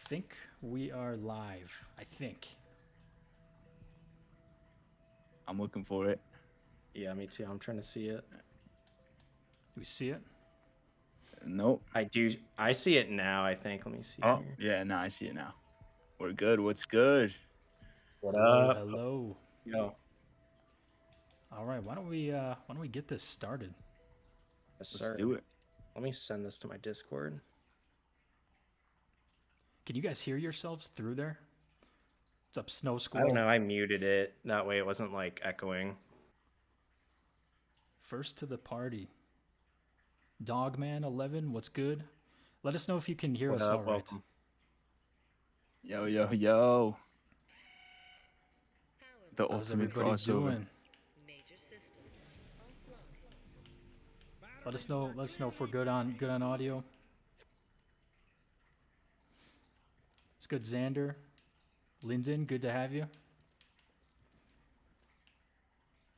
think we are live. I think. I'm looking for it. Yeah, me too. I'm trying to see it. Do we see it? Nope. I do. I see it now, I think. Let me see Oh, here. yeah, no, I see it now. We're good. What's good? What Hello, up? hello. Yo, All right, why don't we get this started? yes, Let's sir. do it. Let me send this to my Discord. Can you guys hear yourselves through there? What's up, Snow I Squirrel? don't know. I muted it. That way it wasn't like echoing. First to the party. Dogman11, what's good? Let us know if you can hear What us up? all right. Welcome. Yo, yo, yo. The How's ultimate everybody crossover. doing? Let us know if we're good on audio. It's good, Xander. Linden, good to have you.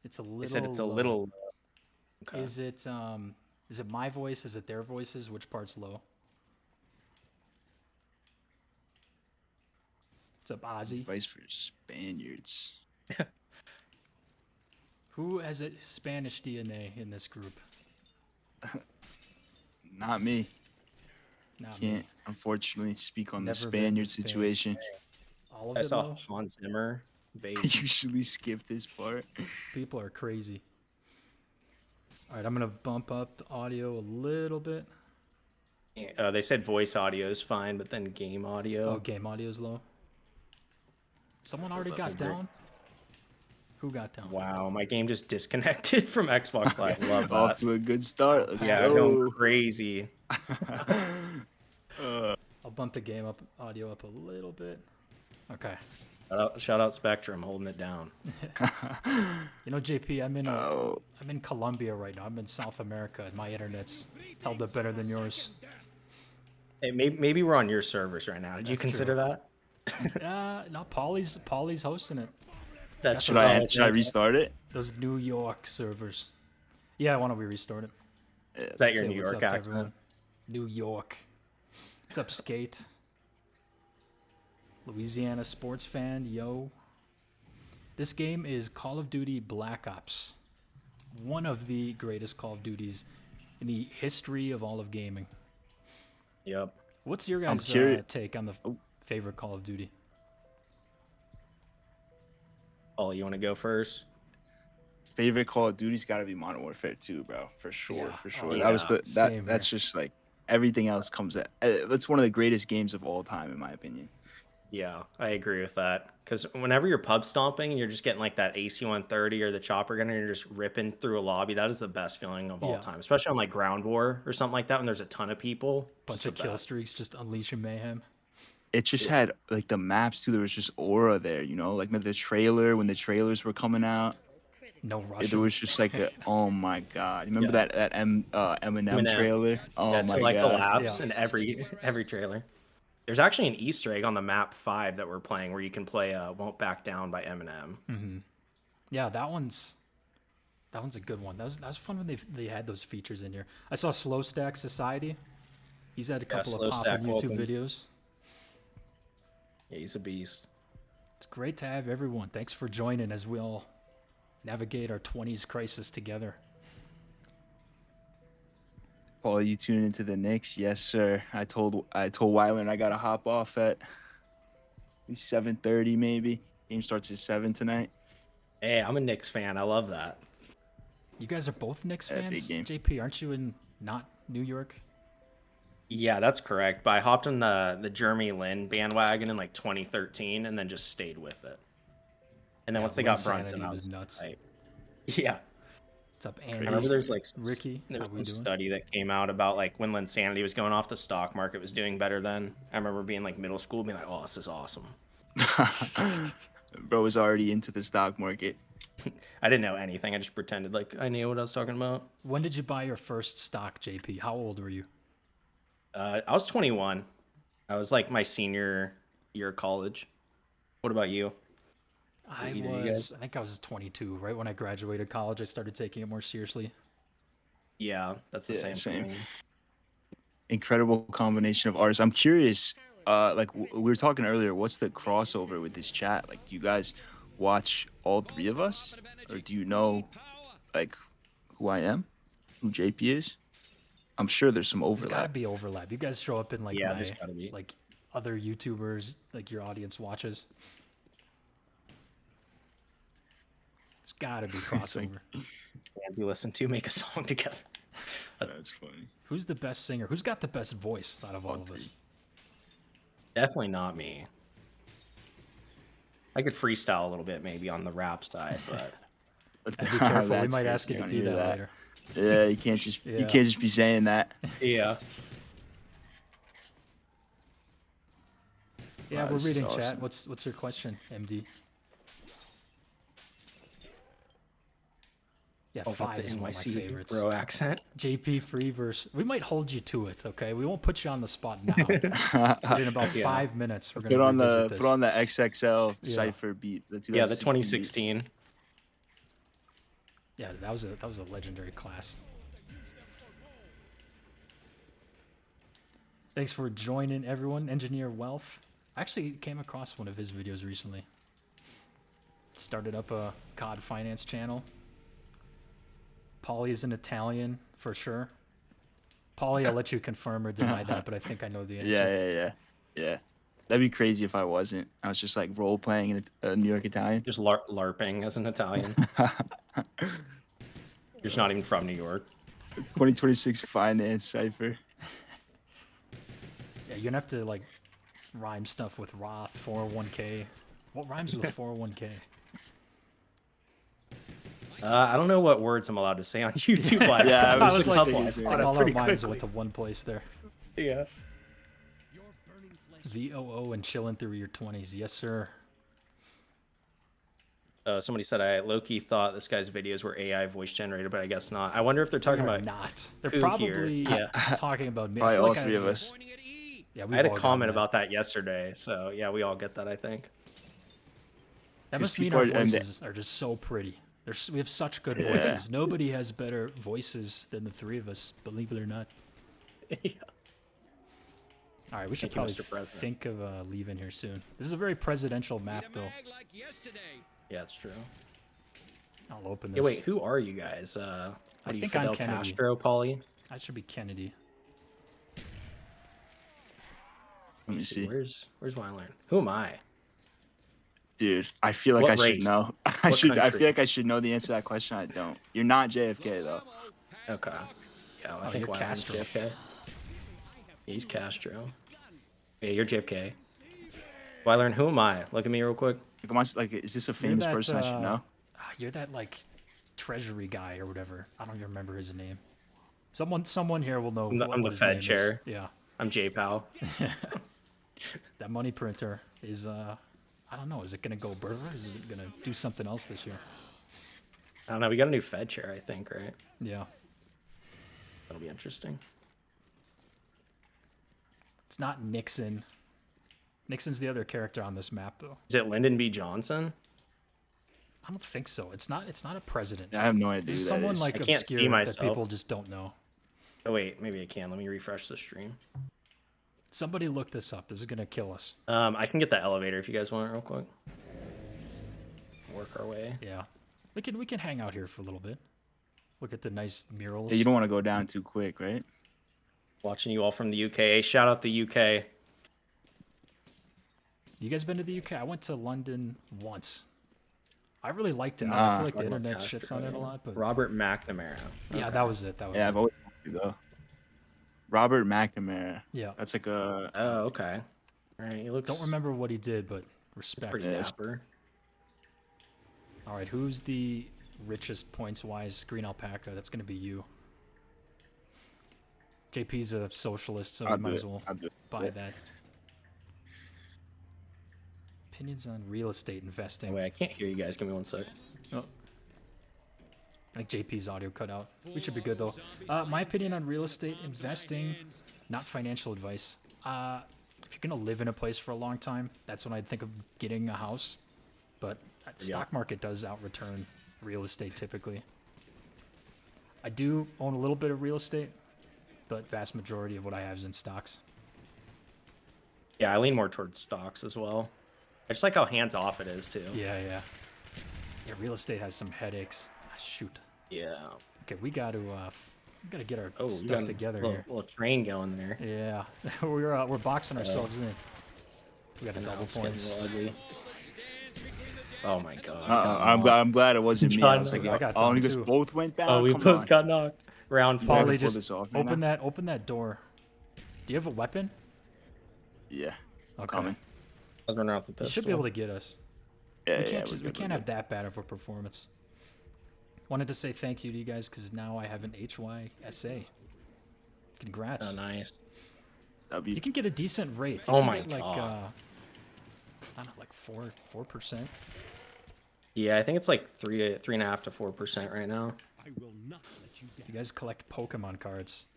It's a little. They said it's a low. little. Okay. Is it my voice? Is it their voices? Which part's low? What's up, Ozzy? Advice for Spaniards. Who has a Spanish DNA in this group? Not me. Not Can't, me. unfortunately, speak on Never the been to Spaniard Spain. situation. All of I it, saw though? Hans Zimmer. I Baby. usually skip this part. People are crazy. All right, I'm going to bump up the audio a little bit. They said voice audio is fine, but then game audio. Oh, game audio's low. Someone already got down? Who got down? Wow, my game just disconnected from Xbox Live. Love that. Off to a good start. Let's Yeah, go. going crazy. I'll bump the game up audio up a little bit. Okay. Shout out Spectrum, holding it down. You know, JP, I'm Oh. in Colombia right now. I'm in South America, and my internet's held up better than yours. Hey, maybe we're on your servers right now. Did you That's consider true. that? No, Pauly's hosting it. That's Should what I restart it? Those New York servers. Yeah, why don't we restart it? Yeah, Is that your Say New what's York up to accent? everyone. New York. What's up, Skate? Louisiana sports fan, yo. This game is Call of Duty Black Ops. One of the greatest Call of Duties in the history of all of gaming. Yep. What's your guys' take on the favorite Call of Duty? Oh, you want to go first? Favorite Call of Duty's got to be Modern Warfare 2, bro. For sure, Yeah. for sure. Oh, That was yeah. that's just like everything else comes at. That's one of the greatest games of all time, in my opinion. Yeah, I agree with that. Because whenever you're pub stomping and you're just getting like that AC-130 or the chopper gun and you're just ripping through a lobby, that is the best feeling of all Yeah. time. Especially on like Ground War or something like that when there's a ton of people. Bunch Just of the kill best. streaks, just unleashing mayhem. It just had like the maps too. There was just aura there, you know, like the trailer when the trailers were coming out. No There Russian. was just like a oh my god. You remember Yeah. that Eminem Eminem. trailer? Oh That's my like the god. laps Yeah. in every trailer. There's actually an Easter egg on the map 5 that we're playing where you can play "Won't Back Down" by Eminem. Yeah, that one's a good one. That was fun when they had those features in here. I saw Slow Stack Society. He's had a couple Slow of Stack, popping YouTube welcome. videos. Yeah, he's a beast. It's great to have everyone. Thanks for joining as we all navigate our 20s crisis together. Paul, you tuning into the Knicks? Yes, sir. I told Weiler I gotta hop off at 7:30 maybe. Game starts at 7 tonight. Hey, I'm a Knicks fan. I love that. You guys are both Knicks Yeah, big fans? game. JP, aren't you in not New York? Yeah, that's correct. But I hopped on the Jeremy Lin bandwagon in like 2013 and then just stayed with it. And then Yeah, once they got Linsanity Brunson, I was was nuts. like, yeah. What's up, I Andy? remember there's like Ricky, there how was we some doing? study that came out about like when Linsanity was going off, the stock market was doing better then. I remember being like middle school, being like, "Oh, this is awesome." Bro was already into the stock market. I didn't know anything. I just pretended like I knew what I was talking about. When did you buy your first stock, JP? How old were you? I was 21. I was like my senior year of college. What about you? I either of you guys? think I was 22. Right when I graduated college, I started taking it more seriously. Yeah, that's the Yeah, same. same. For me. Incredible combination of artists. I'm curious, like we were talking earlier, what's the crossover with this chat? Like, do you guys watch all three of us, or do you know like who I am, who JP is? I'm sure there's some There's got to overlap. be overlap. You guys show up in like Yeah, there's my gotta be. like other YouTubers, like your audience watches. There's got to be It's like, crossover. And we listen to make a song together. that's funny. Who's the best singer? Who's got the best voice out of all of us? Definitely not me. I could freestyle a little bit maybe on the rap side, but Be careful. We That's might crazy. ask you I to wanna do hear that later. Yeah, you can't just Yeah. you can't just be saying that. yeah. Yeah, Wow, we're this is reading awesome. chat. What's your question, MD? Yeah, Oh, five the is one of my NYC favorites. bro accent. JP free verse. We might hold you to it, okay? We won't put you on the spot now. But in about Yeah. 5 minutes, we're Put gonna on revisit the this. put on the XXL Yeah. cipher beat. The Yeah, the 2016 beat. 2016. Yeah, that was a legendary class. Thanks for joining, everyone. Engineer Wealth. I actually came across one of his videos recently. Started up a COD finance channel. Pauly is an Italian for sure. Pauly, I'll let you confirm or deny that, but I think I know the answer. Yeah. That'd be crazy if I wasn't. I was just like role playing in a New York Italian. Just LARPing as an Italian. You're just not even from New York. 2026 finance cipher. Yeah, you're gonna have to like rhyme stuff with Roth, 401k. What rhymes with 401k? I don't know what words I'm allowed to say on YouTube Live. Yeah, I was just like, thinking I the same think thing. all our pretty minds quickly. went to one place there. Yeah. VOO and chilling through your 20s. Yes, sir. Somebody said I low-key thought this guy's videos were AI voice generated, but I guess not. I wonder if they're talking They're about. not. They're Coog here. probably Yeah. talking about me. Probably I feel all like three of us. Yeah, I had a all gotten comment that. about that yesterday, so yeah, we all get that, I think. That Because must mean people our are- and they- voices are just so pretty. We have such good Yeah. voices. Nobody has better voices than the three of us, believe it or not. Yeah. All right, we should Thank you, probably Mr. President. think of leaving here soon. This is a very presidential map, though. Yeah, it's true. I'll open Hey, this. wait, who are you guys? What I are you, think I'm Fidel Kennedy. Castro, Pauly? I should be Kennedy. Let me see. Where's Wyland? Who am I? Dude, I feel like What I should race? know. I What should. I country? feel like I should know the answer to that question. I don't. You're not JFK though. Okay. Yeah, well, I Oh, think you're Wyland's Castro. JFK. He's Castro. Yeah, you're JFK. Wyland, who am I? Look at me real quick. Like, am I, like, is this a famous that, person I should know? You're that like treasury guy or whatever. I don't even remember his name. Someone here will know. I'm the- what I'm the his Fed name is. chair. Yeah, I'm JPal. that money printer is. I don't know. Is it gonna go burger? Is it gonna do something else this year? I don't know. We got a new Fed chair, I think, right? Yeah, That'll be interesting. it's not Nixon. Nixon's the other character on this map, though. Is it Lyndon B. Johnson? I don't think so. It's not a president. I have no idea. There's who that someone is. like I can't see obscure that myself. people just don't know. Oh wait, maybe I can. Let me refresh the stream. Somebody look this up. This is gonna kill us. I can get the elevator if you guys want it real quick. Work our way. Yeah, we can hang out here for a little bit. Look at the nice murals. Yeah, you don't want to go down too quick, right? Watching you all from the UK. Hey, shout out the UK. You guys been to the UK? I went to London once. I really liked it. I Nah. feel like the Robert internet Castro, shits on it a lot, but Robert McNamara. yeah, that was it. That was Yeah, it. I've always wanted to go. Robert McNamara. Yeah. That's like a. Oh, okay. All right, he looks Don't remember what he did, but respect. pretty Yeah. dapper. All right, who's the richest points-wise green alpaca? That's gonna be you. JP's a socialist, so I'll we do might it. as well I'll do it. buy that. Opinions on real estate investing. Wait, I can't hear you guys. Give me one sec. Oh. I think JP's audio cut out. We should be good though. My opinion on real estate investing, not financial advice. If you're gonna live in a place for a long time, that's when I'd think of getting a house. But the stock market does out-return real estate typically. I do own a little bit of real estate, but vast majority of what I have is in stocks. Yeah, I lean more towards stocks as well. I just like how hands off it is too. Yeah. Real estate has some headaches. Ah, shoot. Yeah. Okay, we got to get our Oh, we stuff got together a here. little train going there. Yeah, we're boxing ourselves in. We got a And now double it's getting points. a little ugly. Oh my god. I'm glad it wasn't me. I was like, I got oh, done you guys too. both went down. Oh, we Come both on. got knocked. Round You four. never Pauly, pull just this off right open now? that door. Do you have a weapon? Yeah. Okay. Coming. I was running out the pistol. You should be able to get us. Yeah, we yeah, can't, we're we good, can't we're have that bad of a performance. Wanted to say thank you to you guys because now I have an HYSA. Congrats. Oh, nice. That'd be You can get a decent rate. You Oh can my get like, God. I don't know, like 4%. Yeah, I think it's like 3.5 to 4% right now. You guys collect Pokemon cards.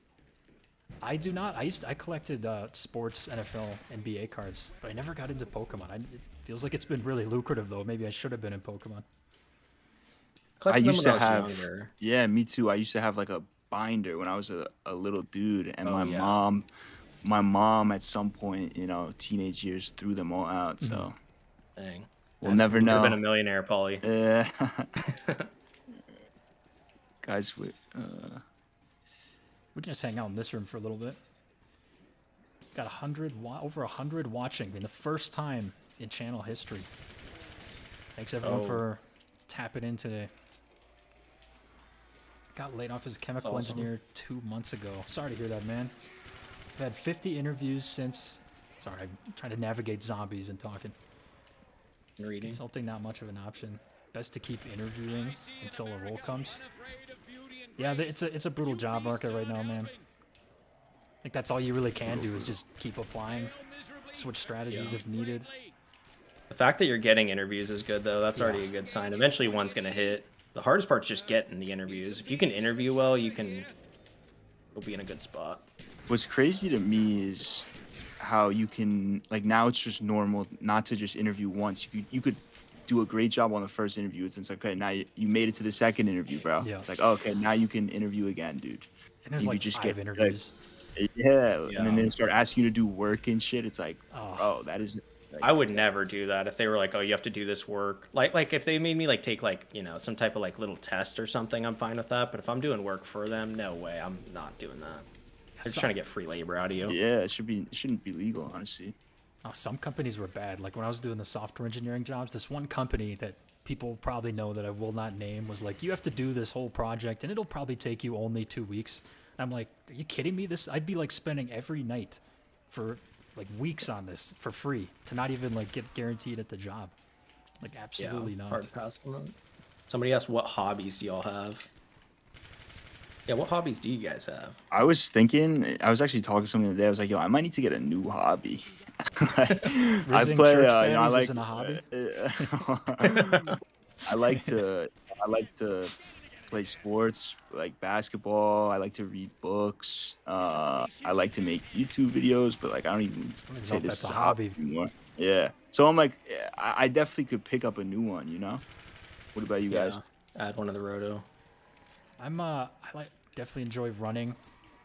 I do not. I collected sports, NFL, NBA cards, but I never got into Pokemon. It feels like it's been really lucrative though. Maybe I should have been in Pokemon. I Collected them used when to I have, was younger. yeah, me too. I used to have like a binder when I was a little dude, and Oh, my yeah. mom at some point, you know, teenage years, threw them all out. So Dang. we'll never Would have been know. a millionaire, Pauly. Yeah. Guys, We can just hang out in this room for a little bit. Got over 100 watching. I mean, the first time in channel history. Thanks everyone for tapping in today. Got laid off as a chemical awesome. engineer 2 months ago. Sorry to hear that, man. I've had 50 interviews since. Sorry, I'm trying to navigate zombies and talking. Reading. Consulting not much of an option. Best to keep interviewing until a role comes. Yeah, it's a brutal job market right now, man. I think that's all you really can do is just keep applying, switch strategies if needed. The fact that you're getting interviews is good, though. That's already a good sign. Eventually, one's going to hit. The hardest part's just getting the interviews. If you can interview well, you'll be in a good spot. what's crazy to me is how you can, like, now it's just normal not to just interview once. You could do a great job on the first interview. It's like, okay, now you made it to the second interview, bro. Yeah. It's like, oh, okay, now you can interview again, dude. And there's You like just 5 get, like, interviews. Yeah, Yeah. and then they start asking you to do work and shit. It's like, Oh. bro, that is. Like, I would never do that if they were like, oh, you have to do this work. Like if they made me like take like, you know, some type of like little test or something, I'm fine with that. But if I'm doing work for them, no way, I'm not doing that. They're just trying to get free labor out of you. yeah, it shouldn't be legal, honestly. Oh, some companies were bad. Like when I was doing the software engineering jobs, this one company that people probably know that I will not name was like, you have to do this whole project and it'll probably take you only 2 weeks. And I'm like, are you kidding me? I'd be like spending every night for like weeks on this for free to not even like get guaranteed at the job. Like absolutely not. Hard pass on that. Somebody asked, what hobbies do y'all have? Yeah, what hobbies do you guys have? I was actually talking to someone the other day. I was like, yo, I might need to get a new hobby. I Rizzing play, church you know, I baddies like, isn't a hobby? I like to play sports like basketball. I like to read books. I like to make YouTube videos, but like I don't even know say if this that's is a a hobby hobby. anymore. Yeah. So I'm like, I definitely could pick up a new one. You know. What about you guys? Add one of the roto. I definitely enjoy running.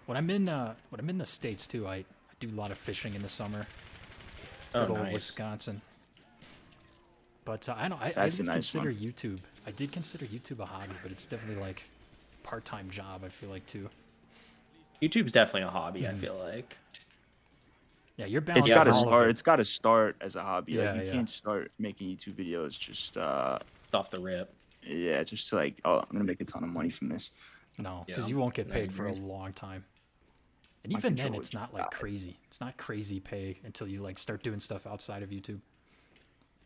When I'm in the States too, I do a lot of fishing in the summer. Oh, Good old nice. Wisconsin. But I That's did a nice consider one. YouTube. I did consider YouTube a hobby, but it's definitely like part-time job. I feel like too. YouTube's definitely a hobby, Mm-hmm. I feel like. Yeah, you're It's balancing got to all of start. it. It's got to start as a hobby. Yeah, Like you yeah. can't start making YouTube videos just Off the rip. yeah, just like, oh, I'm gonna make a ton of money from this. No, because Yeah, you won't get I paid for a agree. long time. And My even then, controller it's just not like died. crazy. It's not crazy pay until you like start doing stuff outside of YouTube.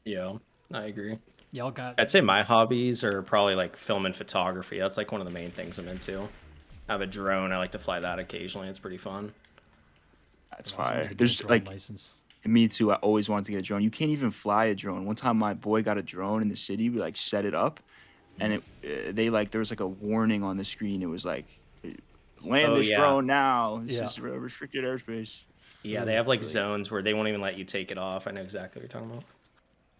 Yeah, I agree. Y'all got I'd say my hobbies are probably like film and photography. That's like one of the main things I'm into. I have a drone. I like to fly that occasionally. It's pretty fun. That's I also wanted fire. to get a There's drone like license. me too. I always wanted to get a drone. You can't even fly a drone. One time, my boy got a drone in the city. We like set it up, and there was like a warning on the screen. It was like, land Oh, this yeah. drone now. This Yeah. is restricted airspace. Yeah, they have like zones where they won't even let you take it off. I know exactly what you're talking about.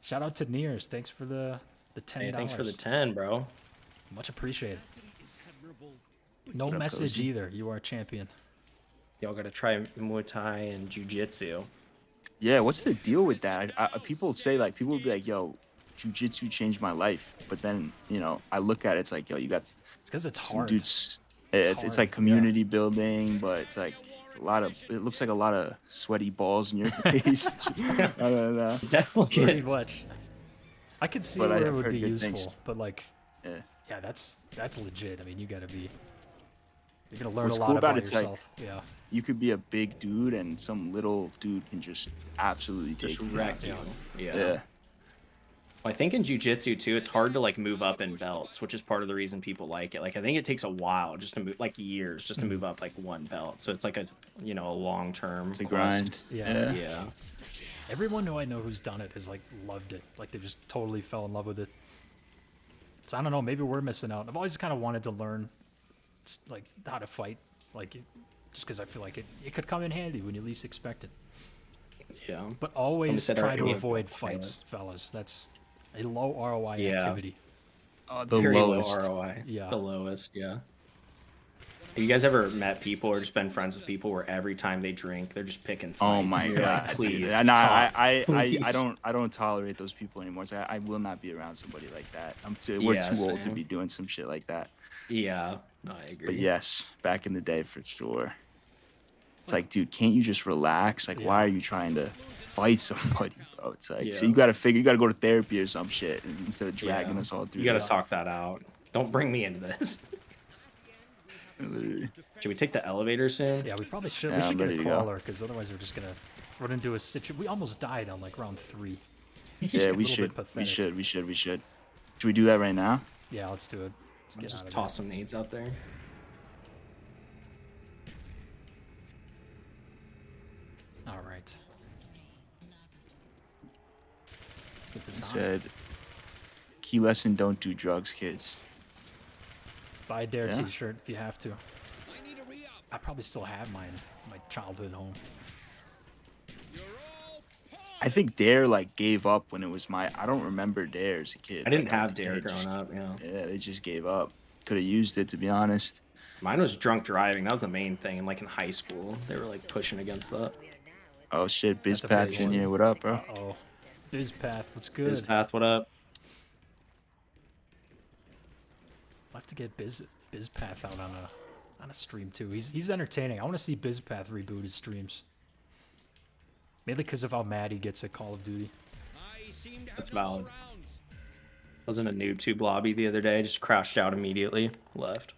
Shout out to Nears. Thanks for the $10. Hey, thanks for the 10, bro. Much appreciated. No What up, message Cozy? either. You are a champion. Y'all gotta try Muay Thai and Jiu Jitsu. Yeah, what's the deal with that? People say like people will be like, "Yo, jujitsu changed my life," but then I look at it, it's like, "Yo, you got It's because it's some hard. dudes." It's It's hard. like community building, but it's like it's a lot of. It looks like a lot of sweaty balls in your face. I don't know, Definitely Pretty is. much. I could see but where it I've would heard be good things. useful, but like, Yeah. yeah, that's legit. I mean, you're gonna learn What's a lot cool about about it's like yourself. Yeah. you could be a big dude and some little dude can just absolutely Just take you wreck out. you. Yeah. Yeah. I think in jujitsu too, it's hard to like move up in belts, which is part of the reason people like it. Like I think it takes a while just to move, like years, just to move up like one belt. So it's like a a long term. It's a grind. Yeah. Yeah. Everyone who I know who's done it has like loved it. Like they just totally fell in love with it. So I don't know. Maybe we're missing out. I've always kind of wanted to learn, like how to fight, like just because I feel like it could come in handy when you least expect it. Yeah. But always said try to already. avoid fights, fellas. That's a low ROI Yeah. activity. The Very lowest. low ROI. Yeah. The lowest. Yeah. Have you guys ever met people or just been friends with people where every time they drink, they're just picking fights? Oh my You're like, god! please. Dude. stop. No, I Please. don't tolerate those people anymore. So I will not be around somebody like that. We're Yeah, too old to same. be doing some shit like that. Yeah. No, I agree. But yes, back in the day for sure. It's like, dude, can't you just relax? Like, why are you trying to fight somebody, bro? It's like, so Yeah. you gotta go to therapy or some shit instead of dragging Yeah. us all through. You got to this. talk that out. Don't bring me into this. Literally. Should we take the elevator soon? Yeah, we probably should. Yeah, We I'm should get ready a to go. crawler because otherwise we're just gonna run into a situation. We almost died on like round 3. Yeah, we little should. bit pathetic. We should. Should we do that right now? Yeah, let's do it. Let's get Just out of toss some nades out there. there. All right. Get this It on. said, key lesson: don't do drugs, kids. Buy a Dare Yeah. T-shirt if you have to. I probably still have mine, my childhood home. I think Dare like gave up when it was my. I don't remember Dare as a kid. I didn't Like, have they Dare just- growing up. Yeah. Yeah, they just gave up. Could have used it, to be honest. Mine was drunk driving. That was the main thing. And like in high school, they were like pushing against that. Oh shit, That's a Bizpat's big in one. here. What up, bro? Uh-oh. Bizpath, what's good? His path, what up? I'll have to get Bizpath out on a stream too. He's entertaining. I want to see Bizpath reboot his streams. Mainly because of how mad he gets at Call of Duty. That's valid. I was in a NoobTube lobby the other day. Just crashed out immediately. Left.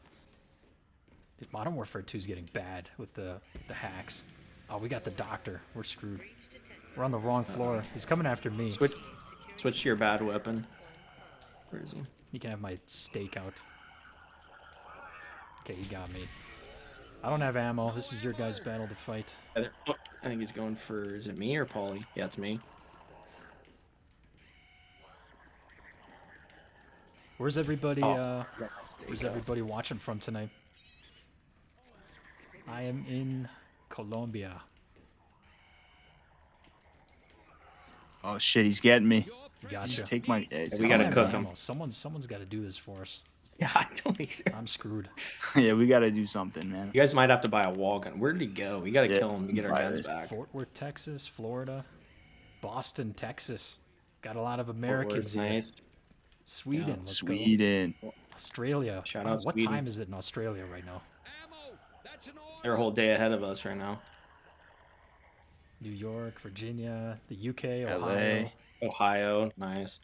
Dude, Modern Warfare 2 is getting bad with the hacks. Oh, we got the doctor. We're screwed. We're on the wrong floor. He's coming after me. Switch to your bad weapon. Where is he? He can have my stake out. Okay, he got me. I don't have ammo. This is your guys' battle to fight. Oh, I think he's going for. Is it me or Pauly? Yeah, it's me. Where's everybody? Oh, Where's everybody watching from tonight? I am in Colombia. Oh shit, he's getting me. Gotcha. Just take my. we I gotta don't have cook 'em. ammo. Someone's got to do this for us. Yeah, I don't either. I'm screwed. Yeah, we gotta do something, man. You guys might have to buy a wall gun. Where did he go? We gotta Yeah, kill him to get our buy guns this. back. Fort Worth, Texas, Florida, Boston, Texas. Got a lot of Fort Americans Worth's here. nice. Sweden, Yeah, let's go. Sweden. Australia. Shout Oh, out what Sweden. time is it in Australia right now? They're a whole day ahead of us right now. New York, Virginia, the UK, LA. Ohio. Ohio, nice.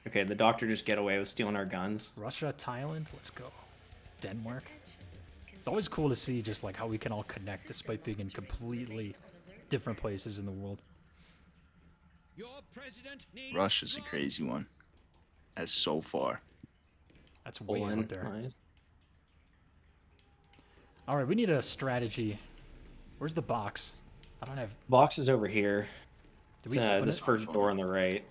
Okay, the doctor just get away with stealing our guns. Russia, Thailand, let's go. Denmark. It's always cool to see just like how we can all connect despite being in completely different places in the world. Russia's a crazy one. As so far. That's way out Poland, there. nice. All right, we need a strategy. Where's the box? I don't have. Box is over here. Do It's we open this it? first door on the right.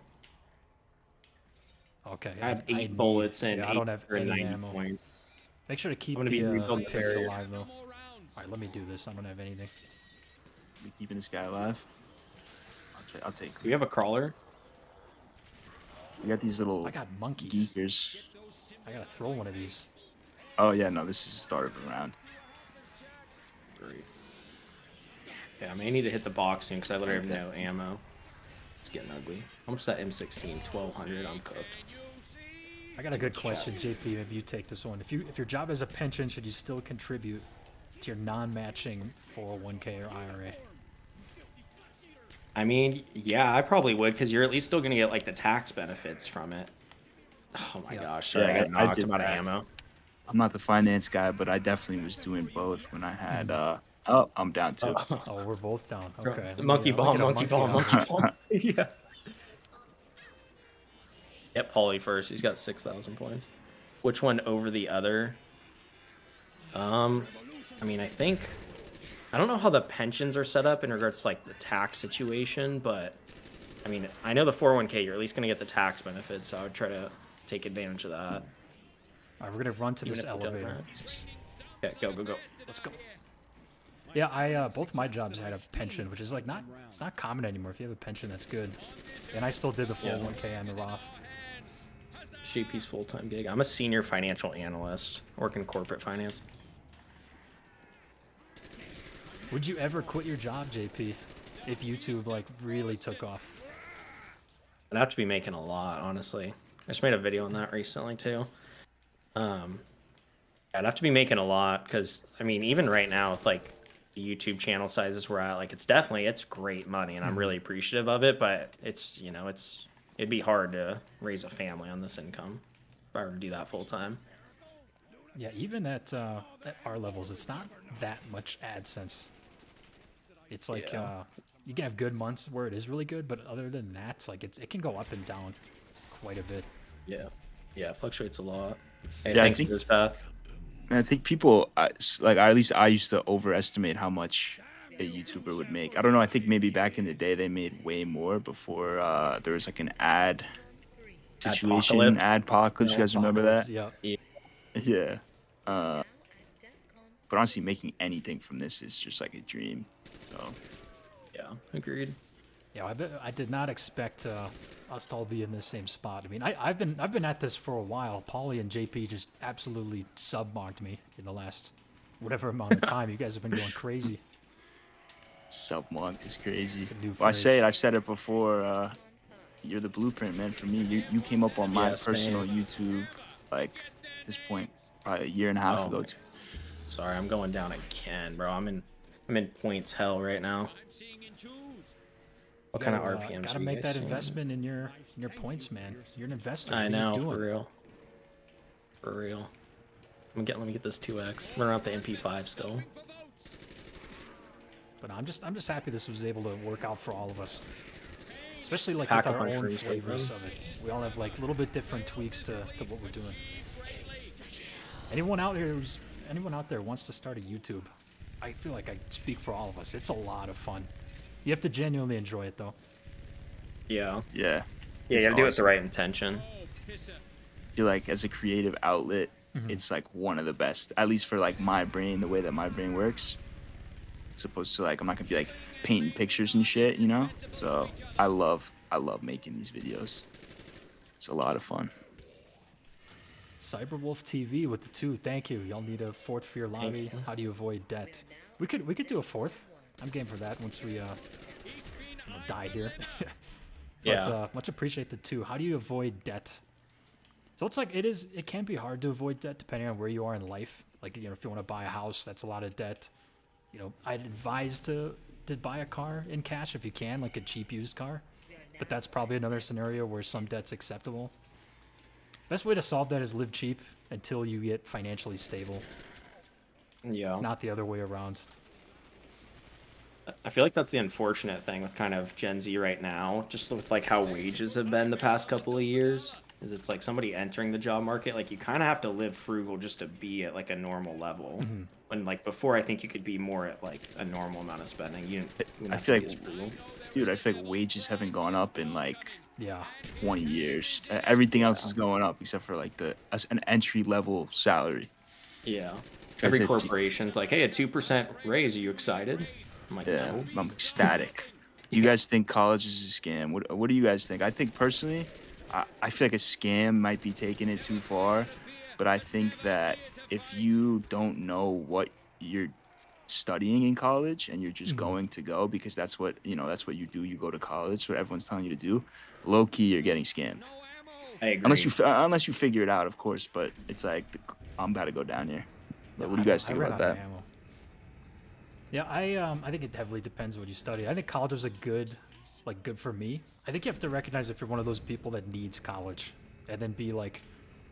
Okay. I have 8 need- bullets and yeah, I don't have 890 any ammo. points. Make sure to keep I'm gonna the, be rebuilding the the pigs barrier. alive though. All right, let me do this. I don't have anything. We keeping this guy alive? I'll take. Do we have a crawler? We got these little I got monkeys. geekers. I gotta throw one of these. Oh yeah, no, this is the start of the round. Great. Yeah, I may need to hit the box soon because I literally have no ammo. It's getting ugly. How much is that M16? 1200. I'm cooked. I got a good question, JP. Maybe you take this one. If your job is a pension, should you still contribute to your non-matching 401k or IRA? I mean, yeah, I probably would because you're at least still gonna get like the tax benefits from it. Oh my gosh, sorry, I got knocked. I'm out of ammo. I'm not the finance guy, but I definitely was doing both when I had. Oh, I'm down too. Oh, we're both down. Okay. Monkey ball, monkey ball, monkey ball. Yeah. Yep, pauly first. He's got 6,000 points. Which one over the other? I mean, I think I don't know how the pensions are set up in regards to like the tax situation, but I mean, I know the 401k, you're at least gonna get the tax benefits, so I would try to take advantage of that. All right, we're gonna run to this elevator. Okay, go, go, go. Let's go. Yeah, I both my jobs had a pension, which is like it's not common anymore. If you have a pension, that's good. And I still did the 401k and the Roth. JP's full-time gig. I'm a senior financial analyst, working corporate finance. Would you ever quit your job, JP, if YouTube like really took off? I'd have to be making a lot, honestly. I just made a video on that recently too. I'd have to be making a lot because I mean, even right now with like the YouTube channel sizes we're at, like it's great money, and I'm really appreciative of it. But it's it'd be hard to raise a family on this income if I were to do that full time. Yeah, even at our levels, it's not that much AdSense. It's like you can have good months where it is really good, but other than that, it's like it can go up and down quite a bit. Yeah, it fluctuates a lot. Yeah, thanks for this path. And I think people like at least I used to overestimate how much a YouTuber would make. I don't know. I think maybe back in the day they made way more before there was like an ad situation, adpocalypse. You guys remember that? Yeah. Yeah. But honestly, making anything from this is just like a dream. So. Yeah, agreed. Yeah, I did not expect us to all be in the same spot. I mean, I've been at this for a while. Pauly and JP just absolutely sub-marked me in the last whatever amount of time. You guys have been going crazy. Sub-marked is crazy. It's a new Well, I phrase. say it. I've said it before. You're the blueprint, man. For me, you came up on my personal YouTube, like this point, probably a year and a half ago. Sorry, I'm going down again, bro. I'm in points hell right now. What kind of RPMs? Gotta make that investment in your points, man. You're an investor. I know, what are you doing? for real. Let me get this 2x. We're around the MP5 still. But I'm just happy this was able to work out for all of us. Especially like Pack with our of own hunters, flavors of it. We all have like a little bit different tweaks to what we're doing. Anyone out there wants to start a YouTube, I feel like I speak for all of us. It's a lot of fun. You have to genuinely enjoy it though. Yeah. Yeah. Yeah, you gotta do it with the right intention. I feel like as a creative outlet, it's like one of the best, at least for like my brain, the way that my brain works. As opposed to like, I'm not gonna be like painting pictures and shit, you know? So I love making these videos. It's a lot of fun. Cyberwolf TV with the 2. Thank you. Y'all need a 4th for your lobby. How do you avoid debt? We could do a 4th. I'm game for that once we die here. But much appreciate the 2. How do you avoid debt? So it's like it can be hard to avoid debt depending on where you are in life. Like, if you want to buy a house, that's a lot of debt. I'd advise to buy a car in cash if you can, like a cheap used car. But that's probably another scenario where some debt's acceptable. Best way to solve that is live cheap until you get financially stable. Yeah. Not the other way around. I feel like that's the unfortunate thing with kind of Gen Z right now, just with like how wages have been the past couple of years, is it's like somebody entering the job market, like you kind of have to live frugal just to be at like a normal level. When like before, I think you could be more at like a normal amount of spending. I feel like, dude, I feel like wages haven't gone up in like 20 years. Everything else is going up except for like an entry level salary. Yeah. Every corporation's like, hey, a 2% raise. Are you excited? I'm like, no. I'm ecstatic. You guys think college is a scam? What do you guys think? I think personally, I feel like a scam might be taking it too far, but I think that if you don't know what you're studying in college and you're just going to go because that's what that's what you do. You go to college, what everyone's telling you to do. Low key, you're getting scammed. I agree. Unless you figure it out, of course. But it's like I'm about to go down here. But what do you guys think about that? Yeah, I think it heavily depends what you study. I think college was good for me. I think you have to recognize if you're one of those people that needs college, and then be like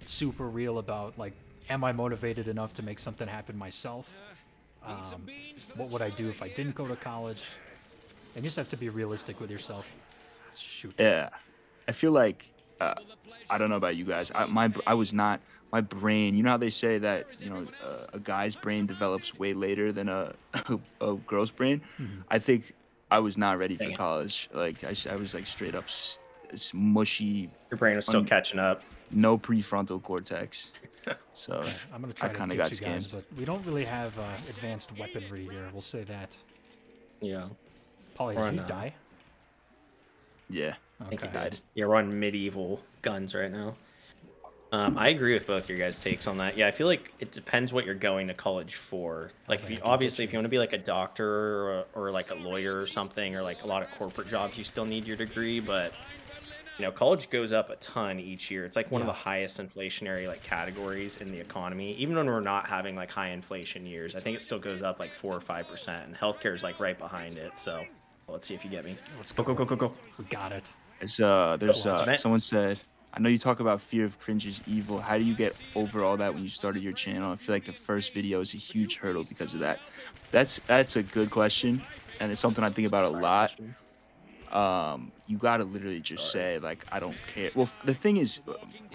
super real about like, am I motivated enough to make something happen myself? What would I do if I didn't go to college? And you just have to be realistic with yourself. Shoot. Yeah, I feel like I don't know about you guys. I was not my brain. You know how they say that a guy's brain develops way later than a girl's brain. I think I was not ready for college. Like I was like straight up mushy. Your brain was still catching up. No prefrontal cortex. So I'm gonna try to get you guys, but we don't really have advanced weaponry here. We'll say that. Yeah. Pauly, did you die? Yeah. I think he died. Yeah, we're on medieval guns right now. I agree with both your guys' takes on that. Yeah, I feel like it depends what you're going to college for. Like, if you want to be like a doctor or like a lawyer or something, or like a lot of corporate jobs, you still need your degree. But college goes up a ton each year. It's like one of the highest inflationary like categories in the economy. Even when we're not having like high inflation years, I think it still goes up like 4 or 5%, and healthcare is like right behind it. So let's see if you get me. Let's go. We got it. There's someone said, I know you talk about fear of cringe is evil. How do you get over all that when you started your channel? I feel like the first video is a huge hurdle because of that. That's a good question, and it's something I think about a lot. You gotta literally just say like, I don't care. Well, the thing is,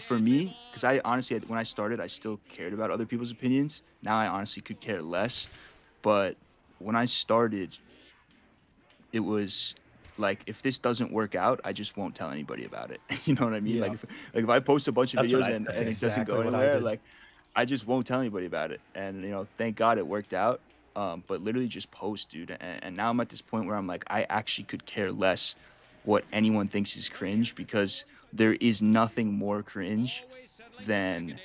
for me, because I honestly, when I started, I still cared about other people's opinions. Now I honestly could care less. But when I started, it was like, if this doesn't work out, I just won't tell anybody about it. You know what I mean? Yeah. Like if I post a bunch of videos and it doesn't go anywhere, like I just won't tell anybody about it. And thank God it worked out. But literally just post, dude. And now I'm at this point where I'm like, I actually could care less what anyone thinks is cringe, because there is nothing more cringe than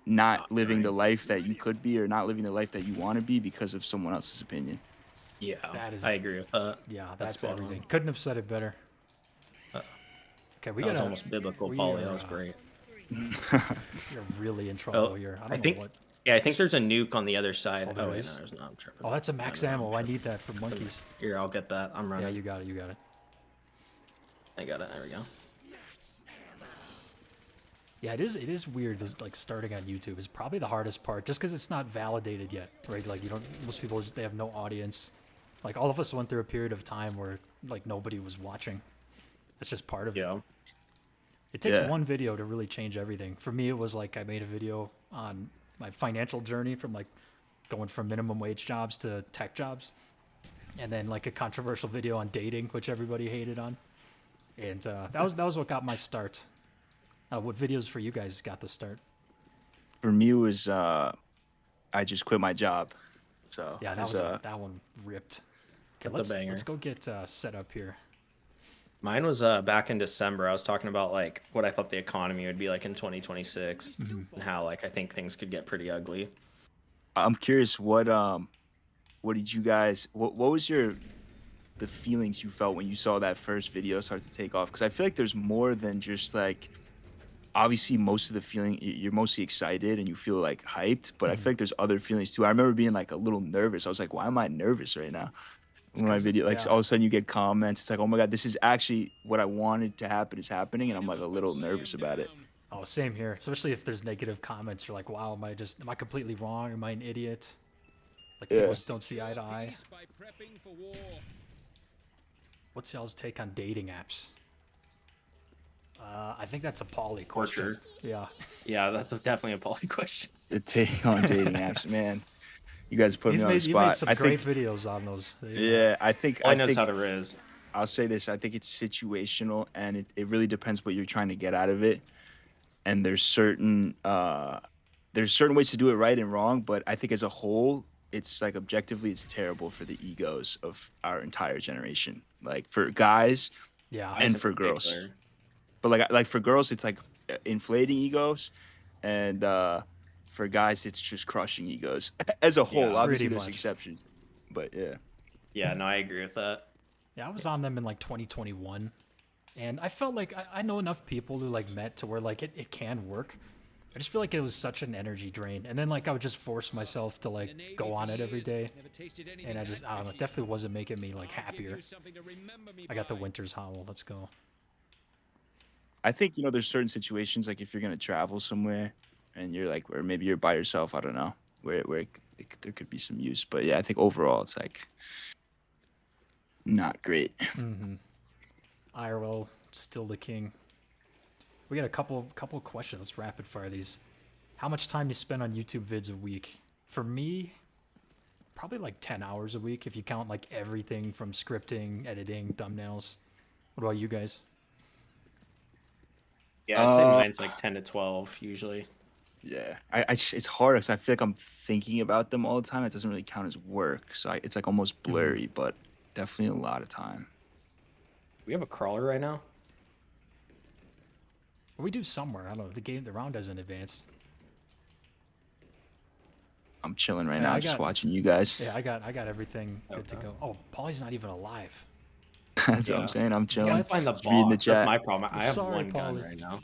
not living the life that you could be, or not living the life that you want to be because of someone else's opinion. Yeah, I agree with that. Yeah, that's everything. Couldn't have said it better. Okay, that was almost biblical, Pauly. That was great. You're really in trouble here. I think. Yeah, I think there's a nuke on the other side. Oh, there's not. Oh, that's a max ammo. I need that for monkeys. Here, I'll get that. I'm running. Yeah, you got it. I got it. There we go. Yeah, it is weird. Like, starting on YouTube is probably the hardest part, just because it's not validated yet, right? Like, most people they have no audience. Like, all of us went through a period of time where like nobody was watching. It's just part of it. Yeah. It takes one video to really change everything. For me, it was like I made a video on my financial journey from like going from minimum wage jobs to tech jobs, and then like a controversial video on dating, which everybody hated on. And that was what got my start. What videos for you guys got the start? For me, it was I just quit my job. So yeah, that one ripped. Okay, let's go get set up here. Mine was back in December. I was talking about like what I thought the economy would be like in 2026, and how like I think things could get pretty ugly. I'm curious, what did you guys? What was the feelings you felt when you saw that first video start to take off? Because I feel like there's more than just like, obviously most of the feeling, you're mostly excited and you feel like hyped, but I feel like there's other feelings too. I remember being like a little nervous. I was like, why am I nervous right now? When my video, like all of a sudden you get comments, it's like, oh my God, this is actually what I wanted to happen is happening, and I'm like a little nervous about it. Oh, same here. Especially if there's negative comments, you're like, wow, am I completely wrong? Am I an idiot? Like, people just don't see eye to eye. What's y'all's take on dating apps? I think that's a Pauly question. Yeah. Yeah, that's definitely a Pauly question. The take on dating apps, man. You guys put me on the spot. You made some great videos on those. Yeah, I think. I know how to riz. I'll say this. I think it's situational, and it really depends what you're trying to get out of it. And there's certain ways to do it right and wrong, but I think as a whole, it's like objectively, it's terrible for the egos of our entire generation. Like for guys, and for girls. But like for girls, it's like inflating egos, and for guys, it's just crushing egos as a whole. Obviously, there's exceptions. But yeah. Yeah, no, I agree with that. Yeah, I was on them in like 2021, and I felt like I know enough people who like met to where like it can work. I just feel like it was such an energy drain, and then like I would just force myself to like go on it every day, and I don't know, it definitely wasn't making me like happier. I got the Winter's Howl. Let's go. I think, there's certain situations, like if you're gonna travel somewhere and you're like, or maybe you're by yourself, I don't know, where there could be some use. But yeah, I think overall it's like not great. IRL still the king. We got a couple questions. Let's rapid fire these. How much time do you spend on YouTube vids a week? For me, probably like 10 hours a week if you count like everything from scripting, editing, thumbnails. What about you guys? Yeah, I'd say mine's like 10 to 12 usually. Yeah, it's hard because I feel like I'm thinking about them all the time. It doesn't really count as work, so it's like almost blurry, but definitely a lot of time. We have a crawler right now. We do somewhere. I don't know. The round hasn't advanced. I'm chilling right Yeah, now, just watching you guys. Yeah, I got everything good to go. Oh, Pauly's not even alive. That's what I'm saying. I'm I chilling. can't find the Just reading the box. chat. That's my problem. I have sorry, one gun Pauly. right now.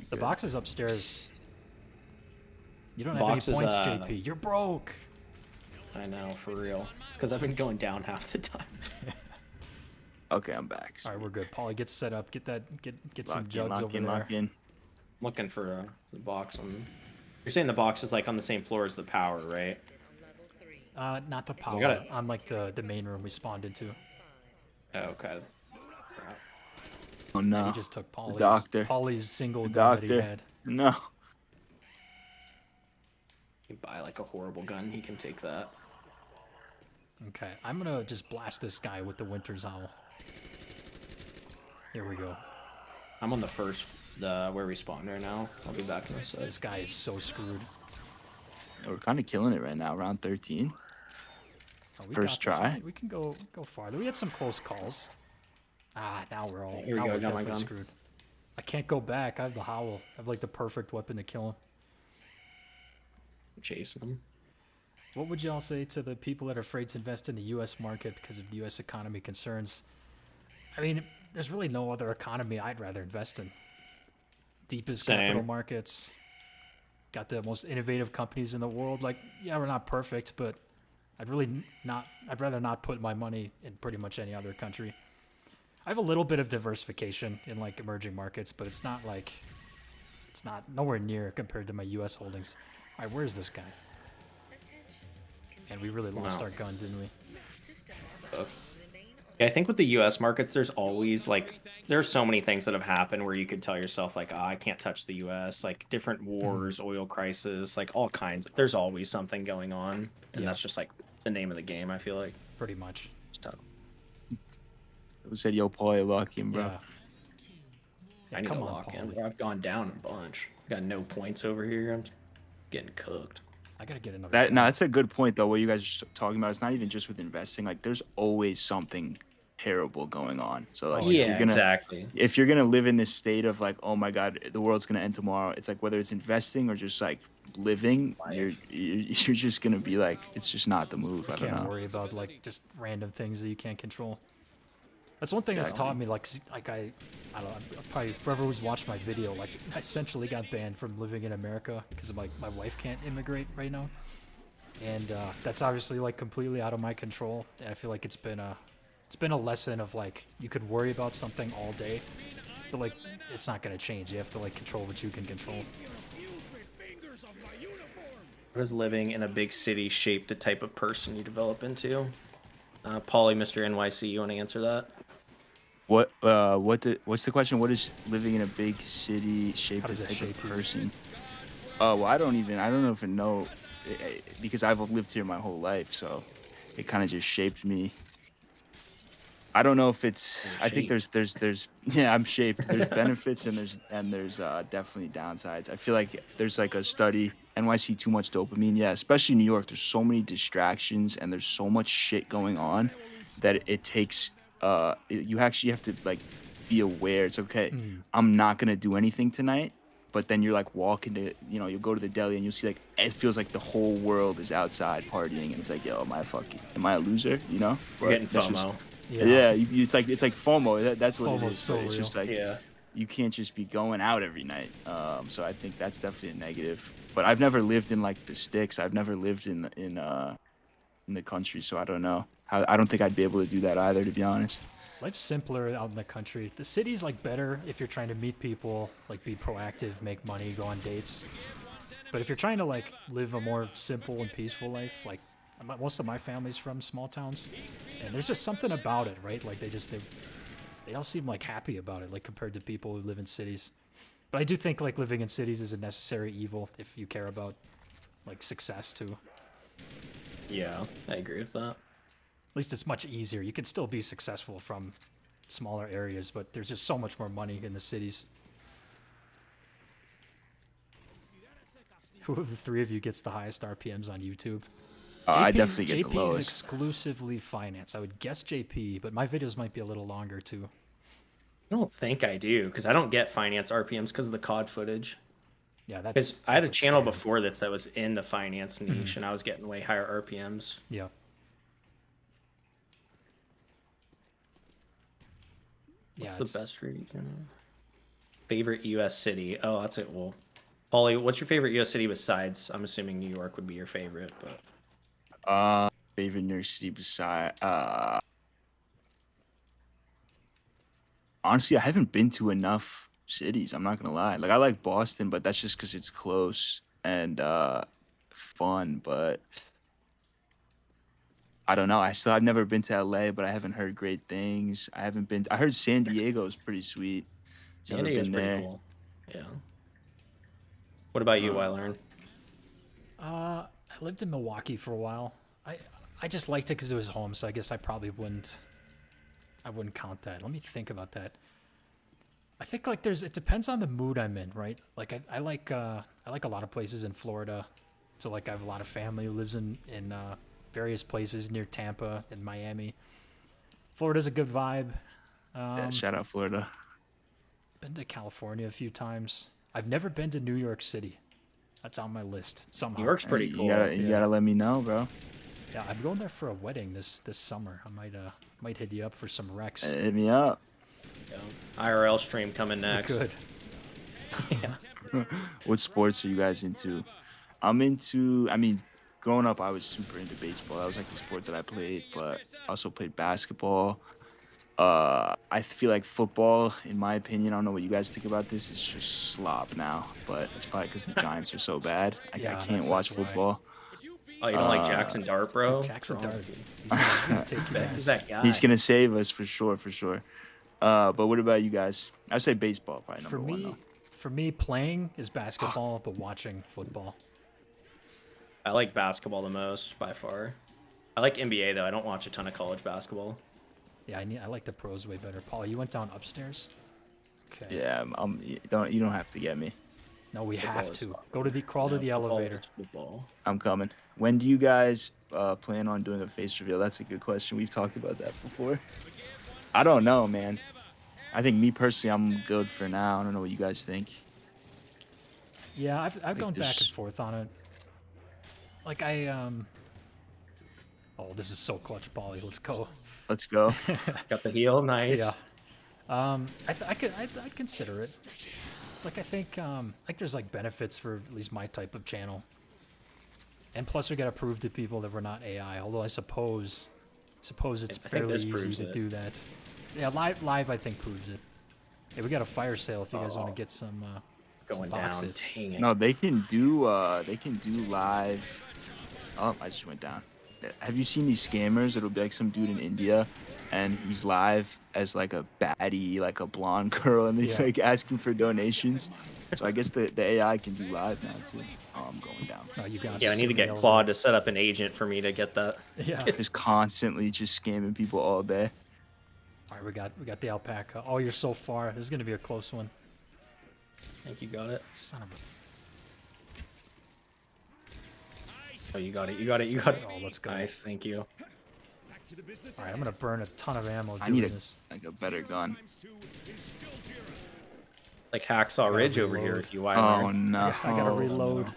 The box is upstairs. You don't The have any box is, points, JP. You're broke. I know, for real. It's because I've been going down half the time. Okay, I'm back. All right, we're good. Pauly, get set up. Get some Lock jugs over there. lock in. Looking for the box. You're saying the box is like on the same floor as the power, right? Not the I power. got it. On like the main room we spawned into. Oh, okay. Oh no. He just took Pauly's. Doctor. Pauly's single gun that he Doctor. had. No. You buy like a horrible gun, he can take that. Okay, I'm gonna just blast this guy with the Winter's Howl. Here we go. I'm on the first, where we spawned right now. I'll be back in a sec. This guy is so screwed. We're kind of killing it right now. Round 13. Oh, we First got this. try. We can go farther. We had some close calls. Now we're all Here we now go, we're got my definitely gun. screwed. I can't go back. I have the Howl. I have like the perfect weapon to kill him. I'm chasing him. What would y'all say to the people that are afraid to invest in the U.S. market because of the U.S. economy concerns? I mean, there's really no other economy I'd rather invest in. Deepest capital Same. markets, got the most innovative companies in the world. Like, yeah, we're not perfect, but I'd rather not put my money in pretty much any other country. I have a little bit of diversification in like emerging markets, but it's not nowhere near compared to my U.S. holdings. All right, where's this guy? And we really lost Wow. our gun, didn't we? Yeah, I think with the U.S. markets, there's always like there's so many things that have happened where you could tell yourself like, I can't touch the U.S. Like different wars, oil crisis, like all kinds. There's always something going on, and Yeah. that's just like the name of the game. I feel like. Pretty much. It's tough. Who said, yo, Pauly, lock in, bro? Yeah. I need come to on, lock in. Pauly. Bro. I've gone down a bunch. Got no points over here. I'm getting cooked. I gotta get another. No, gun. that's a good point, though, what you guys are just talking about. It's not even just with investing. Like, there's always something terrible going on. So, like, Exactly. if you're going to live in this state of, like, oh, my God, the world's going to end tomorrow, it's like whether it's investing or just, like, living, you're just going to be like, it's just not the move. I don't Can't know. worry about like just random things that you can't control. That's one thing that's taught me. Like I don't know. Probably forever who's watched my video. Like I essentially got banned from living in America because of my wife can't immigrate right now, and that's obviously like completely out of my control. And I feel like it's been a lesson of like you could worry about something all day, but like it's not gonna change. You have to like control what you can control. How does living in a big city shape the type of person you develop into? Pauly, Mr. NYC, you want to answer that? What's the question? What is living in a big city shape How the does it type of shape you? person? Well, I don't even know because I've lived here my whole life, so it kind of just shaped me. I don't know if it's. I think there's yeah, I'm shaped. There's benefits and there's definitely downsides. I feel like there's like a study, NYC too much dopamine. Yeah, especially New York. There's so many distractions and there's so much shit going on that it takes. You actually have to like be aware. It's okay. I'm not gonna do anything tonight, but then you're like walking to, you know, you'll go to the deli and you'll see like it feels like the whole world is outside partying, and it's like, yo, am I a loser? You know? You're getting that's FOMO. Yeah, it's like FOMO. That's what it FOMO's is. so It's just like Yeah. you can't just be going out every night. So I think that's definitely a negative. But I've never lived in like the sticks. I've never lived in the country, so I don't know. I don't think I'd be able to do that either, to be honest. Life's simpler out in the country. The city's like better if you're trying to meet people, like be proactive, make money, go on dates. But if you're trying to like live a more simple and peaceful life, like most of my family's from small towns, and there's just something about it, right? Like they all seem like happy about it, like compared to people who live in cities. But I do think like living in cities is a necessary evil if you care about like success too. Yeah, I agree with that. At least it's much easier. You can still be successful from smaller areas, but there's just so much more money in the cities. Who of the three of you gets the highest RPMs on YouTube? I definitely get the JP's lowest. exclusively finance. I would guess JP, but my videos might be a little longer too. I don't think I do, because I don't get finance RPMs because of the COD footage. Yeah, that's. Because I had a that's channel scam. before this that was in the finance niche, and I was getting way higher RPMs. Yeah. What's Yeah, the it's- best region? Favorite U.S. city? Oh, that's it. Well, Pauly, what's your favorite U.S. city besides? I'm assuming New York would be your favorite, but Favorite New York City beside honestly, I haven't been to enough cities. I'm not gonna lie. Like I like Boston, but that's just because it's close and fun. But I don't know. I've never been to LA, but I haven't heard great things. I heard San Diego is pretty sweet. San Never Diego's been pretty there. cool. Yeah. What about you, Wylearn? I lived in Milwaukee for a while. I just liked it because it was home, so I guess I probably wouldn't. I wouldn't count that. Let me think about that. I think like it depends on the mood I'm in, right? Like I like a lot of places in Florida, so like I have a lot of family who lives in various places near Tampa and Miami. Florida's a good vibe. Yeah, shout out Florida. Been to California a few times. I've never been to New York City. That's on my list somehow. New York's pretty cool. You gotta let me know, bro. Yeah, I'm going there for a wedding this summer. I might hit you up for some recs. Hit me up. Yeah. IRL stream coming next. Good. What sports are you guys into? I mean, growing up, I was super into baseball. That was like the sport that I played, but I also played basketball. I feel like football, in my opinion, I don't know what you guys think about this, is just slop now, but it's probably because the Giants are so bad. I can't watch that's why. football. Oh, you don't like Jackson Dart, bro? Jackson What's wrong Dart. with you? He's gonna take you Who's guys. that guy? He's gonna save us for sure. But what about you guys? I'd say baseball probably number one though. For me, playing is basketball, but watching football. I like basketball the most by far. I like NBA though. I don't watch a ton of college basketball. Yeah, I like the pros way better. Paul, you went down upstairs. Okay. Yeah, you don't have to get me. No, we Football have is to fun. crawl to the Football elevator. is football. I'm coming. When do you guys plan on doing a face reveal? That's a good question. We've talked about that before. I don't know, man. I think me personally, I'm good for now. I don't know what you guys think. Yeah, I've gone back and there's- forth on it. Like Oh, this is so clutch, Pauly. Let's go. Let's go. Got the heel, nice. Yeah. I'd consider it. Like I think there's like benefits for at least my type of channel. And plus we gotta prove to people that we're not AI. Although I suppose it's I think fairly this easy proves to it. do that. Yeah, live I think proves it. Hey, we got a fire sale if you guys want to get some Going some down. boxes. Dang it. No, they can do live. Oh, I just went down. Have you seen these scammers? It'll be like some dude in India, and he's live as like a baddie, like a blonde girl, and he's Yeah. like asking for donations. So I guess the AI can do live now too. Oh, I'm going down. No, you got Yeah, I need to get Claude to set up an agent for me to get that. Yeah. Just constantly just scamming people all day. All right, we got the alpaca. Oh, you're so far. This is gonna be a close one. I think you got it. Son of a. Oh, you got it. You got it. You got it. Oh, let's go. Nice. Thank you. All right, I'm gonna burn a ton of ammo I doing need this. a better gun. Like Hacksaw Ridge over here reload. with you, I Oh learned. no! I gotta reload.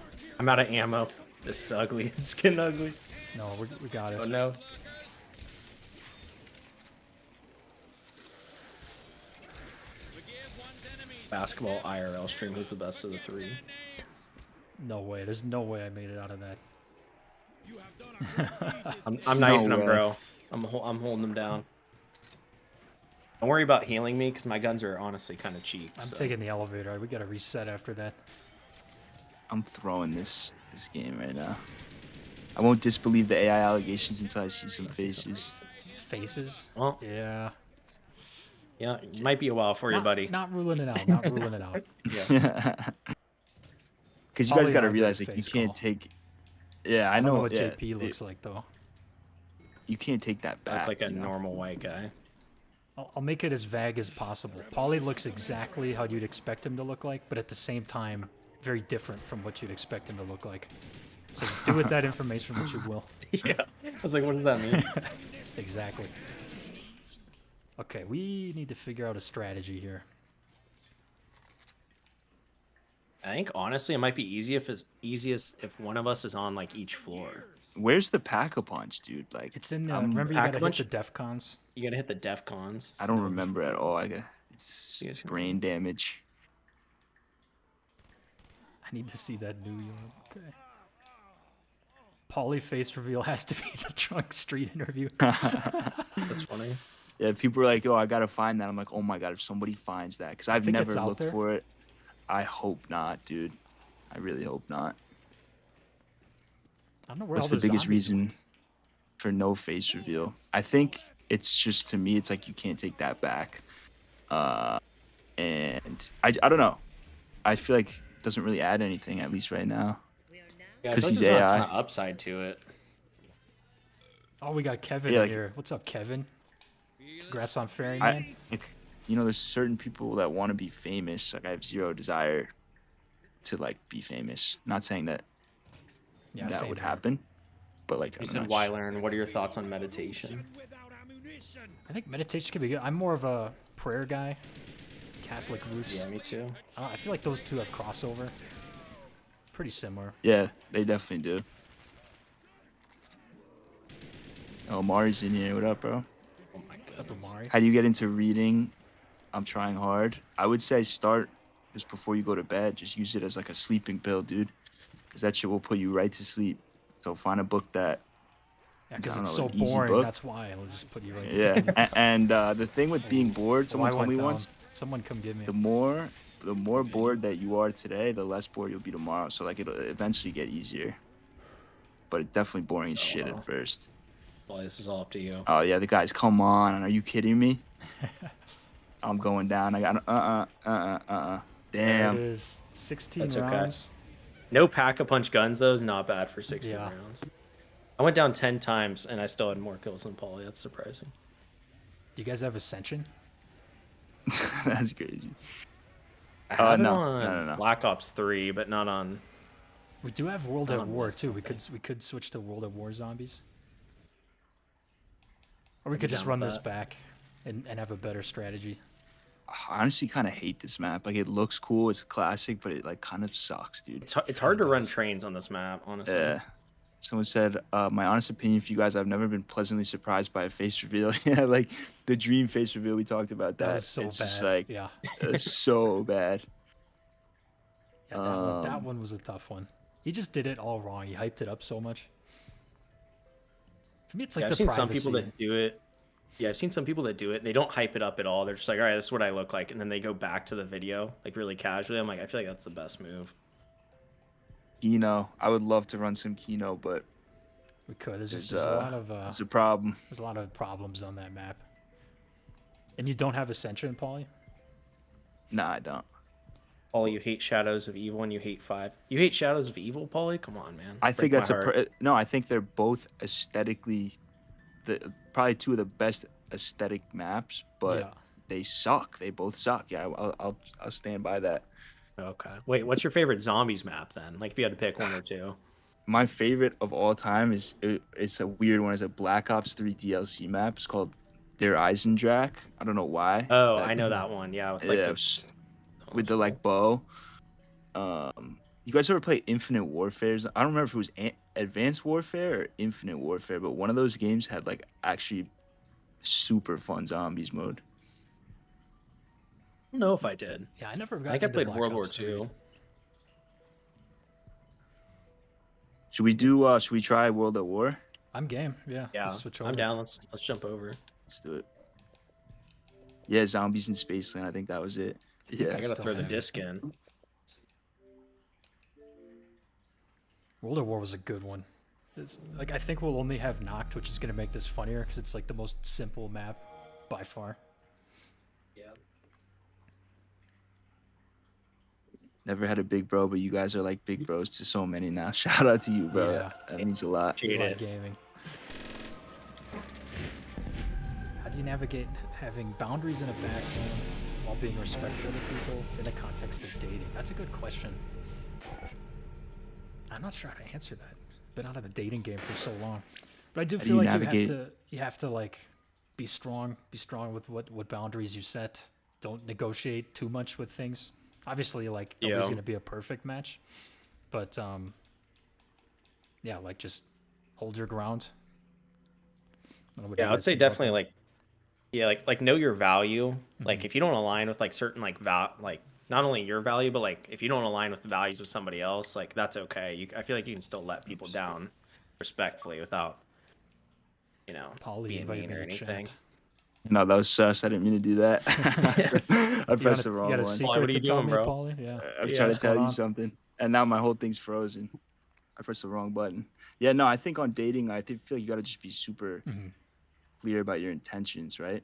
I'm out of ammo. This is ugly. It's getting ugly. No, we got it. Oh no. Basketball IRL stream. Who's the best of the three? No way. There's no way I made it out of that. I'm knifing him, way. bro. I'm holding him down. Don't worry about healing me, because my guns are honestly kind of cheap. I'm so. taking the elevator. We gotta reset after that. I'm throwing this game right now. I won't disbelieve the AI allegations until I see some faces. Faces? Well, Yeah. yeah, it might be a while for you, buddy. Not ruling it out. Not ruling it out. Yeah. Because you Probably guys got to not a realize, good like, you face can't call. take. Yeah, I I don't know know. what Yeah, JP looks like though. you can't take that Look back. like a you know? normal white guy. I'll make it as vague as possible. Pauly looks exactly how you'd expect him to look like, but at the same time, very different from what you'd expect him to look like. So just do with that information what you will. Yeah. I was like, what does that mean? Exactly. Okay, we need to figure out a strategy here. I think honestly, it might be easiest if one of us is on like each floor. Where's the pack-a-punch, dude? Like, It's in. I'm- Remember, you gotta hit Pack-a-punch? the def cons. You gotta hit the def cons. I don't remember at all. It's Yes, you brain damage. I need to see that New York. Okay. Pauly face reveal has to be the Trunk Street interview. That's funny. Yeah, people are like, "Oh, I gotta find that." I'm like, "Oh my god, if somebody finds that," because I've think never it's out looked there. for it. I hope not, dude. I really hope not. I don't know where What's all the the biggest zombies reason went. for no face reveal? I think it's just, to me, it's like you can't take that back. And I don't know. I feel like it doesn't really add anything, at least right now. Yeah, I 'Cause feel like he's there's not a AI. ton of upside to it. Oh, we got Kevin Yeah, like- here. What's up, Kevin? Congrats on Fairy I Man. like, you know, there's certain people that want to be famous. Like, I have zero desire to like be famous. Not saying that Yeah, that same would here. happen, but like, You I'm said not why sure. learn? What are your thoughts on meditation? I think meditation can be good. I'm more of a prayer guy. Catholic roots. Yeah, me too. I feel like those two have crossover. Pretty similar. Yeah, they definitely do. Oh, Mari's in here. What up, bro? Oh my What's up, god. Amari? How do you get into reading? I'm trying hard. I would say start just before you go to bed. Just use it as like a sleeping pill, dude. Because that shit will put you right to sleep. So find a book that. Yeah, because I it's don't so know, an easy boring. book. That's why it'll just put you right to Yeah. sleep. And the thing with being bored, Oh, someone I told went me down. once, Someone come get me. the more bored that you are today, the less bored you'll be tomorrow. So like it'll eventually get easier. But it's definitely boring as shit wow. at first. Well, this is all up to you. Oh yeah, the guys, come on. Are you kidding me? I'm going down. I got There it Damn. is. 16 That's okay. rounds. No pack-a-punch guns though is not bad for 16 Yeah. rounds. I went down 10 times and I still had more kills than Pauly. That's surprising. Do you guys have Ascension? That's crazy. I have it no, on no. Black Ops 3, but not on. We do have World Not at on War this too. one, We could switch to World at War zombies. Or we I'd could be just down run with this that. back and have a better strategy. I honestly kind of hate this map. Like, it looks cool, it's classic, but it like kind of sucks, dude. It's hard to run does. trains on this map, honestly. Yeah. Someone said, my honest opinion for you guys, I've never been pleasantly surprised by a face reveal. Yeah, like the dream face reveal, we talked about that. That was so it's bad. just like, yeah. it's so bad. Yeah, that one was a tough one. He just did it all wrong. He hyped it up so much. For me, it's like Yeah, the I've seen privacy. some people that do it. Yeah, I've seen some people that do it. They don't hype it up at all. They're just like, all right, this is what I look like. And then they go back to the video, like really casually. I'm like, I feel like that's the best move. Kino, I would love to run some Kino, but We could. There's just there's there's a lot of it's a problem. there's a lot of problems on that map. And you don't have Ascension, Pauly? Nah, I don't. Pauly, you hate Shadows of Evil and you hate 5. You hate Shadows of Evil, Pauly? Come on, man. I think Break my that's heart. no. I think they're both aesthetically, probably two of the best aesthetic maps, but Yeah. they suck. They both suck. Yeah, I'll stand by that. Okay. Wait, what's your favorite zombies map then? Like if you had to pick one or two. My favorite of all time is it's a weird one. It's a Black Ops 3 DLC map. It's called Der Eisendrache. I don't know why. Oh, I know that one. Yeah, with like Yeah, the it was with the like bow. You guys ever play Infinite Warfares? I don't remember if it was Advanced Warfare or Infinite Warfare, but one of those games had like actually super fun zombies mode. I don't know if I did. Yeah, I never got I think I into played Black World War Ops 3. II. Should we do? Should we try World at War? I'm game. Yeah. Yeah, let's switch over. I'm down. Let's jump over. Let's do it. Yeah, zombies in Spaceland. I think that was it. Yeah. I gotta still throw the have it. disc in. World at War was a good one. It's like I think we'll only have Noct, which is gonna make this funnier because it's like the most simple map by far. Yeah. Never had a big bro, but you guys are like big bros to so many now. Shout out to you, bro. Yeah. That means a lot. A lot Cheated. of gaming. How do you navigate having boundaries in a background while being respectful to people in the context of dating? That's a good question. I'm not sure how to answer that. Been out of the dating game for so long, but I do How do feel you like navigate- you have to like be strong with what boundaries you set. Don't negotiate too much with things. Obviously, like nobody's Yeah. gonna be a perfect match, but yeah, like just hold your ground. I don't know what you Yeah, I would guys say think about definitely that. like, yeah, like know your value. Like Mhm. if you don't align with like certain like like not only your value, but like if you don't align with the values of somebody else, like that's okay. I feel like you can still let people down respectfully without, Pauly being invited mean me or to anything. chat. No, that was sus. I didn't mean to do that. I pressed the You wrong got a one. secret what are to you tell doing, me, bro? Pauly? Yeah. I'm Yeah, trying what's to tell going you on? something, and now my whole thing's frozen. I pressed the wrong button. Yeah, no, I think on dating, feel like you gotta just be super Mhm. clear about your intentions, right?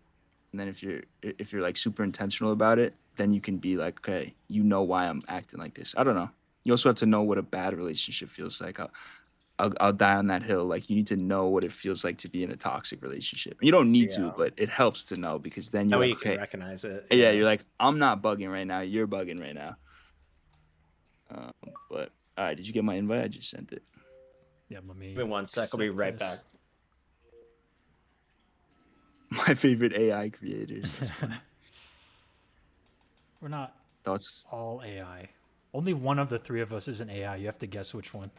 And then if you're like super intentional about it, then you can be like, okay, you know why I'm acting like this. I don't know. You also have to know what a bad relationship feels like. I'll die on that hill. Like you need to know what it feels like to be in a toxic relationship. You don't need to, Yeah. but it helps to know because then That you're way like, you can okay, recognize it. yeah, you're like, I'm not bugging right now. You're bugging right now. But all right, did you get my invite? I just sent it. Yeah, let me. Give me 1 sec. I'll be accept right this. back. My favorite AI creators. That's funny. We're not Thoughts? all AI. Only one of the three of us is an AI. You have to guess which one.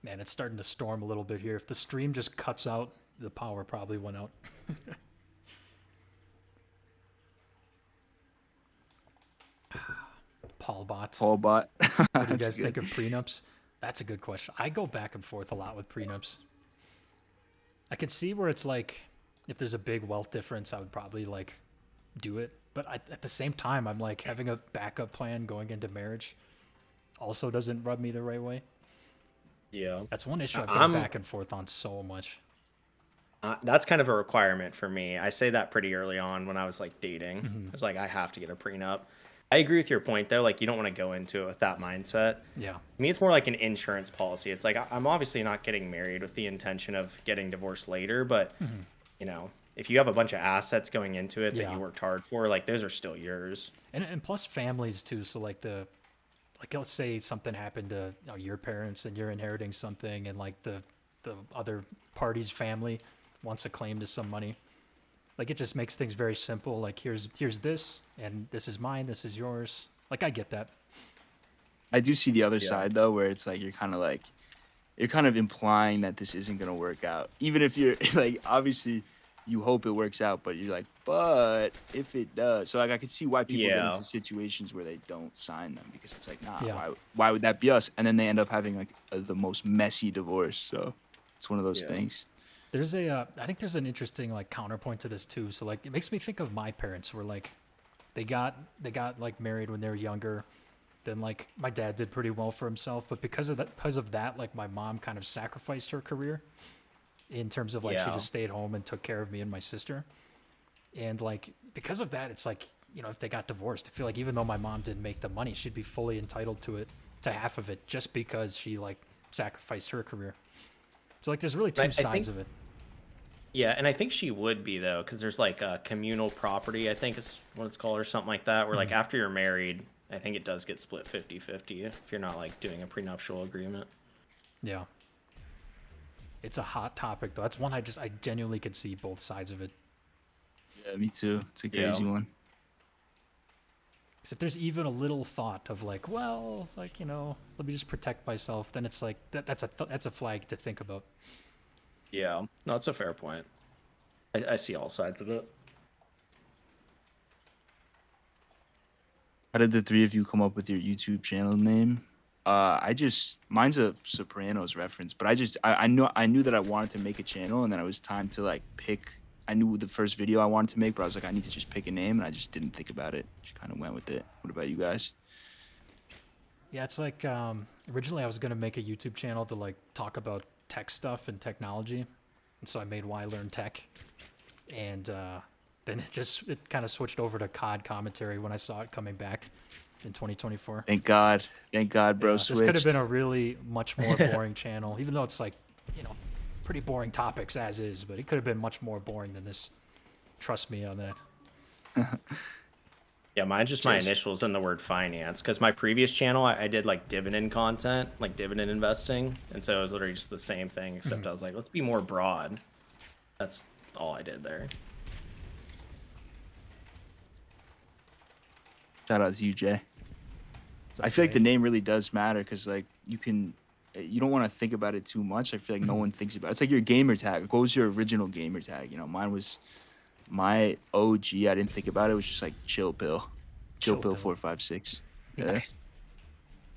Man, it's starting to storm a little bit here. If the stream just cuts out, the power probably went out. Paul Bot. Paul Bot. What do you guys think of prenups? That's a good question. I go back and forth a lot with prenups. I could see where it's like, if there's a big wealth difference, I would probably like do it. But at the same time, I'm like having a backup plan going into marriage also doesn't rub me the right way. Yeah. That's one issue I've I'm- gone back and forth on so much. That's kind of a requirement for me. I say that pretty early on when I was like dating. Mhm. It's like I have to get a prenup. I agree with your point though. Like you don't want to go into it with that mindset. Yeah. To me, it's more like an insurance policy. It's like I'm obviously not getting married with the intention of getting divorced later, but if you have a bunch of assets going into it that Yeah. you worked hard for, like those are still yours. And plus families too. So like let's say something happened to your parents and you're inheriting something, and like the other party's family wants a claim to some money. Like it just makes things very simple. Like here's this, and this is mine, this is yours. Like I get that. I do see the other Yeah. side though, where it's like you're kind of implying that this isn't gonna work out. Even if you're like, obviously, you hope it works out, but you're like, but if it does, so like I could see why people get Yeah. into situations where they don't sign them because it's like, nah, Yeah. why would that be us? And then they end up having like the most messy divorce. So it's one of those Yeah. things. There's I think there's an interesting like counterpoint to this too. So like it makes me think of my parents, where like they got like married when they were younger. Then like my dad did pretty well for himself, but because of that, like my mom kind of sacrificed her career in terms of like she Yeah. just stayed home and took care of me and my sister. And like because of that, it's like, if they got divorced, I feel like even though my mom didn't make the money, she'd be fully entitled to half of it, just because she like sacrificed her career. So like there's really two I sides think- of it. Yeah, and I think she would be though, because there's like a communal property, I think is what it's called, or something like that, where like after you're married, I think it does get split 50-50 if you're not like doing a prenuptial agreement. Yeah. It's a hot topic though. That's one I genuinely could see both sides of it. Yeah, me too. It's a Yeah. crazy one. Because if there's even a little thought of like, well, like, you know, let me just protect myself, then it's like that's a flag to think about. Yeah. No, it's a fair point. I see all sides of it. How did the three of you come up with your YouTube channel name? Mine's a Sopranos reference, but I knew that I wanted to make a channel, and then it was time to like pick. I knew the first video I wanted to make, but I was like, I need to just pick a name, and I just didn't think about it. Just kind of went with it. What about you guys? Yeah, it's like originally I was gonna make a YouTube channel to like talk about tech stuff and technology, and so I made Why Learn Tech, and then it kind of switched over to COD commentary when I saw it coming back in 2024. Thank God, bro. Yeah, this could have Switched. been a really much more boring channel, even though it's like, you know, pretty boring topics as is, but it could have been much more boring than this. Trust me on that. Yeah, mine's just my Cheers. initials in the word finance. Because my previous channel, I did like dividend content, like dividend investing. And so it was literally just the same thing, except I was like, let's be more broad. That's all I did there. Shout out to you, Jay. It's I feel like okay. the name really does matter because like you don't want to think about it too much. I feel like no one thinks about it. It's like your gamer tag. What was your original gamer tag? You know, mine was my OG. I didn't think about it. It was just like chill pill, Chill chill pill Pill. 456. Yeah. Nice.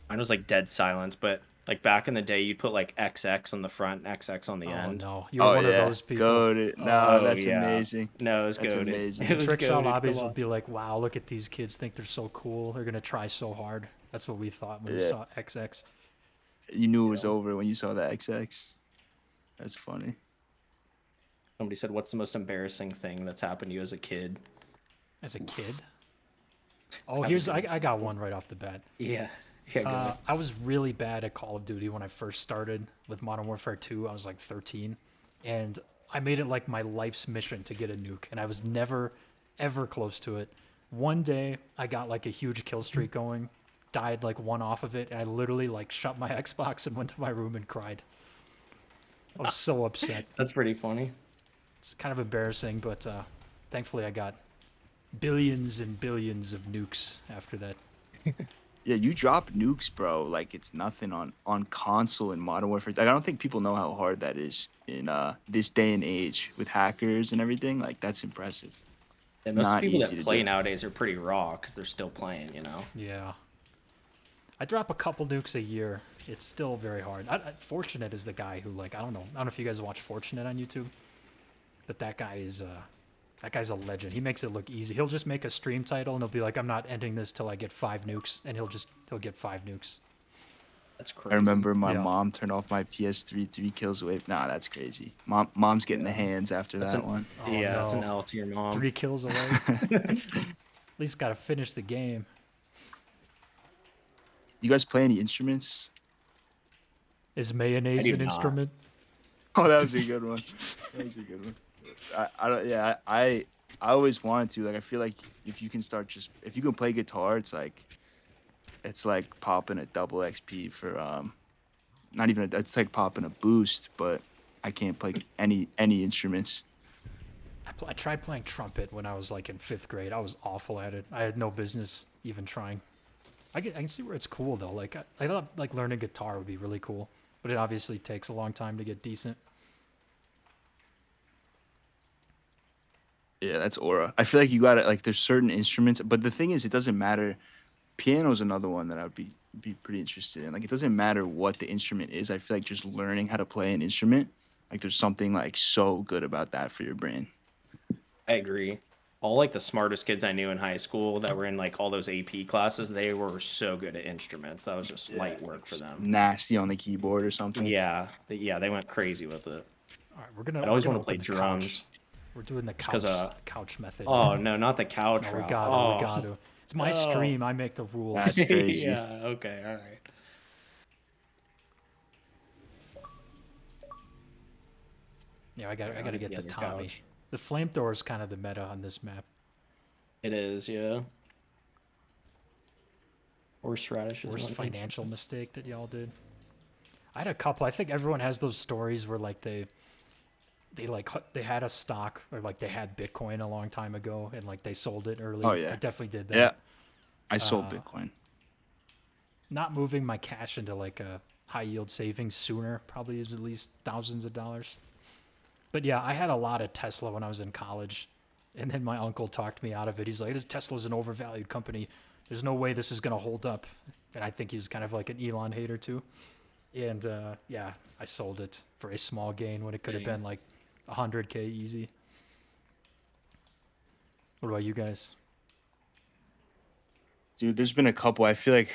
Mine was like dead silence, but like back in the day, you'd put like XX on the front, XX on the Oh end. no, you're Oh one yeah. of those people. Go to no, Oh, that's yeah. amazing. No, it was That's goated. amazing. It was Trickshot goated. Hobbies Come would on. be like, wow, look at these kids, think they're so cool. They're gonna try so hard. That's what we thought when we Yeah. saw XX. You knew it was Yeah. over when you saw the XX. That's funny. Somebody said, "What's the most embarrassing thing that's happened to you as a kid?" As a kid. Oh, Haven't I got one right off the bat. Yeah. Yeah. Go ahead. I was really bad at Call of Duty when I first started with Modern Warfare 2. I was like 13, and I made it like my life's mission to get a nuke, and I was never, ever close to it. One day, I got like a huge kill streak going, died like one off of it, and I literally like shut my Xbox and went to my room and cried. I was so upset. That's pretty funny. It's kind of embarrassing, but thankfully I got billions and billions of nukes after that. Yeah, you drop nukes, bro. Like it's nothing on console in Modern Warfare. Like I don't think people know how hard that is in this day and age with hackers and everything. Like that's impressive. And most Not people easy that to play do. nowadays are pretty raw because they're still playing, you know? Yeah. I drop a couple nukes a year. It's still very hard. Fortunate is the guy who like I don't know if you guys watch Fortunate on YouTube, but that guy's a legend. He makes it look easy. He'll just make a stream title and he'll be like, I'm not ending this till I get 5 nukes, and he'll get 5 nukes. That's crazy. I remember my Yeah. mom turned off my PS3 3 kills away. Nah, that's crazy. Mom's getting the hands after That's that an- one. Oh, Yeah, that's an no. L to your mom. 3 kills away. At least got to finish the game. You guys play any instruments? Is mayonnaise do an not. instrument? Oh, that was a good one. That was a good one. I don't. Yeah, I always wanted to. Like, I feel like if you can play guitar, it's like popping a double XP for not even it's like popping a boost. But I can't play any instruments. I tried playing trumpet when I was like in 5th grade. I was awful at it. I had no business even trying. I can see where it's cool though. Like I thought like learning guitar would be really cool, but it obviously takes a long time to get decent. Yeah, that's aura. I feel like you gotta like there's certain instruments, but the thing is, it doesn't matter. Piano's another one that I would be pretty interested in. Like, it doesn't matter what the instrument is. I feel like just learning how to play an instrument, like there's something like so good about that for your brain. I agree. All like the smartest kids I knew in high school that were in like all those AP classes, they were so good at instruments. That was just light work for them. Nasty on the keyboard or something. Yeah, they went crazy with it. All right, we're gonna. I always we're want gonna to play open the drums. couch. We're doing the 'cause, couch method. Oh no, not the couch No, we route. got Oh. We got to. It's my stream. I make the rules. That's crazy. Yeah. Okay. All right. Yeah, I got to get the other Tommy. couch. The flamethrower is kind of the meta on this map. It is. Yeah. Horseradish is Worst one. financial mistake that y'all did. I had a couple. I think everyone has those stories where like they they had a stock, or like they had Bitcoin a long time ago, and like they sold it early. Oh yeah. I definitely did that. Yeah. I sold Bitcoin. Not moving my cash into like a high yield savings sooner probably is at least thousands of dollars. But yeah, I had a lot of Tesla when I was in college, and then my uncle talked me out of it. He's like, "This Tesla's an overvalued company. There's no way this is gonna hold up." And I think he was kind of like an Elon hater too. And yeah, I sold it for a small gain when it could have been like 100K easy. What about you guys? Dude, there's been a couple. I feel like,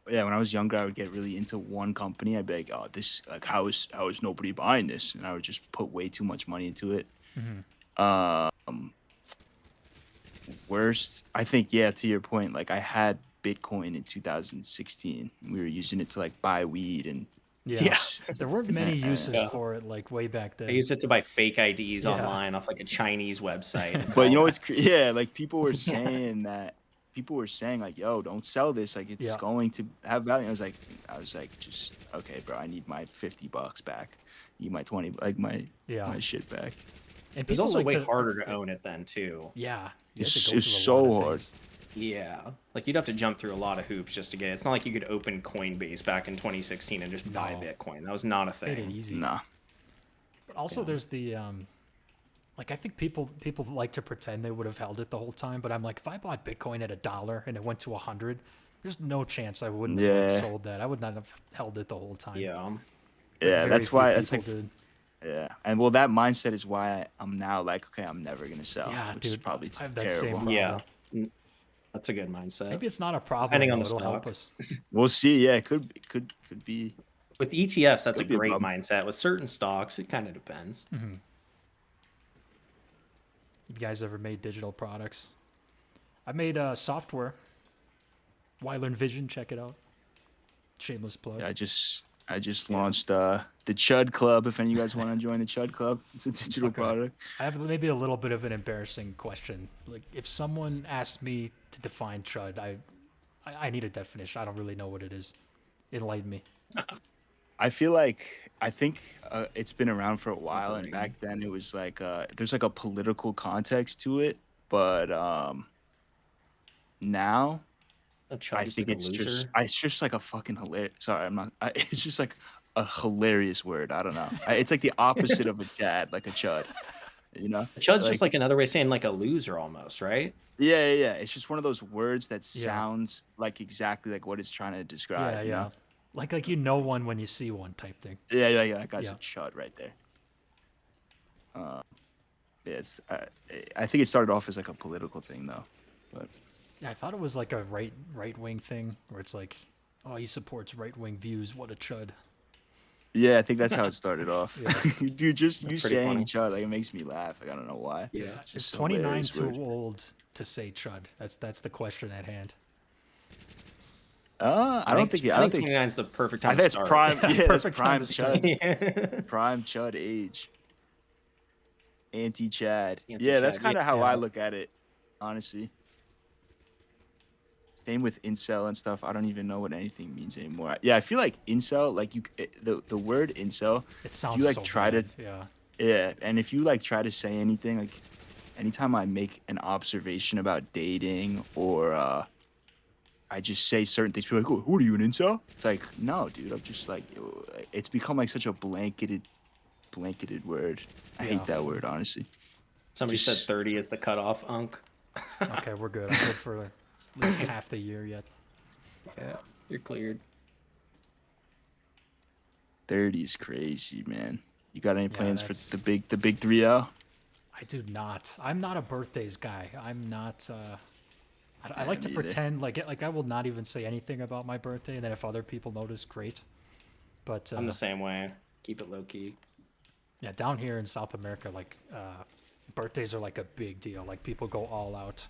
yeah, when I was younger, I would get really into one company. I'd be like, oh, this, like, how is nobody buying this? And I would just put way too much money into it. Worst, I think, yeah, to your point, like I had Bitcoin in 2016. We were using it to like buy weed and Yeah, there weren't many uses for it like way back then. I used it to buy fake IDs online off like a Chinese website. But you know what's yeah, like people were saying that people were saying like, yo, don't sell this, like it's going to have value. I was like, just okay, bro, I need my $50 back. I need my 20, like my shit back. And it was also way harder to own it then too. Yeah, it's so hard. Yeah, like you'd have to jump through a lot of hoops just to get it. It's not like you could open Coinbase back in 2016 and just buy Bitcoin. That was not a thing. Made it easy. Nah. But also there's the like I think people like to pretend they would have held it the whole time, but I'm like, if I bought Bitcoin at $1 and it went to 100, there's no chance I wouldn't have sold that. I would not have held it the whole time. Yeah. Yeah, that's why it's like did. Yeah, and well, that mindset is why I'm now like, okay, I'm never gonna sell. Yeah, which dude, is probably I have that terrible. same problem. Yeah, that's a good mindset. Maybe it's not a problem. Depending on the it'll stock. help us. We'll see. Yeah, it could be. With ETFs, that's a Could be a great problem. mindset. With certain stocks, it kind of depends. You guys ever made digital products? I made software. Wyland Vision, check it out. Shameless plug. Yeah, I just launched the Chud Club. If any of you guys want to join the Chud Club, it's a digital product. I have maybe a little bit of an embarrassing question. Like, if someone asked me to define Chud, I need a definition. I don't really know what it is. Enlighten me. I think it's been around for a while, and back then it was like there's like a political context to it, but now I think it's just like a fucking hilarious. Sorry, I'm not. It's just like a hilarious word. I don't know. It's like the opposite of a chad, like a chud. You know, Chud's just like another way of saying like a loser almost, right? Yeah. It's just one of those words that sounds like exactly like what it's trying to describe. Yeah. You know? Like you know one when you see one type thing. Yeah. That guy's a chud right there. It's. I think it started off as like a political thing though, but. Yeah, I thought it was like a right wing thing where it's like, oh, he supports right wing views. What a chud. Yeah, I think that's how it started off. Yeah. Dude, just you saying funny. chud, like it makes me laugh. Like I don't know why. Yeah. It's Is just a 29 hilarious too word. old to say chud? That's the question at hand. I don't think 29 is the perfect time I think to it's start. prime. Yeah, that's Perfect prime time to start. chud. Prime chud age. Anti-chad. Yeah, Anti-chad, that's kind of how I yeah. look at it, honestly. Same with incel and stuff. I don't even know what anything means anymore. Yeah, I feel like incel, like the word incel. It sounds if you like so try bad. to, yeah. and if you like try to say anything, like anytime I make an observation about dating or I just say certain things, people are like, oh, what are you, an incel? It's like, no, dude. I'm just like, it's become like such a blanketed word. I hate that word, honestly. Somebody Just- said 30 is the cutoff, Unk. Okay, we're good. I'm good for at least half the year yet. Yeah, you're cleared. 30 is crazy, man. You got any plans for that's- the big 3-0? I do not. I'm not a birthdays guy. I'm not. I like to me either. pretend like I will not even say anything about my birthday, and then if other people notice, great. But I'm the same way. Keep it low key. yeah, down here in South America, like birthdays are like a big deal. Like people go all out,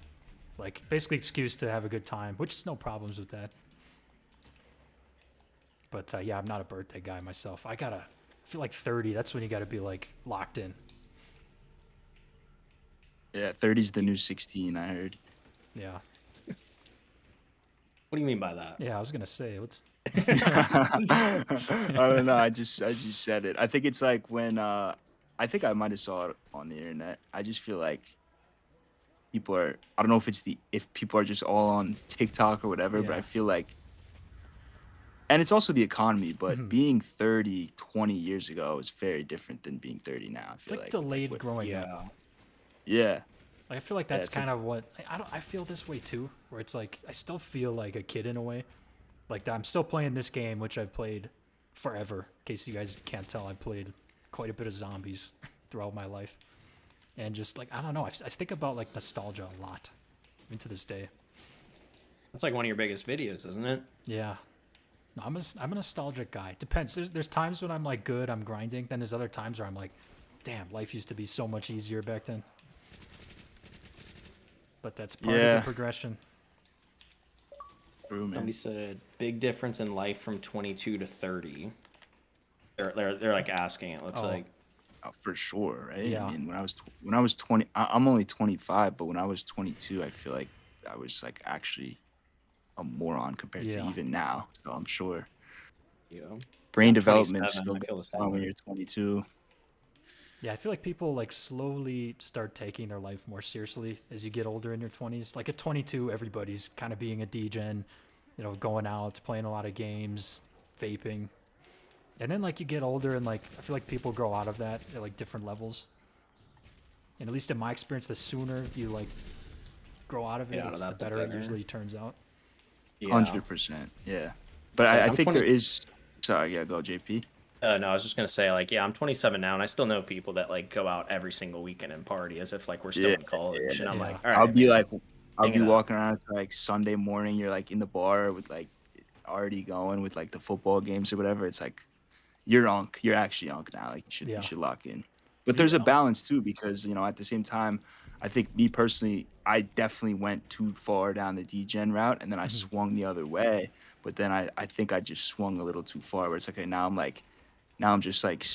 like basically excuse to have a good time, which is no problems with that. But yeah, I'm not a birthday guy myself. I feel like 30. That's when you gotta be like locked in. Yeah, 30's the new 16, I heard. Yeah, What do you mean by that? yeah. I was gonna say what's. I don't know. I just said it. I think it's like when I think I might have saw it on the internet. I just feel like people are. I don't know if people are just all on TikTok or whatever, but Yeah. I feel like, and it's also the economy. But Mhm. being 30, 20 years ago is very different than being 30 now. I It's feel like like delayed growing up. Yeah. yeah, Like, I feel like yeah. that's It's like kind of what I don't. I feel this way too, where it's like I still feel like a kid in a way. Like I'm still playing this game, which I've played forever. In case you guys can't tell, I played quite a bit of zombies throughout my life, and just like I don't know, I think about like nostalgia a lot, even to this day. That's like one of your biggest videos, isn't it? Yeah, no, I'm a nostalgic guy. Depends. There's times when I'm like good, I'm grinding. Then there's other times where I'm like, damn, life used to be so much easier back then. But that's part of the yeah, progression. true, man. Somebody said big difference in life from 22 to 30. They're like asking. It looks Oh. like. For sure, right? Yeah. I mean, when I was 20, I'm only 25, but when I was 22, I feel like I was like actually a moron compared to Yeah. even now. So I'm sure Yeah. brain I'm development's 27, still I feel going the same on when way. you're 22. Yeah, I feel like people like slowly start taking their life more seriously as you get older in your 20s. Like at 22, everybody's kind of being a degen, going out, playing a lot of games, vaping. And then like you get older and like I feel like people grow out of that at like different levels. And at least in my experience, the sooner you like grow out of it, Get out of it's the that, the better it better. usually turns out. Yeah. 100%. Yeah. But Like, I I'm think 20 there is. Sorry, yeah, go JP. No, I was just gonna say, like, yeah, I'm 27 now, and I still know people that like go out every single weekend and party as if like we're still Yeah, in college. And I'm Yeah. like, all I'll right, be man, like, I'll hang be it up. walking around. It's like Sunday morning. You're like in the bar with like already going with like the football games or whatever. It's like you're unk. You're actually unk now. Like you Yeah. should lock in. But Do you, there's a balance too because at the same time, I think me personally, I definitely went too far down the degen route and then I swung the other way. But then I think I just swung a little too far. Where it's like, okay, now I'm just like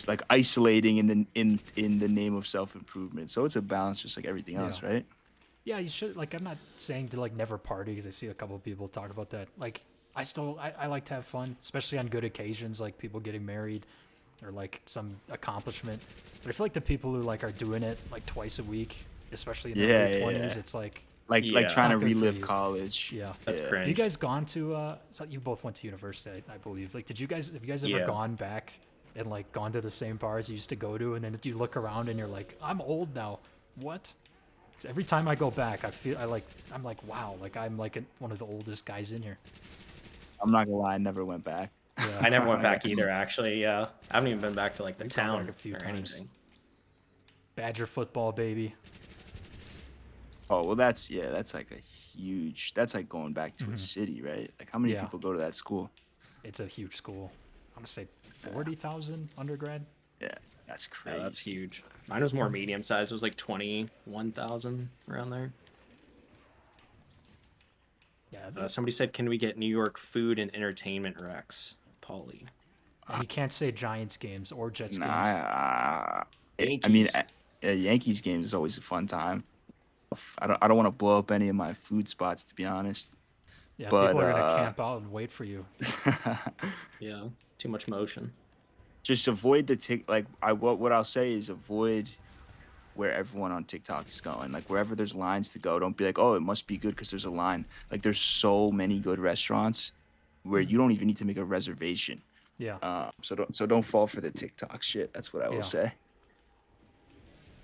like isolating in the name of self improvement. So it's a balance, just like everything Yeah. else, right? Yeah, you should. Like, I'm not saying to like never party because I see a couple of people talk about that. Like, I like to have fun, especially on good occasions, like people getting married or like some accomplishment. But I feel like the people who like are doing it like twice a week, especially in their Yeah, late yeah, 20s, yeah. it's like, Like Yeah. trying to not good for relive you. college. yeah. That's Yeah. cringe. Have you guys gone to? So you both went to university, I believe. Like, have you guys ever Yeah. gone back and like gone to the same bars you used to go to, and then you look around and you're like, I'm old now. What? 'Cause every time I go back, I'm like, wow, like I'm like one of the oldest guys in here. I'm not gonna lie, I never went back. Yeah. I never went back either, actually. Yeah, I haven't even been back to like the We've gone town back a few or times. anything. Badger football, baby. Oh well, that's like that's like going back to a city, right? Like how many Yeah. people go to that school? It's a huge school. I'm gonna say 40,000 undergrad. Yeah, that's crazy. Yeah, that's huge. Mine was more medium sized. It was like 21,000 around there. Yeah, Somebody said, "Can we get New York food and entertainment recs?" Pauly. you can't say Giants games or Jets Nah, games. I mean, Yankees. a Yankees game is always a fun time. I don't want to blow up any of my food spots, to be honest. Yeah, But people are gonna camp out and wait for you. Yeah, too much motion. just avoid the tick. Like what I'll say is avoid where everyone on TikTok is going. Like wherever there's lines to go, don't be like, oh, it must be good because there's a line. Like there's so many good restaurants where you don't even need to make a reservation. Yeah. So don't fall for the TikTok shit. That's what I Yeah. will say.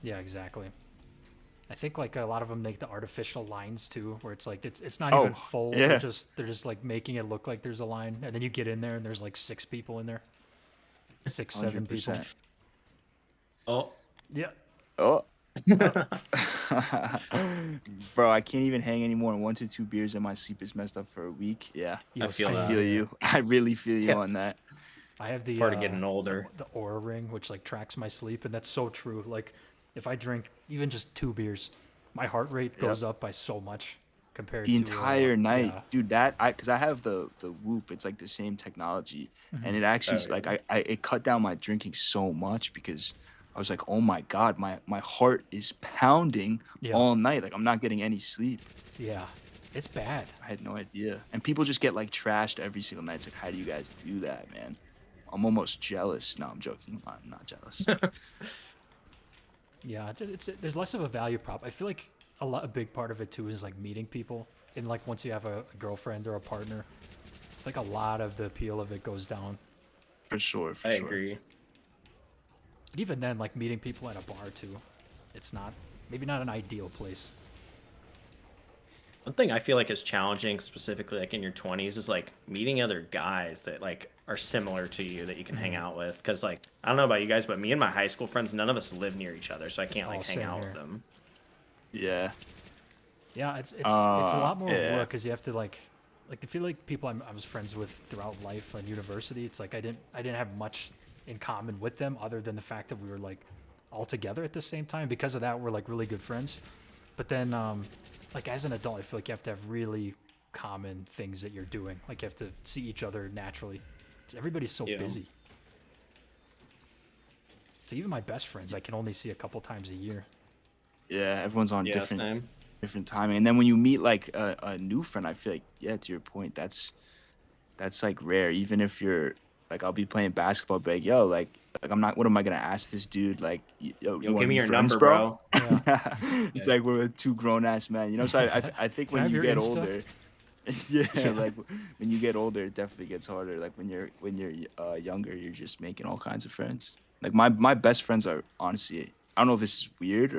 Yeah, exactly. I think like a lot of them make the artificial lines too, where it's like it's not Oh, even full. yeah. They're just like making it look like there's a line, and then you get in there and there's like 6 people in there, 6, 7 people. 100%. Oh, Yeah. Oh. Bro, I can't even hang anymore. 1 to 2 beers and my sleep is messed up for a week. Yeah, I feel same that. I feel here. you. I really feel you Yeah. on that. I have the part of getting older. the Aura ring, which like tracks my sleep, and that's so true. Like if I drink even just 2 beers, my heart rate goes up by so much compared The to entire night, yeah. dude. Because I have the Whoop. It's like the same technology, and it actually Oh, like it cut down my drinking so much because I was like, oh my god, my heart is pounding Yeah. all night. Like I'm not getting any sleep. Yeah, it's bad. I had no idea. And people just get like trashed every single night. It's like, how do you guys do that, man? I'm almost jealous. No, I'm joking. I'm not jealous. Yeah, there's less of a value prop. I feel like a big part of it too is like meeting people, and like once you have a girlfriend or a partner, like a lot of the appeal of it goes down. For sure. For I sure. agree. But even then, like meeting people at a bar too, it's maybe not an ideal place. One thing I feel like is challenging, specifically like in your 20s, is like meeting other guys that like are similar to you that you can hang out with. Because like I don't know about you guys, but me and my high school friends, none of us live near each other, so I can't like hang same out here. with them. Yeah, it's a lot more yeah. work because you have to like I feel like people I was friends with throughout life and university. It's like I didn't have much in common with them other than the fact that we were like all together at the same time. Because of that, we're like really good friends. But then like as an adult, I feel like you have to have really common things that you're doing. Like you have to see each other naturally. 'Cause everybody's so busy. So even my best friends, I can only see a couple times a year. Yeah, everyone's on Yeah, same. different timing. And then when you meet like a new friend, I feel like, yeah, to your point, that's like rare. Even if you're like, I'll be playing basketball, be like, yo, like I'm not. What am I gonna ask this dude? Like, yo, Yo, you give wanna me be your friends, number, bro? bro. Yeah. It's like we're two grown ass men, you know. So I think Can I when have you your get Insta? older, yeah, like when you get older, it definitely gets harder. Like when you're younger, you're just making all kinds of friends. Like my best friends are honestly, I don't know if this is weird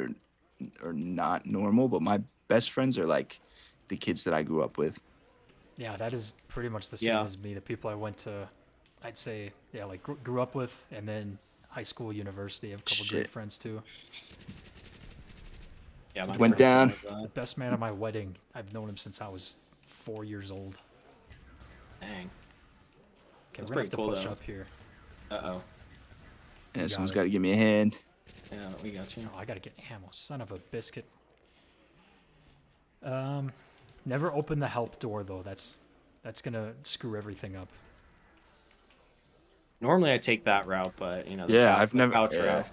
or not normal, but my best friends are like the kids that I grew up with. Yeah, that is pretty much the same Yeah. as me. The people I went to, I'd say, yeah, like grew up with, and then high school, university. I have a couple great Shit. friends too. Yeah, mine's Went pretty down. similar to The best man at my wedding, I've known him since I was 4 years old. that. Dang. Okay, That's we're gonna have pretty to cool, push though. up here. Uh-oh. Yeah, got someone's it. got to give me a hand. Yeah, we got you. Oh, I gotta get ammo. Son of a biscuit. Never open the help door though. That's gonna screw everything up. Normally I take that route, but you know, the Yeah, couch, I've never. couch Yeah, route.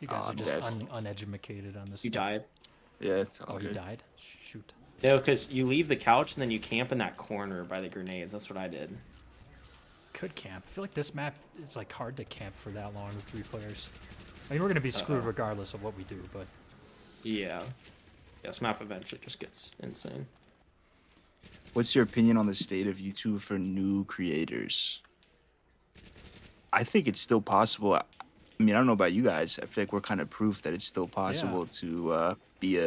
You guys Oh, are I'm just dead. uneducated on this You stuff. died. yeah, it's all Oh, he good. died? Shoot. No, because you leave the couch and then you camp in that corner by the grenades. That's what I did. Could camp. I feel like this map is like hard to camp for that long with 3 players. I mean, we're gonna be screwed regardless of what we do, but Yeah. Yeah, this map eventually just gets insane. What's your opinion on the state of YouTube for new creators? I think it's still possible. I mean, I don't know about you guys. I feel like we're kind of proof that it's still possible to be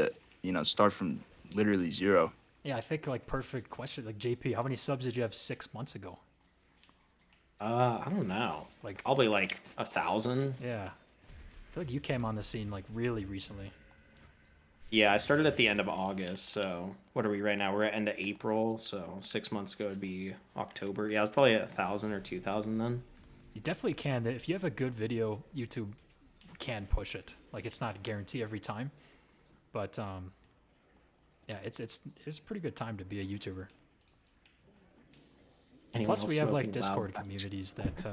start from literally zero. yeah, I think like perfect question. Like JP, how many subs did you have 6 months ago? I don't know. Like, Probably like 1,000. yeah, I feel like you came on the scene like really recently. Yeah, I started at the end of August, so what are we right now? We're at end of April, so 6 months ago would be October. Yeah, I was probably at 1,000 or 2,000 then. You definitely can. If you have a good video, YouTube can push it. Like it's not a guarantee every time, but yeah, it's a pretty good time to be a YouTuber. Anyone Plus, else we have like smoking Discord loud? communities that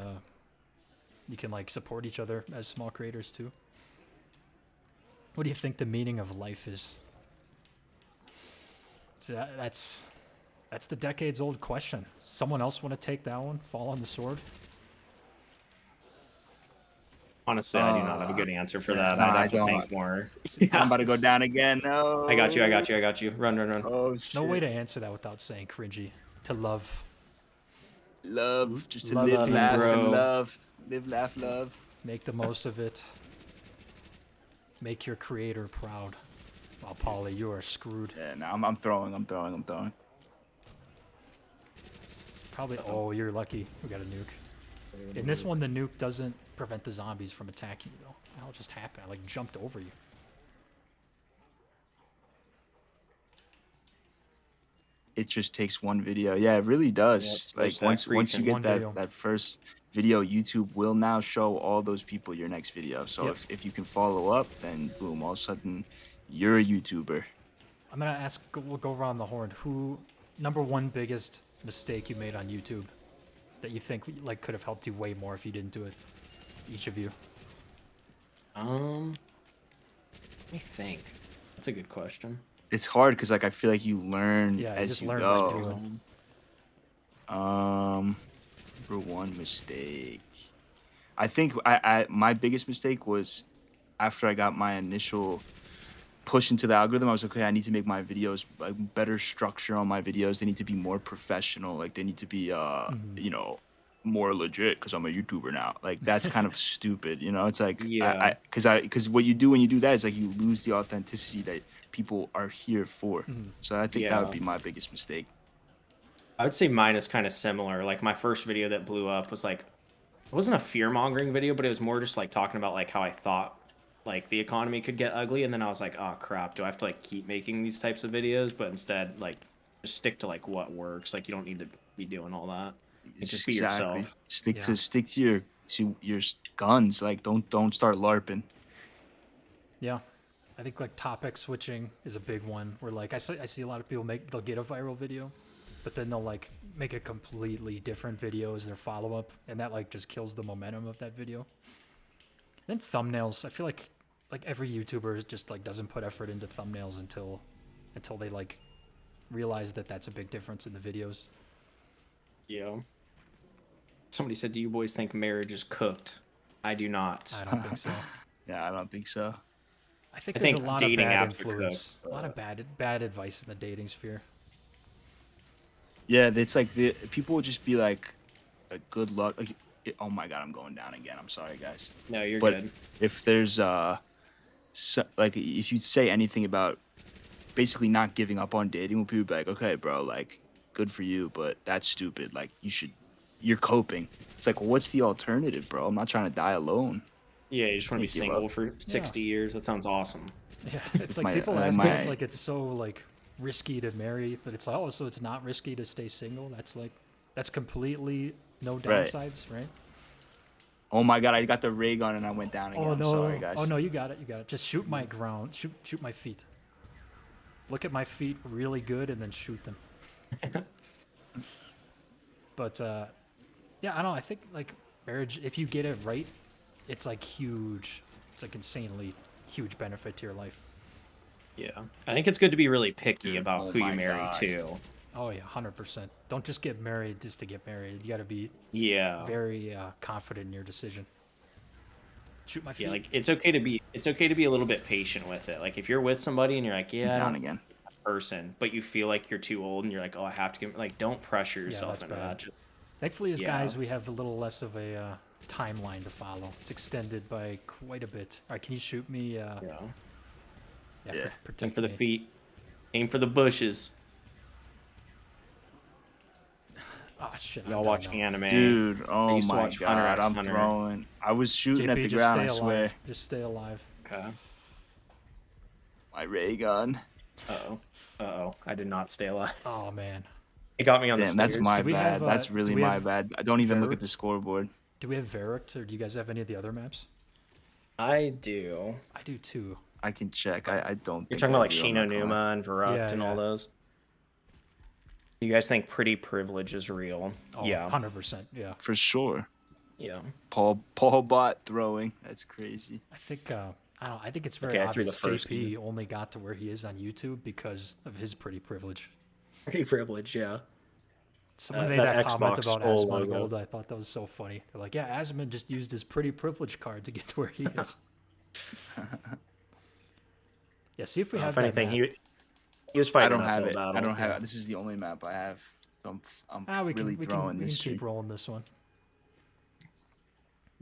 you can like support each other as small creators too. What do you think the meaning of life is? So that's the decades-old question. Someone else want to take that one? Fall on the sword? Honestly, I do not have a good answer for that. Nah, I'd I have to don't. think more. I'm about to go down again. No. I got you. I got you. I got you. Run, run, run. Oh, There's shit. no way to answer that without saying cringy. To love. Love, just to Love live, people, laugh, bro. and love. Live, laugh, love. Make the most of it. Make your creator proud. Wow, Pauly, you are screwed. Yeah, no, I'm throwing. It's probably. Oh, you're lucky. We got a nuke. In this one, the nuke doesn't prevent the zombies from attacking you, though. What the hell just happened? I like jumped over you. It just takes one video. Yeah, it really does. Yeah, it's Like those once hack you creeping. get One video. that first video, YouTube will now show all those people your next video. So Yep. if you can follow up, then boom, all of a sudden you're a YouTuber. I'm gonna ask. We'll go around the horn. Who, number one biggest mistake you made on YouTube, that you think like could have helped you way more if you didn't do it? Each of you. Let me think. That's a good question. It's hard because like I feel like you learn Yeah, you as just you learn go. by doing. Number one mistake. I think my biggest mistake was after I got my initial push into the algorithm. I was okay. I need to make my videos like better structure on my videos. They need to be more professional. Like they need to be you know, more legit because I'm a YouTuber now. Like that's kind of stupid. You know, it's like Yeah. because what you do when you do that is like you lose the authenticity that people are here for. So I think that would Yeah. be my biggest mistake. I would say mine is kind of similar. Like my first video that blew up was like, it wasn't a fear mongering video, but it was more just like talking about like how I thought like the economy could get ugly, and then I was like, oh crap, do I have to like keep making these types of videos? But instead, like just stick to like what works. Like you don't need to be doing all that. Like, just be Exactly. yourself. Stick Yeah. to your guns. Like don't start larping. Yeah. I think like topic switching is a big one where like I see a lot of people they'll get a viral video, but then they'll like make a completely different video as their follow-up, and that like just kills the momentum of that video. Then thumbnails, I feel like every YouTuber just like doesn't put effort into thumbnails until they like realize that that's a big difference in the videos. Yeah. Somebody said, "Do you boys think marriage is cooked?" I do not. I don't think so. Yeah, I don't think so. I think I there's a think lot of dating bad apps are influence, cooked, a lot of bad advice in the dating sphere. Yeah, it's like the people would just be like good luck. Like, oh my god, I'm going down again. I'm sorry, guys. No, you're But good. if there's like if you say anything about basically not giving up on dating, will people be like, okay, bro, like good for you, but that's stupid. Like you're coping. It's like, well, what's the alternative, bro? I'm not trying to die alone. Yeah, you just want to be Can't give single up. for 60 years. That sounds awesome. Yeah, it's like people ask me like it's so like risky to marry, but it's like, oh, so it's not risky to stay single. That's completely no Right. downsides, right? Oh my god, I got the ray gun and I went down again. Oh I'm no! sorry, guys. Oh no, you got it. You got it. Just shoot my ground. Shoot my feet. Look at my feet really good, and then shoot them. But yeah, I don't know. I think like marriage, if you get it right, it's like huge. It's like insanely huge benefit to your life. Yeah. I think it's good to be really picky Dude, about oh who you my marry God. too. Oh yeah, 100%. Don't just get married just to get married. You got to be Yeah. very confident in your decision. Shoot my feet. Yeah, like it's okay to be a little bit patient with it. Like if you're with somebody and you're like, yeah, I Down don't again. person, but you feel like you're too old and you're like, oh, I have to get like, don't pressure yourself that's into bad. that. Just, Thankfully, as yeah. guys, we have a little less of a timeline to follow. It's extended by quite a bit. All right, can you shoot me? yeah. Yeah. Aim Protect for the me. feet. Aim for the bushes. Oh shit! Y'all watching anime. Dude, oh used to my watch Hunter god, x I'm Hunter. throwing. I was shooting at JP, the just ground, stay I alive. swear. Just stay alive. Okay. My ray gun. Uh-oh. Uh-oh. I did not stay alive. Oh man. It got me on the Damn, that's stairs. my Do we bad. have, That's do really we my have bad. I don't even look at Verdict? the scoreboard. Do we have Verict, or do you guys have any of the other maps? I do. I do too. I can check. I don't You're think talking I about like do, I'm not Shino gonna lie. Numa and Verupt Yeah, and all yeah. those. You guys think pretty privilege is real? Oh, Yeah. 100%. Yeah. For sure. Yeah. Paul Bot throwing. That's crazy. I think I don't. I think it's very Okay, I threw the obvious. first JP only got to where he is on YouTube because of his pretty privilege. Pretty privilege, yeah. Someone made that that comment Xbox about skull Asmongold. logo. I thought that was so funny. They're like, yeah, Asmon just used his pretty privilege card to get to where he is. Yeah, see if we have If that anything, map. he was fighting I don't an have uphill it. battle. I don't have yeah. it. This is the only map I have. So I'm We really can throwing this keep shit. rolling this one.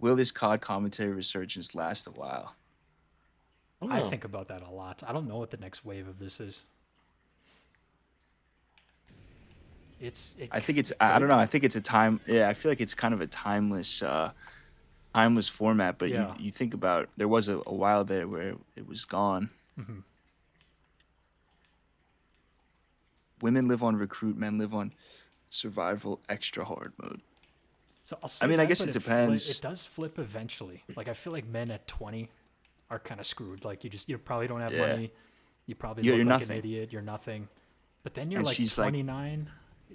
Will this COD commentary resurgence last a while? I know. think about that a lot. I don't know what the next wave of this is. I think it's I don't know. I think it's a time. Yeah, I feel like it's kind of a timeless format. But Yeah. you think about there was a while there where it was gone. Mm-hmm. Women live on recruit, men live on survival extra hard mode. So I'll say mean, I that, guess but it depends. It does flip eventually. Like I feel like men at 20 are kind of screwed. Like you probably don't have Yeah. money. You probably You're look like nothing. an idiot. You're nothing. But then you're And like she's like- 29.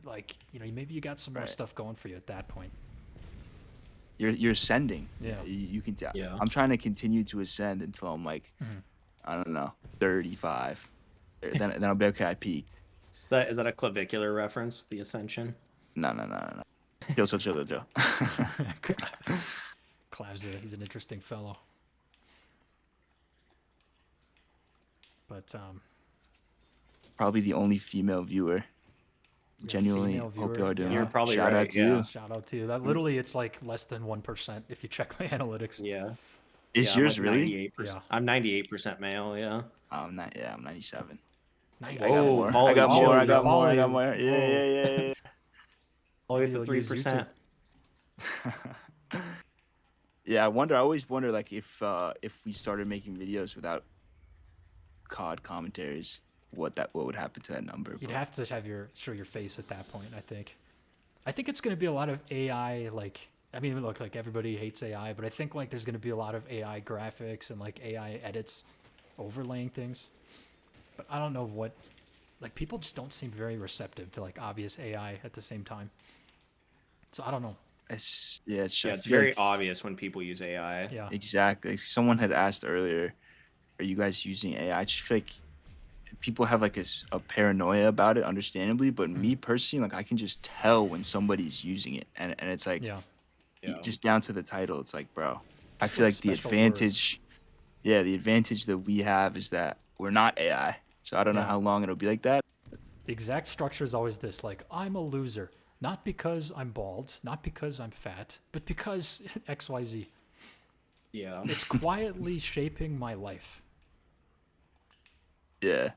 Like maybe you got some more Right. stuff going for you at that point. You're ascending. Yeah. You can tell. Yeah. I'm trying to continue to ascend until I'm like, Mhm. I don't know, 35. then I'll be okay. I peaked. Is that a clavicular reference? The ascension. No. Chill. Clav's he's an interesting fellow. But Probably the only female viewer. you're a Genuinely female hope viewer, y'all are doing You're well. probably Shout right, out to yeah. you. shout out to you. That literally, it's like less than 1% if you check my analytics. Yeah. Is I'm yours like really? 98%. Yeah. I'm 98% male, yeah. I'm not. Yeah, I'm 97. Nice. I got Whoa, more. Pauly, I got chill, more. I yo. got more. I got Pauly, more. Yeah. All Maybe get the you'll use 3%. Yeah, I wonder. I always wonder, like, if we started making videos without COD commentaries, what would happen to that number? You'd but- have to have show your face at that point. I think it's going to be a lot of AI. Like, I mean, look, like everybody hates AI, but I think like there's going to be a lot of AI graphics and like AI edits overlaying things. But I don't know what. Like, people just don't seem very receptive to like obvious AI at the same time. So I don't know. It's Yeah, I it's feel very like- obvious when people use AI. Yeah. Exactly. Someone had asked earlier, "Are you guys using AI?" I just feel like people have like a paranoia about it, understandably. But me personally, like I can just tell when somebody's using it, and it's like Yeah. Yeah. just down to the title. It's like, bro, I Just feel like like the special advantage, yeah, the advantage that we have is that we're not AI. So I don't know Yeah. how long it'll be like that. The exact structure is always this, like, I'm a loser. Not because I'm bald, not because I'm fat, but because XYZ. Yeah. It's quietly shaping my life. Yeah.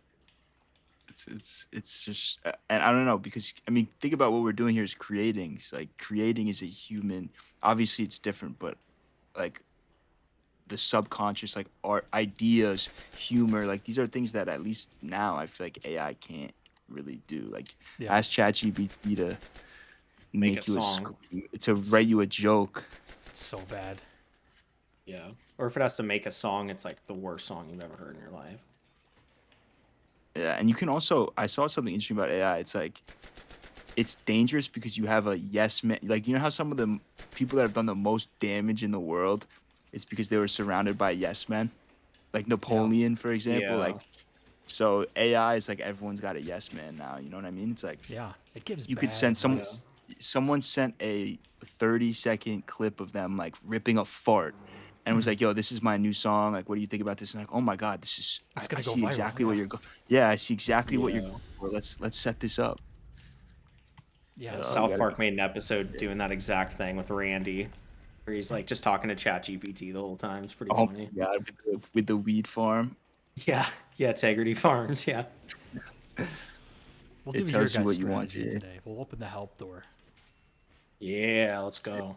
It's just and I don't know, because I mean think about what we're doing here is creating. So, like creating is a human. Obviously it's different, but like the subconscious, like art, ideas, humor, like these are things that at least now I feel like AI can't really do. Like Yeah. ask ChatGPT to Make make a you song. to write you a joke. It's so bad. Yeah. Or if it has to make a song, it's like the worst song you've ever heard in your life. Yeah, and you can also I saw something interesting about AI. It's like it's dangerous because you have a yes man. Like you know how some of the people that have done the most damage in the world is because they were surrounded by yes men, like Napoleon, for example. Yeah. Like so AI is like everyone's got a yes man now. You know what I mean? It's like Yeah. It gives you could bad send some. advice. Someone sent a 30-second clip of them like ripping a fart. And was like, "Yo, this is my new song. Like, what do you think about this?" And like, "Oh my God, this is. It's I gonna go see viral, exactly what yeah. you're going. Yeah, I see exactly what you're Yeah. going for. Let's set this up." Yeah. Yeah. South gotta Park be- made an episode doing that exact thing with Randy, where he's like just talking to ChatGPT the whole time. It's pretty Oh funny. my God, with the weed farm, Yeah. Yeah. Integrity Farms. Yeah. We'll it do your tells you guys' what you want, strategy Jay. today. We'll open the help door. Yeah. Let's go.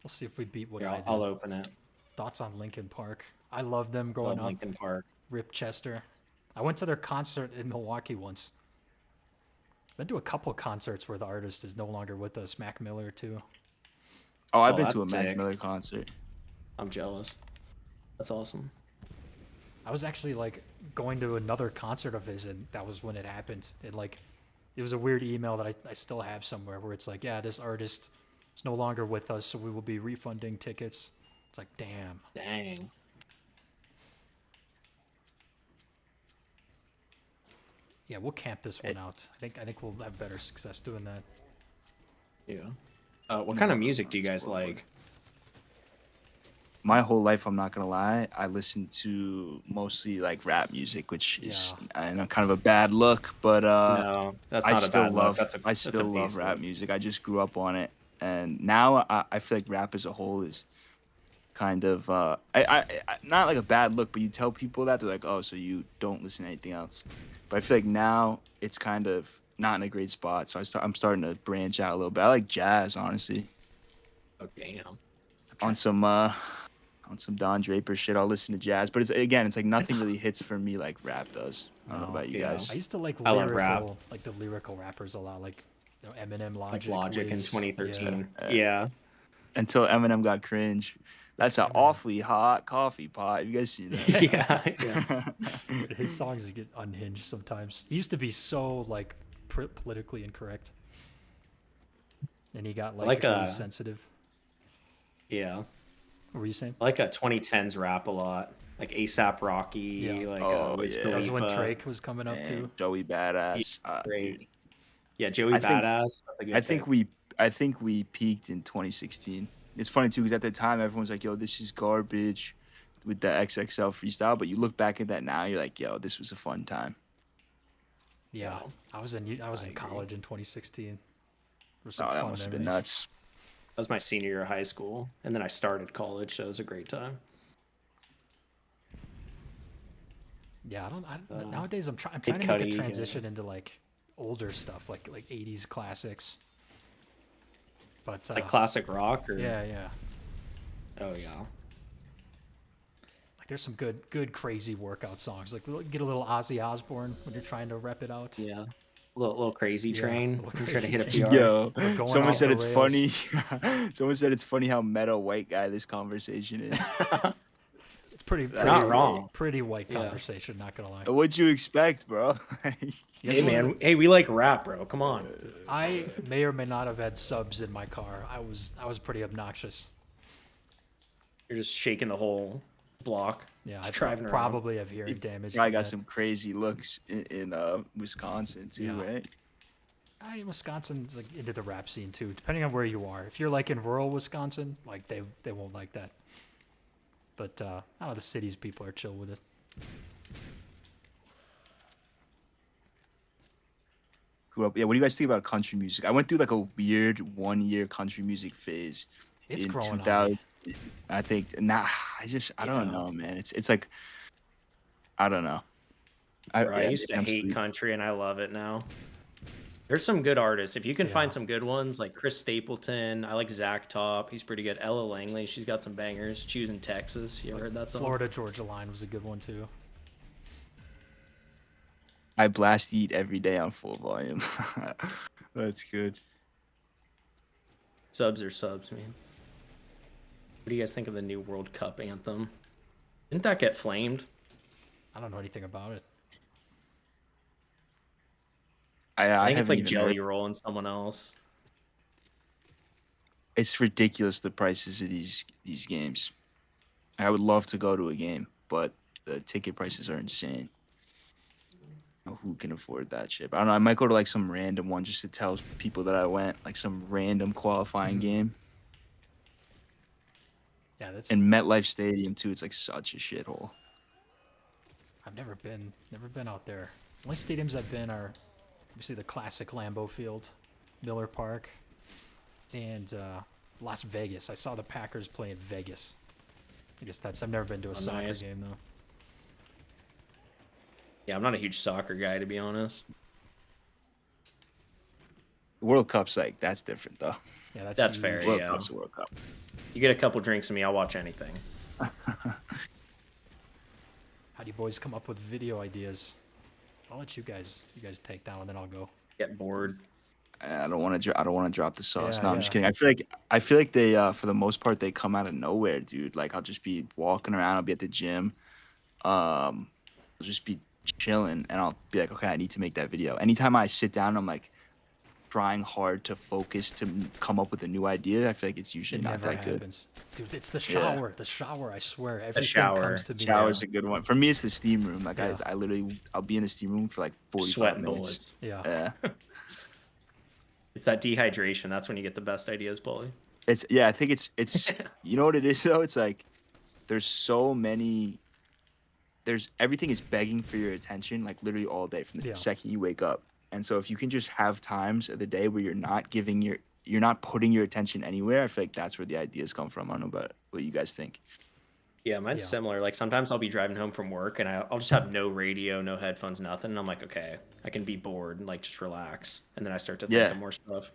We'll see if we beat what Here, I did. I'll open it. Thoughts on Linkin Park? I love them growing Love up. Lincoln Park. Rip Chester. I went to their concert in Milwaukee once. Been to a couple concerts where the artist is no longer with us. Mac Miller too. Oh, I've Oh, been to a that's Mac sick. Miller concert. I'm jealous. That's awesome. I was actually like going to another concert of his, and that was when it happened. And like, it was a weird email that I still have somewhere where it's like, yeah, this artist is no longer with us, so we will be refunding tickets. It's like, damn. Dang. Yeah, we'll camp this one out. I think we'll have better success doing that. Yeah. What kind of music do you guys like? My whole life, I'm not gonna lie, I listen to mostly like rap music, which is I know kind of a bad look, but No, that's I not a still bad love look. That's a I still love beast rap look. music. I just grew up on it, and now I feel like rap as a whole is kind of not like a bad look, but you tell people that they're like, oh, so you don't listen to anything else. But I feel like now it's kind of not in a great spot, so I'm starting to branch out a little bit. I like jazz, honestly. Oh damn. On some Don Draper shit, I'll listen to jazz, but it's like nothing really hits for me like rap does. I don't know No. about you Yeah. guys. I used to like I love rap. lyrical, like the lyrical rappers a lot, like Eminem, Like Logic, Logic in Wiz. 2013. Yeah. Yeah. Until Eminem got cringe. That's an Eminem. awfully hot coffee pot. You guys seen that? Yeah. Yeah. Yeah. His songs get unhinged sometimes. He used to be so like politically incorrect, and he got like, like, really sensitive. Yeah. What were you saying? I like a 2010s rap a lot. Like ASAP Rocky, Yeah. like Oh, Wiz yeah. That was when Khalifa. Drake was coming up Man, too. Joey Badass. Great. Dude. Yeah, Joey I think- Badass. That's a good I think pick. I think we peaked in 2016. It's funny too because at the time everyone's like, "Yo, this is garbage," with the XXL freestyle. But you look back at that now, you're like, "Yo, this was a fun time." Yeah, Wow. I was in I agree. college in 2016. There were some Oh, that fun must have been memories. nuts. That was my senior year of high school, and then I started college, so it was a great time. Yeah, nowadays I'm trying Kid to make a Cudi, yeah. transition into like older stuff, like 80s classics. But Like classic rock, or yeah. oh yeah, Like there's some good crazy workout songs. Like get a little Ozzy Osbourne when you're trying to rep it out. yeah. Little crazy Yeah, train. little I'm trying to Crazy hit a Train. PR. Yo, We're going someone off said the it's rails. funny. Someone said it's funny how meta white guy this conversation is. It's pretty Not wrong. pretty white Yeah. conversation, not gonna lie. What'd you expect, bro? Yes, Hey man, hey, we like rap, bro. Come on. I may or may not have had subs in my car. I was pretty obnoxious. You're just shaking the whole block. Yeah, just I driving around. probably have hearing damage. I from got that. some crazy looks in Wisconsin too, Yeah. right? Wisconsin's like into the rap scene too, depending on where you are. If you're like in rural Wisconsin, like they won't like that. But I don't know, the cities people are chill with it. Grew up. Yeah, what do you guys think about country music? I went through like a weird 1 year country music phase It's in growing on 2000. me. I think I don't Yeah. know, man. It's like I don't know. Bro, I Yeah, used to I'm hate sleep. country, and I love it now. There's some good artists. If you can Yeah. find some good ones, like Chris Stapleton, I like Zach Top. He's pretty good. Ella Langley, she's got some bangers. Choosing Texas. You ever heard that song? Florida Georgia Line was a good one too. I blast eat every day on full volume. That's good. Subs are subs, man. What do you guys think of the new World Cup anthem? Didn't that get flamed? I don't know anything about it. I think it's haven't like even Jelly heard. Roll and someone else. It's ridiculous the prices of these games. I would love to go to a game, but the ticket prices are insane. Who can afford that shit? But I don't know. I might go to like some random one just to tell people that I went, like some random qualifying game. Yeah, that's. And MetLife Stadium too. It's like such a shithole. I've never been out there. Only stadiums I've been are obviously the classic Lambeau Field, Miller Park, and Las Vegas. I saw the Packers play in Vegas. I guess I've never been to a soccer nice. game though. Yeah, I'm not a huge soccer guy, to be honest. World Cup's like that's different though. Yeah, That's huge. fair. World Yeah. Cup's a World Cup. You get a couple drinks in me, I'll watch anything. How do you boys come up with video ideas? I'll let you guys take that one, then I'll go. Get bored. I don't want to drop the sauce. Yeah, No, I'm just yeah. kidding. I feel like they for the most part they come out of nowhere, dude. Like I'll just be walking around, I'll be at the gym. I'll just be chilling and I'll be like, okay, I need to make that video. Anytime I sit down, I'm like trying hard to focus to come up with a new idea. I feel like it's usually It not never that good. happens. Dude, it's the Yeah. shower. The shower, I swear. Everything shower. comes to me. Shower's a good one. For me, it's the steam room. Like Yeah. I literally I'll be in the steam room for like 45 Sweating minutes. bullets. Yeah. Yeah. It's that dehydration. That's when you get the best ideas, Pauly. I think it's you know what it is though? It's like there's so many everything is begging for your attention like literally all day from the Yeah. second you wake up. And so if you can just have times of the day where you're not putting your attention anywhere, I feel like that's where the ideas come from. I don't know about what you guys think. Yeah, mine's Yeah. similar. Like sometimes I'll be driving home from work and I'll just have no radio, no headphones, nothing. And I'm like, okay, I can be bored and like just relax. And then I start to think Yeah. of more stuff.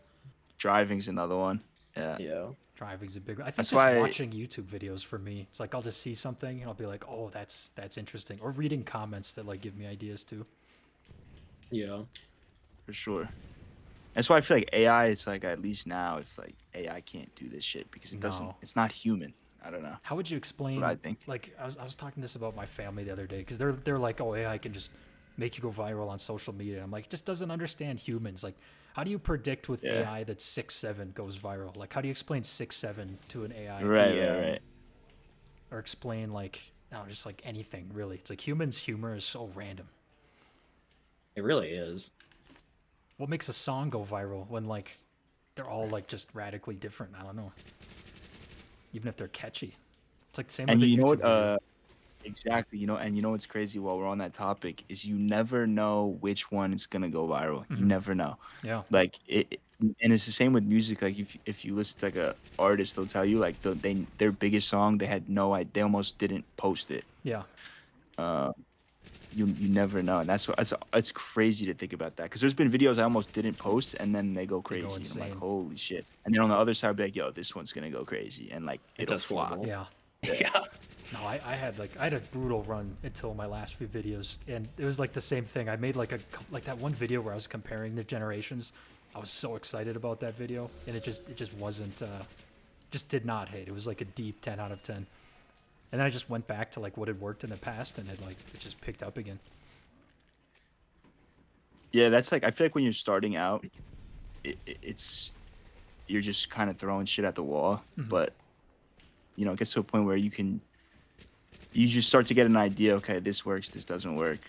Driving's another one. Yeah. Yeah. Driving's a big one. I think That's just why- watching YouTube videos for me. It's like I'll just see something and I'll be like, oh, that's interesting. Or reading comments that like give me ideas too. Yeah. For sure. That's why I feel like AI, it's like at least now if like AI can't do this shit because it doesn't No. it's not human. I don't know. How would you explain? I think. Like I was talking this about my family the other day because they're like, oh, AI can just make you go viral on social media. I'm like, it just doesn't understand humans. Like, how do you predict with Yeah. AI that 6'7" goes viral? Like, how do you explain 6'7" to an AI? Right. Or explain like, no, just like anything really. It's like humans' humor is so random. It really is. What makes a song go viral when like they're all like just radically different. I don't know. Even if they're catchy, it's like the same And with the you know YouTube what? video. Exactly. And you know what's crazy while we're on that topic is you never know which one is gonna go viral. You never know. Yeah. Like and it's the same with music. Like if you listen to like a artist, they'll tell you like their biggest song, they had no idea, they almost didn't post it. Yeah. Uh, you never know, and that's what it's crazy to think about that because there's been videos I almost didn't post and then they go They crazy. go And I'm like, insane. holy shit! And then on the other side, I'll be like, yo, this one's gonna go crazy, and like It it'll does flop. horrible. Yeah. Yeah. No, I had a brutal run until my last few videos, and it was like the same thing. I made like that one video where I was comparing the generations. I was so excited about that video, and it just wasn't, just did not hit. It was like a deep 10 out of 10. And then I just went back to like what had worked in the past, and it just picked up again. Yeah, that's like I feel like when you're starting out, it's you're just kind of throwing shit at the wall, but it gets to a point where you just start to get an idea. Okay, this works, this doesn't work.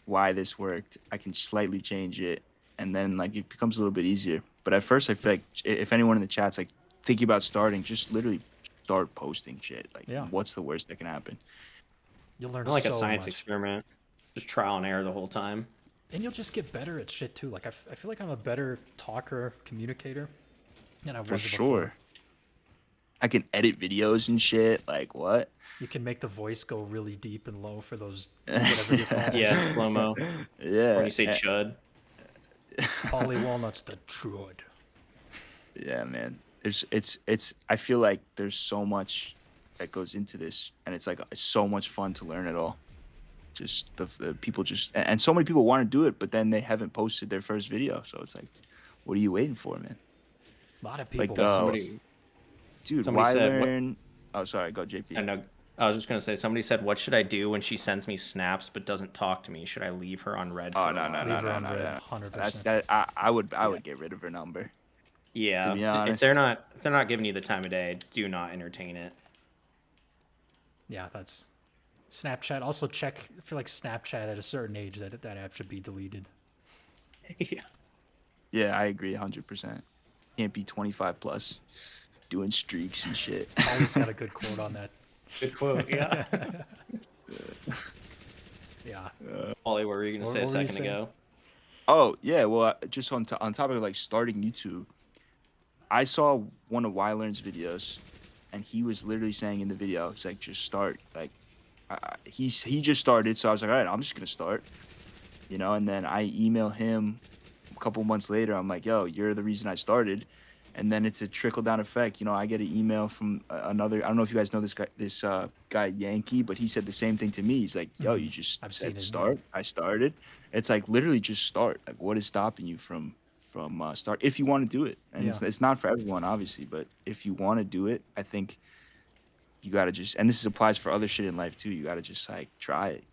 Why this worked? I can slightly change it, and then like it becomes a little bit easier. But at first, I feel like if anyone in the chat's like thinking about starting, just literally start posting shit. Like, Yeah. what's the worst that can happen? You'll learn Not like so a science much. experiment. Just trial and error the whole time. And you'll just get better at shit too. Like I feel like I'm a better talker, communicator than I was For before. sure. I can edit videos and shit. Like what? You can make the voice go really deep and low for those whatever you call it. Yeah, slow mo. Yeah. When you say chud. Polly Walnuts the Trud. Yeah, man. It's I feel like there's so much that goes into this, and it's like it's so much fun to learn it all. Just the people and so many people want to do it, but then they haven't posted their first video, so it's like, what are you waiting for, man? A lot of people. Like dude, somebody why said, learn? Oh, sorry, go JP. I know. I was just gonna say, somebody said, "What should I do when she sends me snaps but doesn't talk to me? Should I leave her on red?" Oh for a no, while?" Leave her on no. red, 100%. That's that. I would get rid of her number. Yeah, To be if honest. they're not giving you the time of day, do not entertain it. Yeah, that's Snapchat. Also check, I feel like Snapchat at a certain age that app should be deleted. Yeah. Yeah, I agree 100%. Can't be 25 plus doing streaks and shit. Polly's got a good quote on that. Good quote. Yeah. Yeah. Ollie, what were you gonna say a What were you second saying? ago? Oh yeah, well, just on topic of like starting YouTube, I saw one of Wylearn's videos, and he was literally saying in the video, it's like just start. Like, he just started, so I was like, all right, I'm just gonna start, And then I email him a couple months later. I'm like, yo, you're the reason I started, and then it's a trickle down effect. I get an email from another. I don't know if you guys know this guy Yankee, but he said the same thing to me. He's like, yo, you just I've seen said it, start. I started. It's like literally just start. Like, what is stopping you from start if you want to do it? And Yeah. it's not for everyone, obviously, but if you want to do it, I think you gotta just. And this applies for other shit in life too. You gotta just like try it.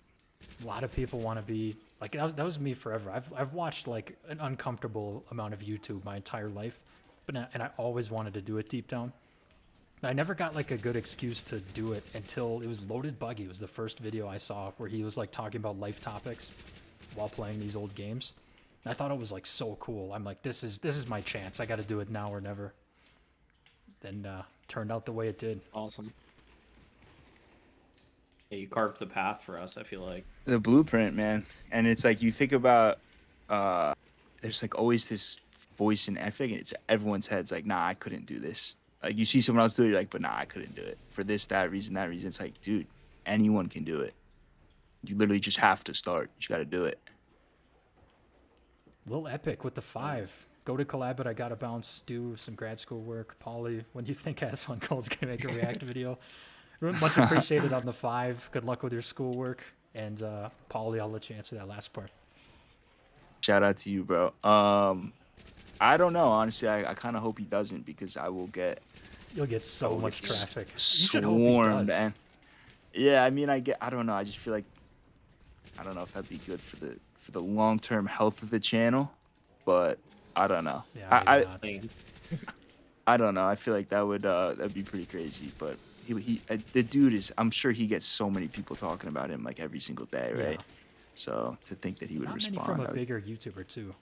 A lot of people want to be like that was me forever. I've watched like an uncomfortable amount of YouTube my entire life, and I always wanted to do it deep down. I never got like a good excuse to do it until it was Loaded Buggy. It was the first video I saw where he was like talking about life topics while playing these old games. And I thought it was like so cool. I'm like, this is my chance. I got to do it now or never. Then turned out the way it did. Awesome. Yeah, you carved the path for us, I feel like. The blueprint, man. And it's like you think about there's like always this voice in ethic, and it's everyone's head's like, nah, I couldn't do this. Like you see someone else do it, you're like, but nah, I couldn't do it. For this, that reason, that reason. It's like, dude, anyone can do it. You literally just have to start. You gotta do it. Lil Epic with the 5. Go to collab, but I gotta bounce. Do some grad school work. Pauly, when do you think S1 Cole's gonna make a react video? Much appreciated on the 5. Good luck with your schoolwork. And Pauly, I'll let you answer that last part. Shout out to you, bro. I don't know. Honestly, I kind of hope he doesn't because I will get You'll get so much traffic. You should swarmed, hope he does. man. Yeah, I mean, I don't know. I just feel like I don't know if that'd be good for the long-term health of the channel, but I don't know. Yeah, maybe not. I don't know. I feel like that'd be pretty crazy, but the dude is. I'm sure he gets so many people talking about him like every single day, right? Yeah. So to think that he would Not respond. many from a bigger YouTuber too.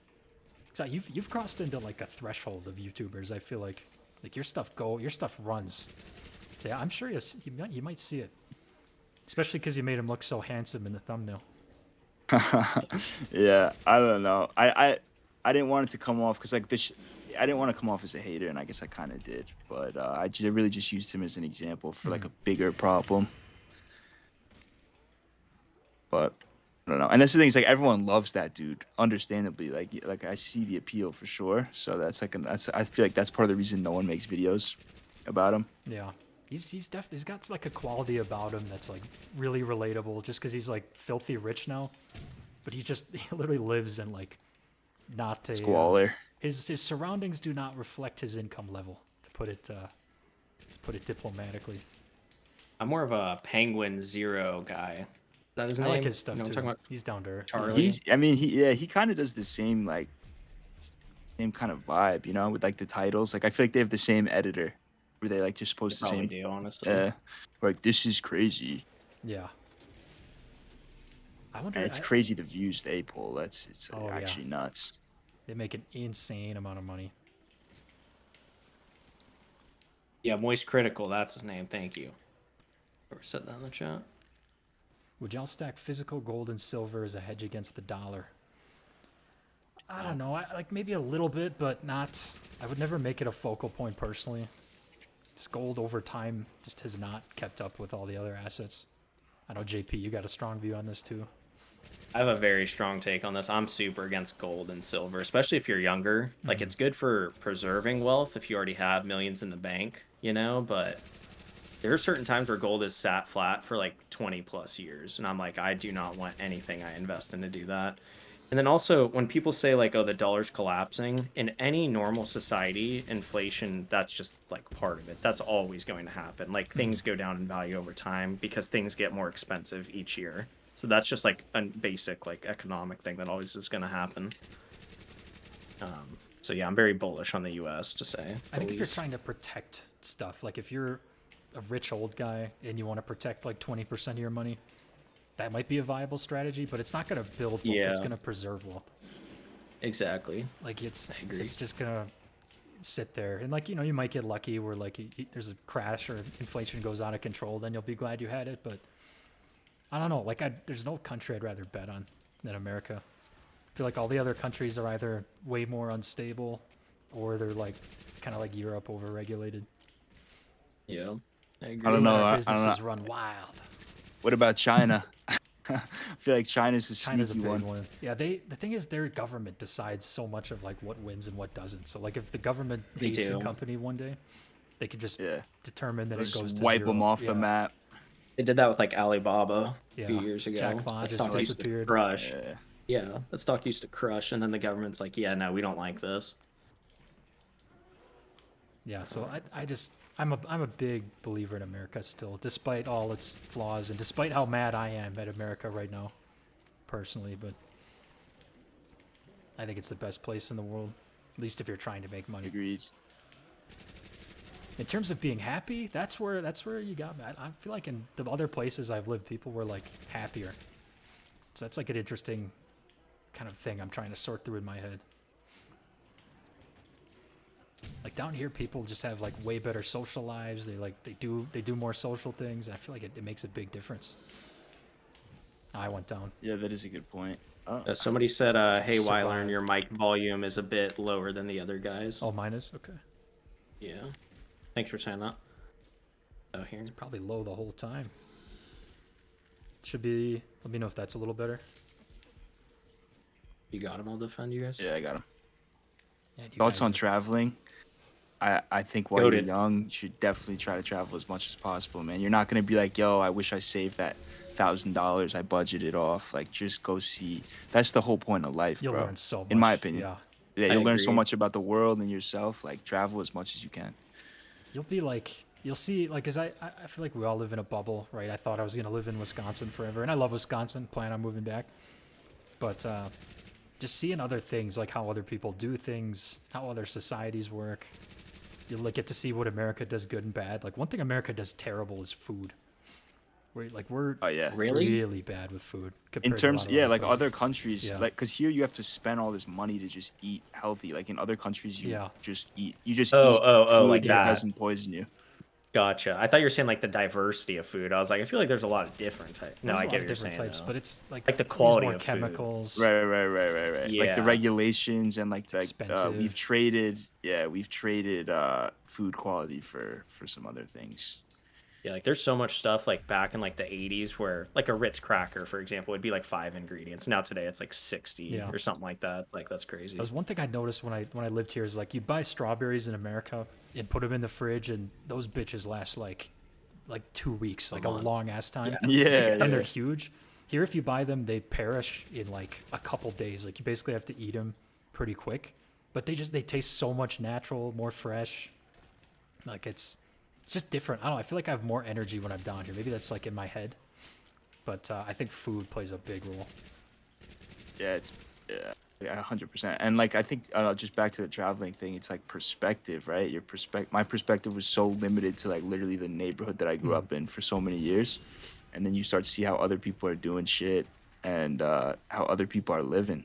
So you've crossed into like a threshold of YouTubers. I feel like your stuff runs. So yeah, I'm sure you might see it, especially because you made him look so handsome in the thumbnail. Yeah, I don't know. I didn't want it to come off because like this. I didn't want to come off as a hater, and I guess I kind of did. But really just used him as an example for like a bigger problem. But I don't know. And that's the thing is like everyone loves that dude, understandably. Like I see the appeal for sure. So that's like I feel like that's part of the reason no one makes videos about him. Yeah, he's got like a quality about him that's like really relatable. Just because he's like filthy rich now, but he literally lives in like not a Squalor. His surroundings do not reflect his income level. To put it diplomatically. I'm more of a Penguin Zero guy. Is that his name? I like his stuff You know too. what I'm talking about? He's down to earth. Charlie. He kind of does the same kind of vibe, you know, with like the titles. Like I feel like they have the same editor, where they like just post They the probably same. do, honestly. Like this is crazy. Yeah. I wonder. And it's crazy the views they pull. It's Oh, yeah. actually nuts. They make an insane amount of money. Yeah, Moist Critical, that's his name. Thank you. Whoever said that in the chat. Would y'all stack physical gold and silver as a hedge against the dollar? I don't know. Like maybe a little bit, but not. I would never make it a focal point personally. Just gold over time just has not kept up with all the other assets. I know JP, you got a strong view on this too. I have a very strong take on this. I'm super against gold and silver, especially if you're younger. Like, it's good for preserving wealth if you already have millions in the bank, you know? But there are certain times where gold is sat flat for like 20 plus years. And I'm like, I do not want anything I invest in to do that. And then also, when people say, like, oh, the dollar's collapsing, in any normal society, inflation, that's just like part of it. That's always going to happen. Like, things go down in value over time because things get more expensive each year. So that's just like a basic like economic thing that always is going to happen. So yeah, I'm very bullish on the U.S. to say. I think if you're trying to protect stuff, like if you're a rich old guy and you want to protect like 20% of your money, that might be a viable strategy, but it's not going to build wealth. Yeah. It's going to preserve wealth. Exactly. Like it's agree. it's just going to sit there. And like, you know, you might get lucky where like there's a crash or inflation goes out of control, then you'll be glad you had it, but I don't know. Like, there's no country I'd rather bet on than America. I feel like all the other countries are either way more unstable, or they're like kind of like Europe, overregulated. Yeah, I agree. I don't know. Our I don't businesses know. run wild. What about China? I feel like China's a China's a sneaky big one. one. Yeah, the thing is their government decides so much of like what wins and what doesn't. So like if the government They hates a do. company one day, they could just Yeah. determine that They'll it goes just to wipe zero. them off Yeah. the map. They did that with like Alibaba Yeah. a few years ago. Jack Ma That just stock used to disappeared. crush. Yeah. Yeah, that stock used to crush, and then the government's like, yeah, no, we don't like this. Yeah, so I'm a big believer in America still, despite all its flaws and despite how mad I am at America right now, personally. But I think it's the best place in the world, at least if you're trying to make money. Agreed. In terms of being happy, that's where you got me. I feel like in the other places I've lived, people were like happier. So that's like an interesting kind of thing I'm trying to sort through in my head. Like down here, people just have like way better social lives. They do more social things. I feel like it makes a big difference. I went down. Yeah, that is a good point. Somebody said, hey, So Wyler, bad. your mic volume is a bit lower than the other guys. Oh, mine is? Okay. Yeah. Thanks for saying that. Oh, here. Probably low the whole time. Should be, let me know if that's a little better. You got him, I'll defend you guys. Yeah, I got him. Yeah, you Thoughts guys on are- traveling? I think while Goated. you're young, you should definitely try to travel as much as possible, man. You're not gonna be like, yo, I wish I saved that $1,000 I budgeted off. Like, just go see. That's the whole point of life, You'll bro. learn so much. In my opinion. Yeah. Yeah, I you'll learn so agree. much about the world and yourself. Like, travel as much as you can. You'll be like, you'll see, like, cause I feel like we all live in a bubble, right? I thought I was gonna live in Wisconsin forever, and I love Wisconsin. Plan on moving back, but just seeing other things, like how other people do things, how other societies work. You'll like get to see what America does good and bad. Like one thing America does terrible is food. We're Oh yeah. Really? really bad with food In compared terms, to a lot of yeah, other like places. other countries, Yeah. like because here you have to spend all this money to just eat healthy. Like in other countries, you Yeah. just eat, you just Oh, eat oh, oh, food like that that. doesn't poison you. Gotcha. I thought you were saying like the diversity of food. I was like, I feel like there's a lot of different types. No, There's I a lot get of what you're different saying types, though. but it's like Like the use quality more of food. chemicals. Right. Like the Yeah. regulations and like expensive. we've traded food quality for some other things. Yeah, like there's so much stuff like back in like the 80s where like a Ritz cracker, for example, would be like 5 ingredients. Now today it's like 60 Yeah. or something like that. It's like that's crazy. That was one thing I noticed when I lived here is like you buy strawberries in America and put them in the fridge and those bitches last like 2 weeks, like a month. long ass time. Yeah, And they're yeah. huge. Here, if you buy them, they perish in like a couple days. Like you basically have to eat them pretty quick. But they taste so much natural, more fresh. Like it's just different. I don't know. I feel like I have more energy when I'm down here. Maybe that's like in my head. But I think food plays a big role. Yeah, it's 100%. And like I think just back to the traveling thing, it's like perspective, right? My perspective was so limited to like literally the neighborhood that I grew up in for so many years, and then you start to see how other people are doing shit and how other people are living.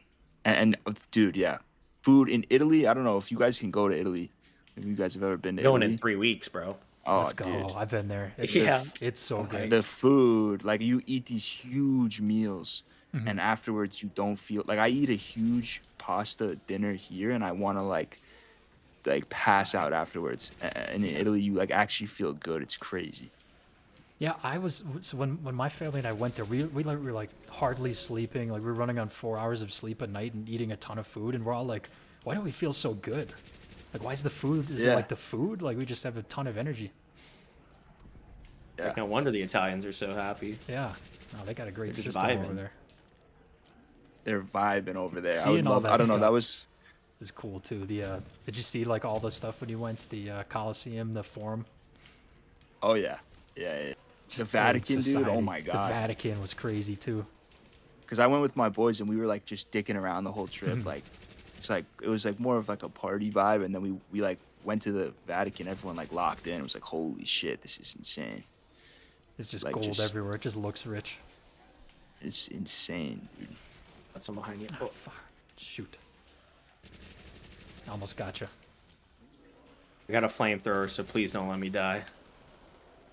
Dude, yeah, food in Italy. I don't know if you guys can go to Italy. If you guys have ever been to Going Italy. in 3 weeks, bro. Oh, Let's go. dude. I've been there. It's, Yeah. it's so good. The food, like you eat these huge meals Mm-hmm. and afterwards you don't feel like I eat a huge pasta dinner here and I want to like pass out afterwards. And in Italy you like actually feel good. It's crazy. Yeah, so when my family and I went there, we were like hardly sleeping. Like we were running on 4 hours of sleep a night and eating a ton of food. And we're all like, why do we feel so good? Like, why is the food? Is it Yeah. like the food? Like we just have a ton of energy. Yeah. Like, no wonder the Italians are so happy. Yeah. No, they got a great They're just system over vibing. there. They're vibing over there. I Seeing would all love that I don't know, stuff. that was It's cool too. Did you see like all the stuff when you went to the Colosseum, the Forum? oh yeah. Yeah. The Just Vatican, great dude. Oh society. my The god. Vatican was crazy too. Cuz I went with my boys and we were like just dicking around the whole trip Mm-hmm. like it was like more of like a party vibe and then we like went to the Vatican, everyone like locked in. It was like holy shit, this is insane. It's just Like, gold just- everywhere. It just looks rich. It's insane, dude. That's some behind you. Oh, fuck. Shoot. Almost gotcha. I got a flamethrower, so please don't let me die.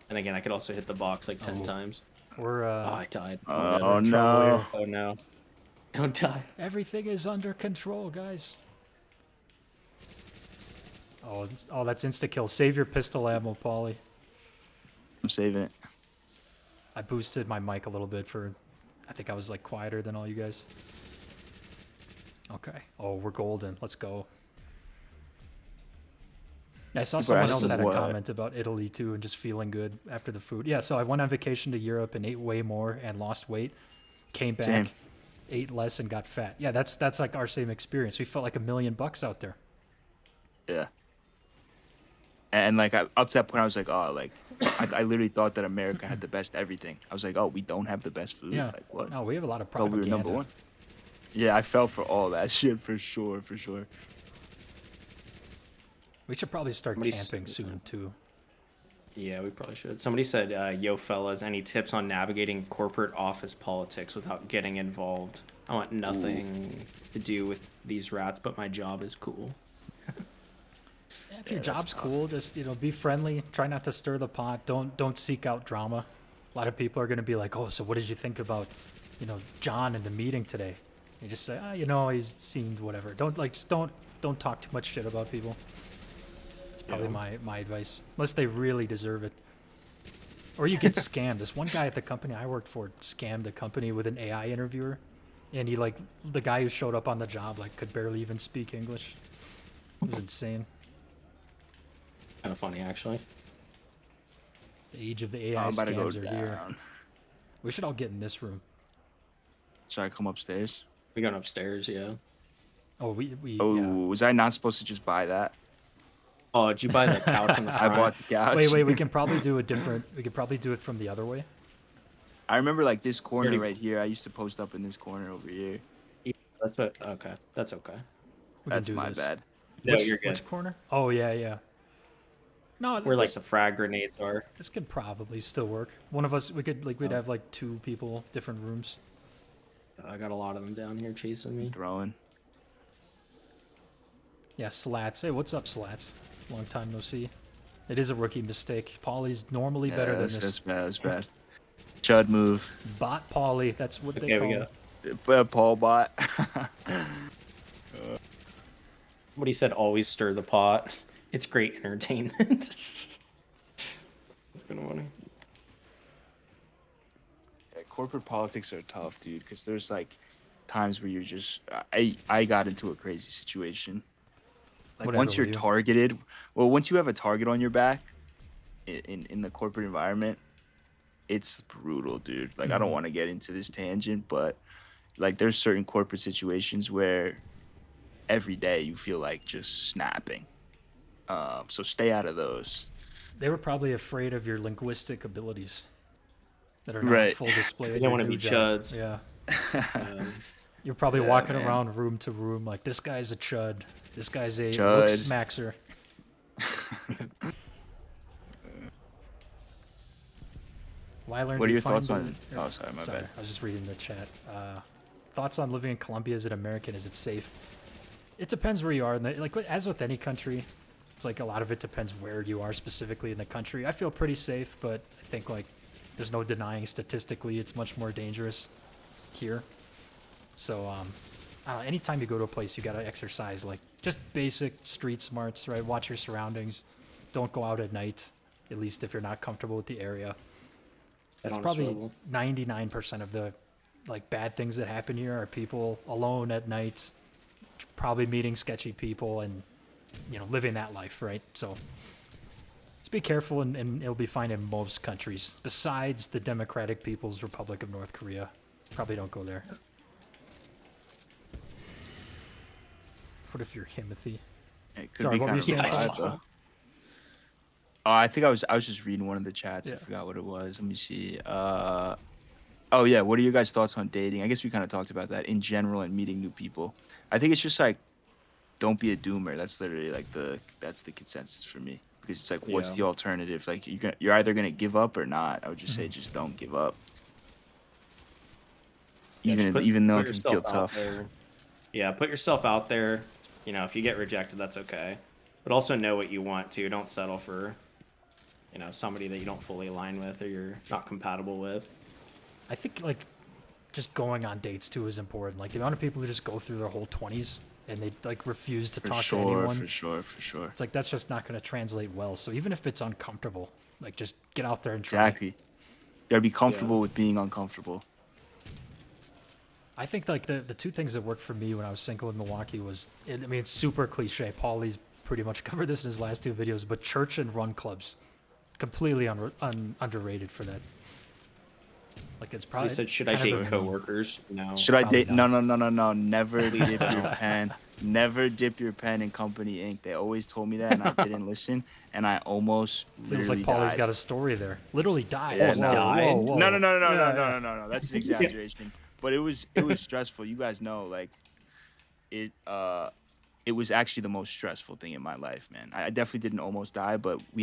And again, I could also hit the box like 10 Oh. times. We're Oh, I died. Oh in trouble no. here. Oh no. Don't die. Everything is under control, guys. Oh, that's insta kill. Save your pistol ammo, Pauly. I'm saving it. I boosted my mic a little bit for. I think I was like quieter than all you guys. Okay. Oh, we're golden. Let's go. I saw someone else asking had a what? comment about Italy too and just feeling good after the food. Yeah, so I went on vacation to Europe and ate way more and lost weight. Came back, Same. ate less and got fat. Yeah, that's like our same experience. We felt like $1 million out there. Yeah. And like up to that point, I was like, oh, like I literally thought that America had the best everything. I was like, oh, we don't have the best food. Yeah. Like what? No, we have a lot of Thought we propaganda. were number one. Yeah, I fell for all that shit for sure, for sure. We should probably start Somebody's- camping soon too. Yeah, we probably should. Somebody said, yo, fellas, any tips on navigating corporate office politics without getting involved? I want nothing to do with these rats, but my job is cool. Yeah, if your that's job's tough. cool, just be friendly. Try not to stir the pot. Don't seek out drama. A lot of people are gonna be like, oh, so what did you think about, John in the meeting today? You just say, he's seemed whatever. Just don't talk too much shit about people. It's probably my advice, unless they really deserve it. Or you get scammed. This one guy at the company I worked for scammed the company with an AI interviewer, and the guy who showed up on the job could barely even speak English. It was insane. Kind of funny, actually. The age of the AI I'm about to go scams are here. down. We should all get in this room. Should I come upstairs? We going upstairs, yeah. Oh, we Oh, yeah. was I not supposed to just buy that? Oh, did you buy the couch on the I front? bought the couch. Wait, we can probably do we could probably do it from the other way. I remember like this corner Already- right here. I used to post up in this corner over here. That's what. Okay, that's okay. We That's can do my this. bad. No, Which, you're good. which corner? Oh, yeah. No, where like the frag grenades are. this could probably still work. One of us, we could like we'd have like 2 people, different rooms. I got a lot of them down here chasing me. Throwing. Yeah, Slats. Hey, what's up, Slats? Long time no see. It is a rookie mistake. Pauly's normally better than this. That's bad. That's bad. Chud move. Bot Pauly. That's what they Okay, call we him. got. Paul bot. What he said, always stir the pot. It's great entertainment. It's gonna funny. Yeah, corporate politics are tough, dude, because there's like times where you're just. I got into a crazy situation. Like Whatever, once you're were you? targeted, well, once you have a target on your back, in the corporate environment, it's brutal, dude. Like I don't want to get into this tangent, but like there's certain corporate situations where every day you feel like just snapping. So stay out of those. They were probably afraid of your linguistic abilities that are not on Right. full display. They at don't your wanna new be job. chuds. Yeah. You're probably Yeah, walking man. around room to room like, this guy's a chud. This guy's a Chud. looks maxer. Why learn What to are your find thoughts the- on? Oh, sorry, my bad. I was just reading the chat. Thoughts on living in Colombia as an American? Is it safe? It depends where you are. Like as with any country, it's like a lot of it depends where you are specifically in the country. I feel pretty safe, but I think like there's no denying statistically it's much more dangerous here. So I don't know, anytime you go to a place, you gotta exercise like just basic street smarts, right? Watch your surroundings. Don't go out at night, at least if you're not comfortable with the area. That's on a probably swivel. 99% of the like bad things that happen here are people alone at night, probably meeting sketchy people and living that life, right? So just be careful and it'll be fine in most countries besides the Democratic People's Republic of North Korea. Probably don't go there. What if you're Timothy? It could Sorry, be what were kind you of saying? vibe, though. Oh, I think I was just reading one of the chats. I Yeah. forgot what it was. Let me see. Oh yeah, what are your guys' thoughts on dating? I guess we kind of talked about that in general and meeting new people. I think it's just like, don't be a doomer. That's literally like that's the consensus for me, because it's like, what's Yeah. the alternative? Like you're either gonna give up or not. I would just say just don't give up. Yeah, just Even though put it can feel yourself out tough. there. Yeah, put yourself out there. If you get rejected, that's okay. But also know what you want too. Don't settle for, somebody that you don't fully align with or you're not compatible with. I think like just going on dates too is important. Like the amount of people who just go through their whole 20s and they like refuse to For talk to sure, anyone. for sure. It's like that's just not going to translate well. So even if it's uncomfortable, like just get out there and try. Exactly. You gotta be comfortable with being uncomfortable. I think like the 2 things that worked for me when I was single in Milwaukee was, I mean, it's super cliche. Paulie's pretty much covered this in his last 2 videos, but church and run clubs, completely underrated for that. Like it's probably. He said, "Should I kind of date a- coworkers?" No. Should I Probably date? not. No. Never dip your don't. pen. Never dip your pen in company ink. They always told me that, and I didn't listen. And I almost Feels like literally Paulie's died. got a story there. Literally died. Yeah, Whoa, no. Died? whoa. No. Yeah, yeah. No. That's an exaggeration. But it was stressful. You guys know, like it was actually the most stressful thing in my life, man. I definitely didn't almost die, but I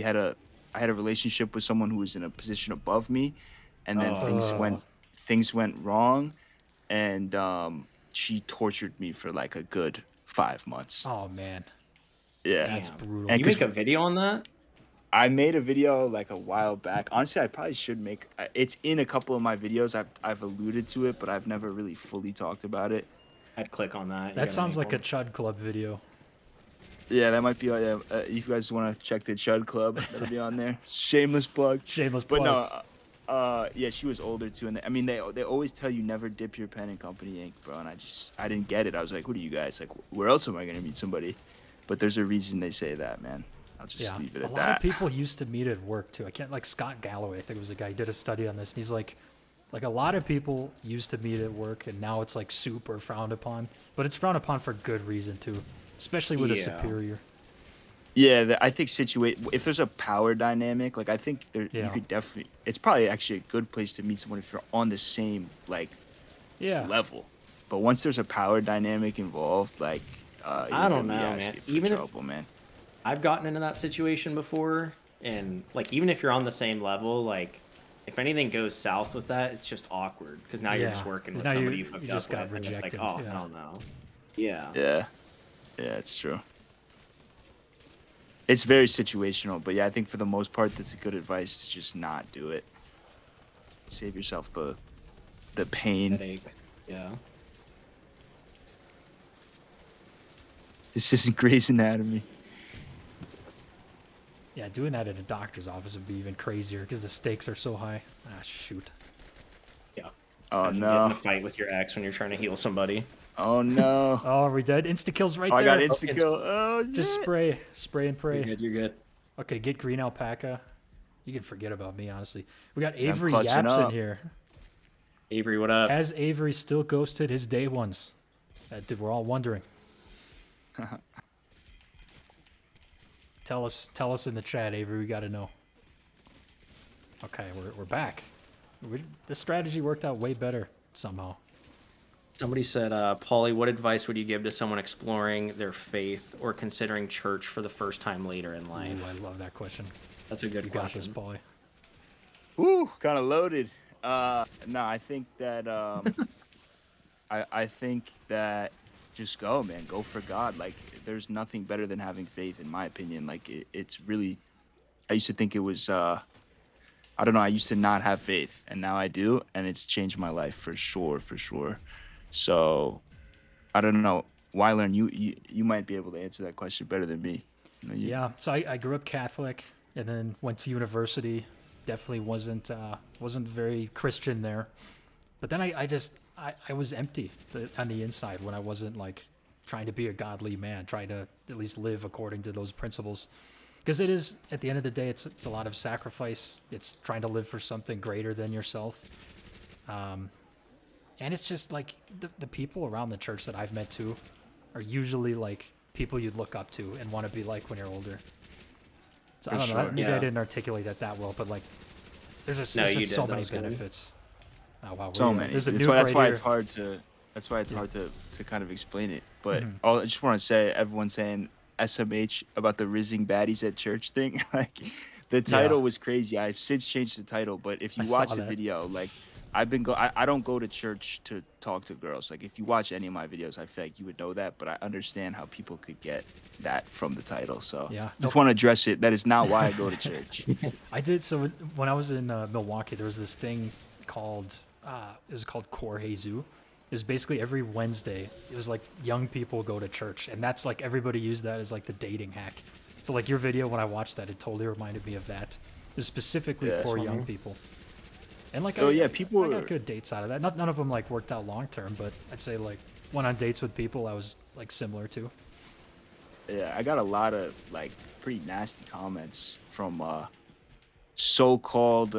had a relationship with someone who was in a position above me, and then things went wrong, and she tortured me for like a good 5 months. Oh man, Yeah. that's brutal. And You 'cause make a video on that? I made a video like a while back. Honestly, I probably should make. It's in a couple of my videos. I've alluded to it, but I've never really fully talked about it. I'd click on that. You That gotta sounds make like a one. Chud Club video. Yeah, that might be. If you guys want to check the Chud Club, that'll be on there. Shameless plug. Shameless But plug. no, yeah, she was older too, and I mean they always tell you never dip your pen in company ink, bro. And I didn't get it. I was like, what are you guys like? Where else am I gonna meet somebody? But there's a reason they say that, man. I'll just Yeah, leave it a at lot that. of people used to meet at work too. I can't like Scott Galloway. I think it was a guy who did a study on this, and he's like a lot of people used to meet at work, and now it's like super frowned upon. But it's frowned upon for good reason too, especially with a Yeah. superior. Yeah, I think if there's a power dynamic, like I think you Yeah. could definitely. It's probably actually a good place to meet someone if you're on the same like Yeah, level. But once there's a power dynamic involved, like I don't know, man. Even Even if- trouble, man. I've gotten into that situation before, and like even if you're on the same level, like if anything goes south with that, it's just awkward because now you're just working 'cause with now somebody you hooked just up got with, and it's like, rejected. oh Yeah. hell no. Yeah. Yeah, it's true. It's very situational, but yeah, I think for the most part, that's a good advice to just not do it. Save yourself the pain. Headache. Yeah. This isn't Grey's Anatomy. Yeah, doing that at a doctor's office would be even crazier because the stakes are so high. Ah, shoot. Yeah. Oh Imagine getting in no. a fight with your ex when you're trying to heal somebody. Oh no. Oh, are we dead? Insta-kill's right Oh, I there. got insta kill. Oh, Just yeah. spray and pray. You're good. You're good. Okay, get green alpaca. You can forget about me, honestly. We got Avery clutching Yaps in up. here. Avery, what up? Has Avery still ghosted his day ones? We're all wondering. Tell us in the chat, Avery. We got to know. Okay, we're back. This strategy worked out way better somehow. Somebody said, Pauly, what advice would you give to someone exploring their faith or considering church for the first time later in life? Ooh, I love that question. That's a good You got question. this, Pauly. Ooh, kind of loaded. No, I think that I think that just go, man. Go for God. Like, there's nothing better than having faith, in my opinion. Like, it's really. I used to think it was. I don't know. I used to not have faith, and now I do, and it's changed my life for sure, for sure. So, I don't know. Wyler, you might be able to answer that question better than me. You know, Yeah, so I grew up Catholic and then went to university. Definitely wasn't very Christian there. But then I was empty on the inside when I wasn't like trying to be a godly man, trying to at least live according to those principles. Because it is, at the end of the day, it's a lot of sacrifice. It's trying to live for something greater than yourself. And it's just like the people around the church that I've met too are usually like people you'd look up to and want to be like when you're older. So I don't know. sure, Maybe yeah. I didn't articulate that well, but like there's just No, there's you been did. so That many was good. benefits. Oh wow, so many. There's a That's nuke why, that's right why here. it's hard to. That's why it's Yeah. hard to kind of explain it. But Mhm. I just want to say, everyone saying SMH about the rizzing baddies at church thing. Like, the title was crazy. I've since changed the title, but if you I saw watch the that. video, like, I don't go to church to talk to girls. Like, if you watch any of my videos, I feel like you would know that. But I understand how people could get that from the title. So Yeah. just want to address it. That is not why I go to church. I did. So when I was in Milwaukee, there was this thing called it was called Core Jesu. It was basically every Wednesday. It was like young people go to church, and that's like everybody used that as like the dating hack. So like your video, when I watched that, it totally reminded me of that. It was specifically Yeah, that's for funny. young people. And like, Oh, yeah, people I were- got good dates out of that. None of them like worked out long term, but I'd say like went on dates with people I was like similar to. Yeah, I got a lot of like pretty nasty comments from so-called,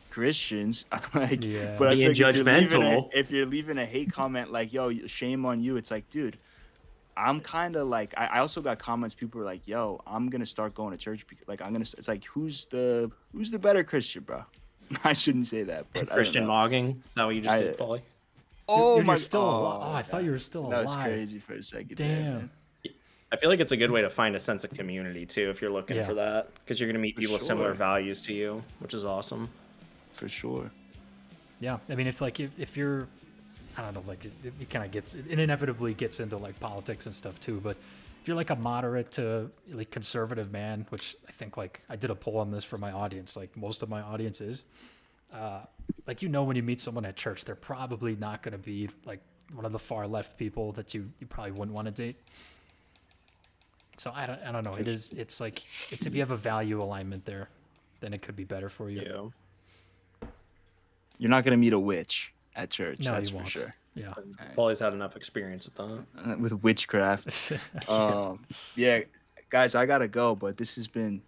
Christians. Like, Yeah. but I Being think judgmental. if you're leaving a hate comment like, "Yo, shame on you," it's like, dude, I'm kind of like, I also got comments. People were like, "Yo, I'm gonna start going to church because, like, it's like, who's the better Christian, bro?" I shouldn't say that, but I don't Christian know. mogging. Is that what you just I- did, Pauly? Oh You're my! still alive. Oh, I thought God. you were still That was alive. crazy for a second. there, Damn. man. I feel like it's a good way to find a sense of community too if you're looking Yeah. for that, because you're gonna meet For people with similar sure. values to you, which is awesome. For sure. Yeah, I mean, if you're, I don't know, like it kind of gets, it inevitably gets into like politics and stuff too. But if you're like a moderate to like conservative man, which I think like I did a poll on this for my audience, like most of my audience is, like when you meet someone at church, they're probably not going to be like one of the far left people that you probably wouldn't want to date. So I don't know. It's if you have a value alignment there, then it could be better for you. Yeah. You're not gonna meet a witch at church. No, that's you for won't. sure. Yeah. Pauly's had enough experience with that. With witchcraft. Yeah, guys, I gotta go, but this has been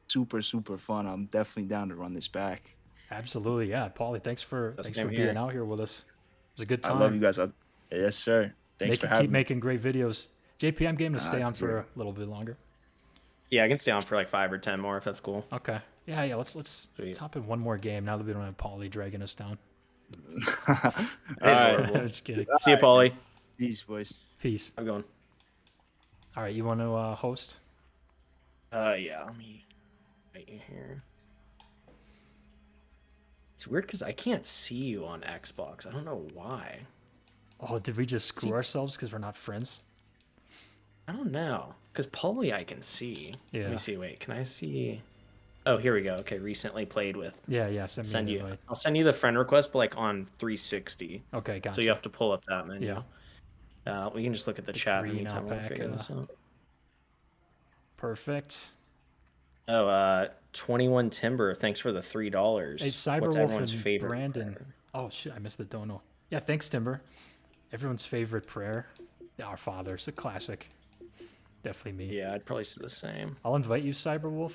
super, super fun. I'm definitely down to run this back. Absolutely, yeah. Pauly, thanks for same being here. out here with us. It was a good I time. love you guys. Yes, sir. Thanks for having Keep me. making great videos. JP, I'm game to stay on for for a little bit longer. Yeah, I can stay on for like 5 or 10 more if that's cool. Okay. Yeah. Let's Sweet. hop in one more game now that we don't have Pauly dragging us down. All right. Horrible. I'm just kidding. See you, Pauly. Peace, boys. Peace. I'm going. All right, you want to host? Yeah. Let me Right here. It's weird because I can't see you on Xbox. I don't know why. Oh, did we just screw ourselves because we're not friends? I don't know. Because Pauly I can see. Yeah. Let me see. Wait, can I see? Oh, here we go. Okay, recently played with. Yeah. Send me an invite. I'll send you the friend request, but like on 360. Okay, gotcha. So you have to pull up that menu. Yeah. We can just look at the chat green anytime we figure alpaca. this out. Perfect. Oh, 21 Timber. Thanks for the $3. Hey, What's Cyberwolf everyone's and favorite? Brandon. prayer? Oh shit, I missed the dono. Yeah, thanks Timber. Everyone's favorite prayer. Our Father's a classic. Definitely me. Yeah, I'd probably say the same. I'll invite you, Cyberwolf.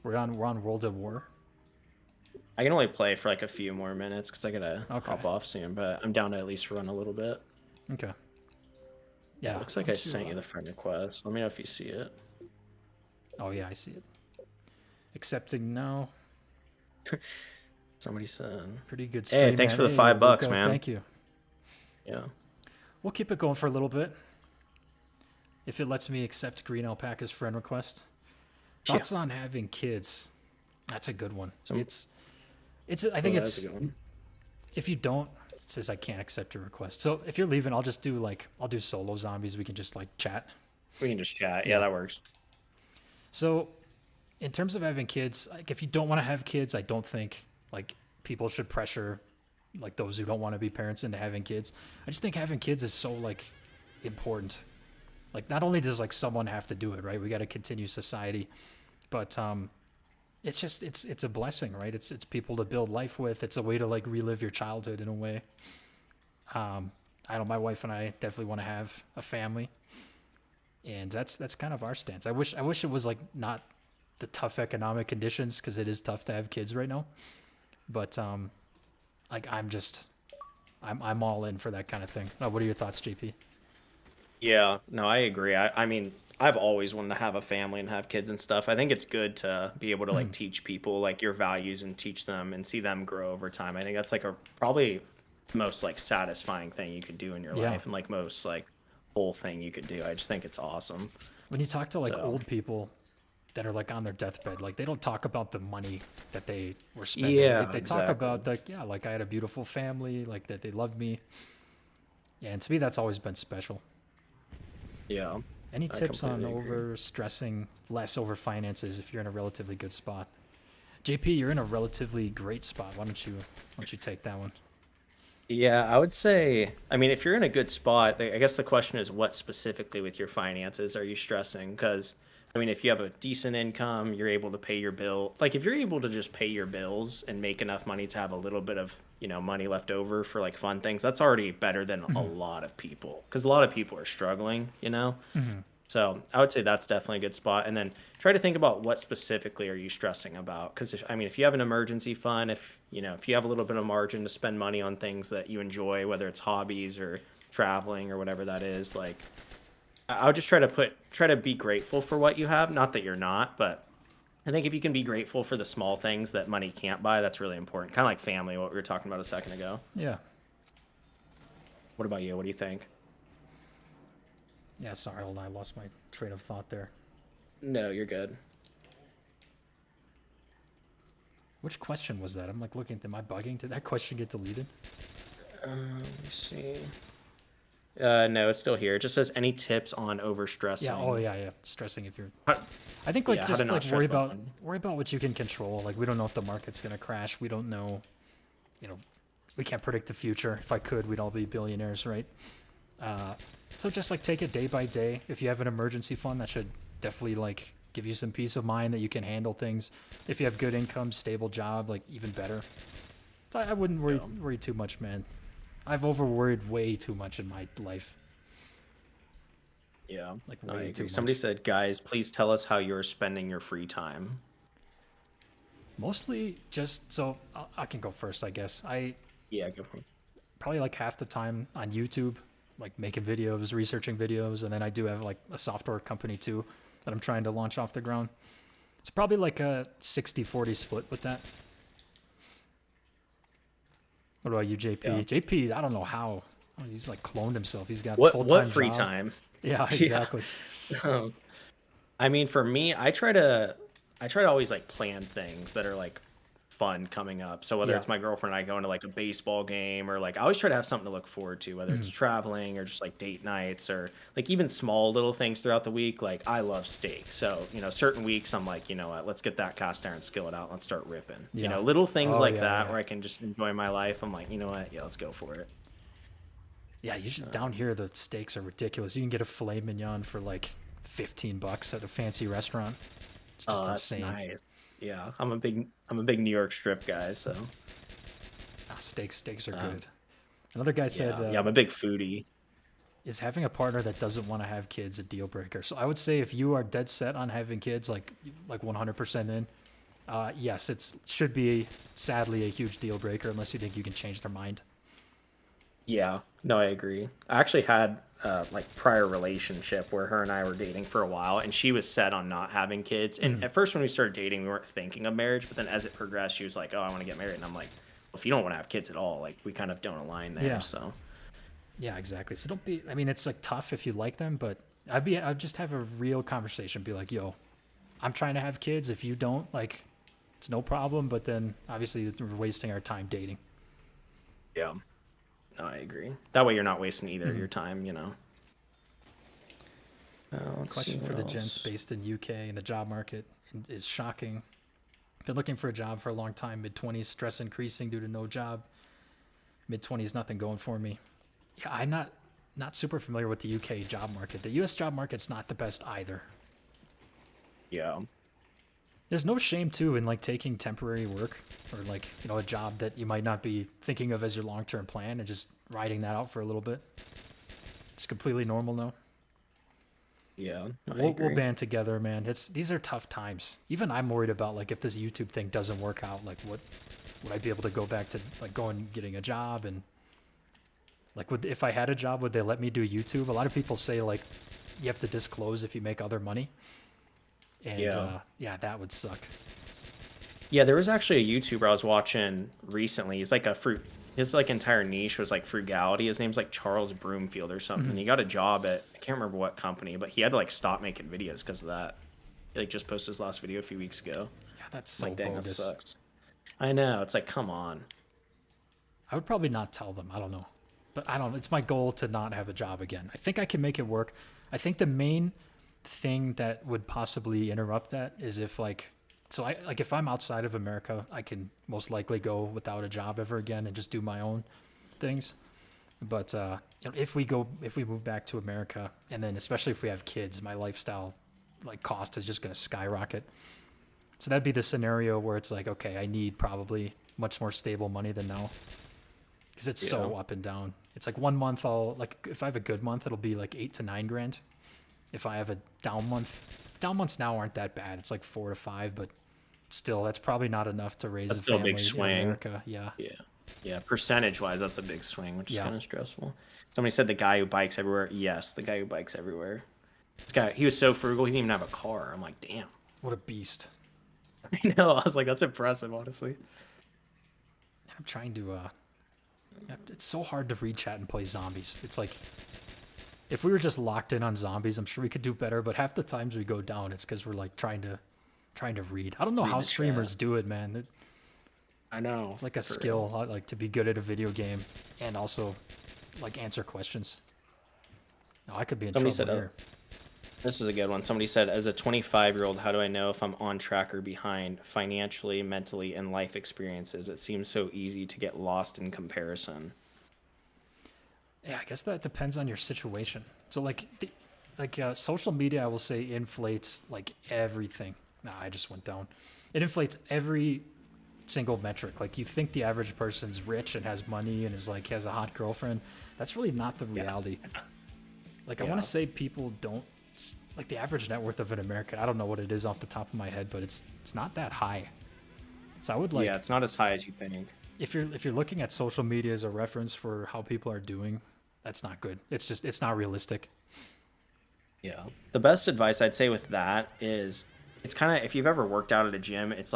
We're on World of War. I can only play for like a few more minutes because I gotta Okay. hop off soon, but I'm down to at least run a little bit. Okay. Yeah. Looks like I sent you the friend request. Let me know if you see it. Oh yeah, I see it. Accepting now. Somebody said. Pretty good stream. Hey, thanks man. for the Hey, $5, Luca, man. Thank you. Yeah. We'll keep it going for a little bit. If it lets me accept Green Alpaca's friend request. Thoughts on having kids? That's a good one. It's I think that's a good one. if you don't, it says I can't accept your request. So if you're leaving, I'll do solo zombies. We can just like chat. We can just chat. Yeah, that works. So in terms of having kids, like if you don't want to have kids, I don't think like people should pressure like those who don't want to be parents into having kids. I just think having kids is so like important. Like not only does like someone have to do it, right? We got to continue society, but it's just it's a blessing, right? It's people to build life with. It's a way to like relive your childhood in a way. I know my wife and I definitely want to have a family, and that's kind of our stance. I wish it was like not the tough economic conditions because it is tough to have kids right now, but like I'm all in for that kind of thing. What are your thoughts, JP? Yeah, no, I agree. I mean, I've always wanted to have a family and have kids and stuff. I think it's good to be able to like teach people like your values and teach them and see them grow over time. I think that's like probably the most like satisfying thing you could do in your life and like most like whole thing you could do. I just think it's awesome. When you talk to like old people that are like on their deathbed, like they don't talk about the money that they were spending. Yeah, right? They talk about like I had a beautiful family, like that they loved me. Yeah, and to me that's always been special. Yeah. Any tips on over stressing less over finances if you're in a relatively good spot? JP, you're in a relatively great spot. Why don't you take that one? Yeah, I would say, I mean, if you're in a good spot, I guess the question is what specifically with your finances are you stressing? Because, I mean, if you have a decent income, you're able to pay your bill. Like, if you're able to just pay your bills and make enough money to have a little bit of, money left over for like fun things, that's already better than a lot of people. Because a lot of people are struggling, So I would say that's definitely a good spot. And then try to think about what specifically are you stressing about? Because if you have an emergency fund, if you have a little bit of margin to spend money on things that you enjoy, whether it's hobbies or traveling or whatever that is, like I would just try to be grateful for what you have. Not that you're not, but I think if you can be grateful for the small things that money can't buy, that's really important. Kind of like family, what we were talking about a second ago. Yeah. What about you? What do you think? Yeah, sorry, hold on. I lost my train of thought there. No, you're good. Which question was that? I'm like looking, am I bugging? Did that question get deleted? Let me see. No, it's still here. It just says any tips on overstressing. Yeah, yeah. Stressing if you're... How- I think like yeah, how just to not like stress worry about about what you can control. Like we don't know if the market's gonna crash. We don't know, we can't predict the future. If I could, we'd all be billionaires, right? So just like take it day by day. If you have an emergency fund, that should definitely like give you some peace of mind that you can handle things. If you have good income, stable job, like even better. So I wouldn't worry too much, man. I've over worried way too much in my life. Yeah, Like I way agree. too Somebody much. said, guys, please tell us how you're spending your free time. Mostly just so I can go first, I guess. Yeah, go for it. Probably like half the time on YouTube, like making videos, researching videos, and then I do have like a software company too that I'm trying to launch off the ground. It's probably like a 60-40 split with that. What about you, JP? Yeah. JP, I don't know how. He's like cloned himself. He's got What full-time free job. time? Yeah, exactly. I mean, for me, I try to always like plan things that are like fun coming up. So whether Yeah. it's my girlfriend and I going to like a baseball game or like I always try to have something to look forward to, whether it's Mhm. traveling or just like date nights or like even small little things throughout the week. Like I love steak. So, certain weeks I'm like, you know what, let's get that cast iron skillet out. Let's start ripping. Yeah. Little things Oh like yeah, that yeah. where I can just enjoy my life. I'm like, you know what? Yeah, let's go for it. Yeah, usually down here the steaks are ridiculous. You can get a filet mignon for like $15 at a fancy restaurant. It's Oh, just that's insane. nice. Yeah, I'm a big New York strip guy, so Ah, steaks are um, good. Another guy said, yeah, I'm a big foodie. "Is having a partner that doesn't want to have kids a deal breaker?" So I would say if you are dead set on having kids, like 100% in, yes, it should be sadly a huge deal breaker unless you think you can change their mind. Yeah, no, I agree. I actually had like prior relationship where her and I were dating for a while, and she was set on not having kids. And Mhm. at first, when we started dating, we weren't thinking of marriage. But then as it progressed, she was like, "Oh, I want to get married," and I'm like, "Well, if you don't want to have kids at all, like we kind of don't align there." Yeah, So yeah, exactly. So don't be. I mean, it's like tough if you like them, but I'd just have a real conversation. Be like, "Yo, I'm trying to have kids. If you don't, like, it's no problem." But then obviously we're wasting our time dating. yeah, no, I agree. That way, you're not wasting either of Mhm. your time. Let's see Question what for the gents else. based in UK and the job market is shocking. Been looking for a job for a long time. Mid 20s, stress increasing due to no job. Mid 20s, nothing going for me. Yeah, I'm not super familiar with the UK job market. The US job market's not the best either. Yeah, There's no shame too in like taking temporary work or like, a job that you might not be thinking of as your long-term plan and just riding that out for a little bit. It's completely normal now. yeah, I We'll agree. band together, man. These are tough times. Even I'm worried about like if this YouTube thing doesn't work out, like what would I be able to go back to like going getting a job and like would if I had a job would they let me do YouTube? A lot of people say like you have to disclose if you make other money, and Yeah. yeah, that would suck. Yeah, there was actually a YouTuber I was watching recently. He's like a fruit. His like entire niche was like frugality. His name's like Charles Broomfield or something. Mhm. And he got a job at I can't remember what company, but he had to like stop making videos because of that. He like just posted his last video a few weeks ago. Yeah, that's I'm so like, dang, that bogus. sucks. I know. It's like, come on. I would probably not tell them. I don't know. But I don't it's my goal to not have a job again. I think I can make it work. I think the main thing that would possibly interrupt that is if like so I like if I'm outside of America, I can most likely go without a job ever again and just do my own things. But if we move back to America and then especially if we have kids, my lifestyle like cost is just going to skyrocket. So that'd be the scenario where it's like, okay, I need probably much more stable money than now because it's Yeah. so up and down. It's like 1 month I'll like if I have a good month it'll be like 8 to 9 grand. If I have a down months now aren't that bad. It's like 4 to 5, but still that's probably not enough to raise That's a still a big family in swing. America. Yeah, Yeah. Yeah. Percentage wise, that's a big swing, which is yeah. kind of stressful. Somebody said the guy who bikes everywhere. Yes, the guy who bikes everywhere. This guy, he was so frugal, he didn't even have a car. I'm like, damn. What a beast. I know. I was like, that's impressive, honestly. I'm trying to. It's so hard to read chat and play zombies. It's like if we were just locked in on zombies, I'm sure we could do better. But half the times we go down, it's because we're like trying to read. I don't know Read how the chat. streamers do it, man. I know. It's like a For real. skill, like to be good at a video game and also like answer questions. No, I could be in Somebody trouble said, here. this is a good one. Somebody said, as a 25-year-old, how do I know if I'm on track or behind financially, mentally, and life experiences? It seems so easy to get lost in comparison. Yeah, I guess that depends on your situation. So social media, I will say inflates like everything. Nah, I just went down. It inflates every single metric. Like you think the average person's rich and has money and is like has a hot girlfriend. That's really not the Yeah. reality. Like I want Yeah. to say people don't like the average net worth of an American. I don't know what it is off the top of my head, but it's not that high. So I would Yeah, like it's not as high as you think. if you're looking at social media as a reference for how people are doing, that's not good. It's not realistic. Yeah. The best advice I'd say with that is it's kind of if you've ever worked out at a gym, it's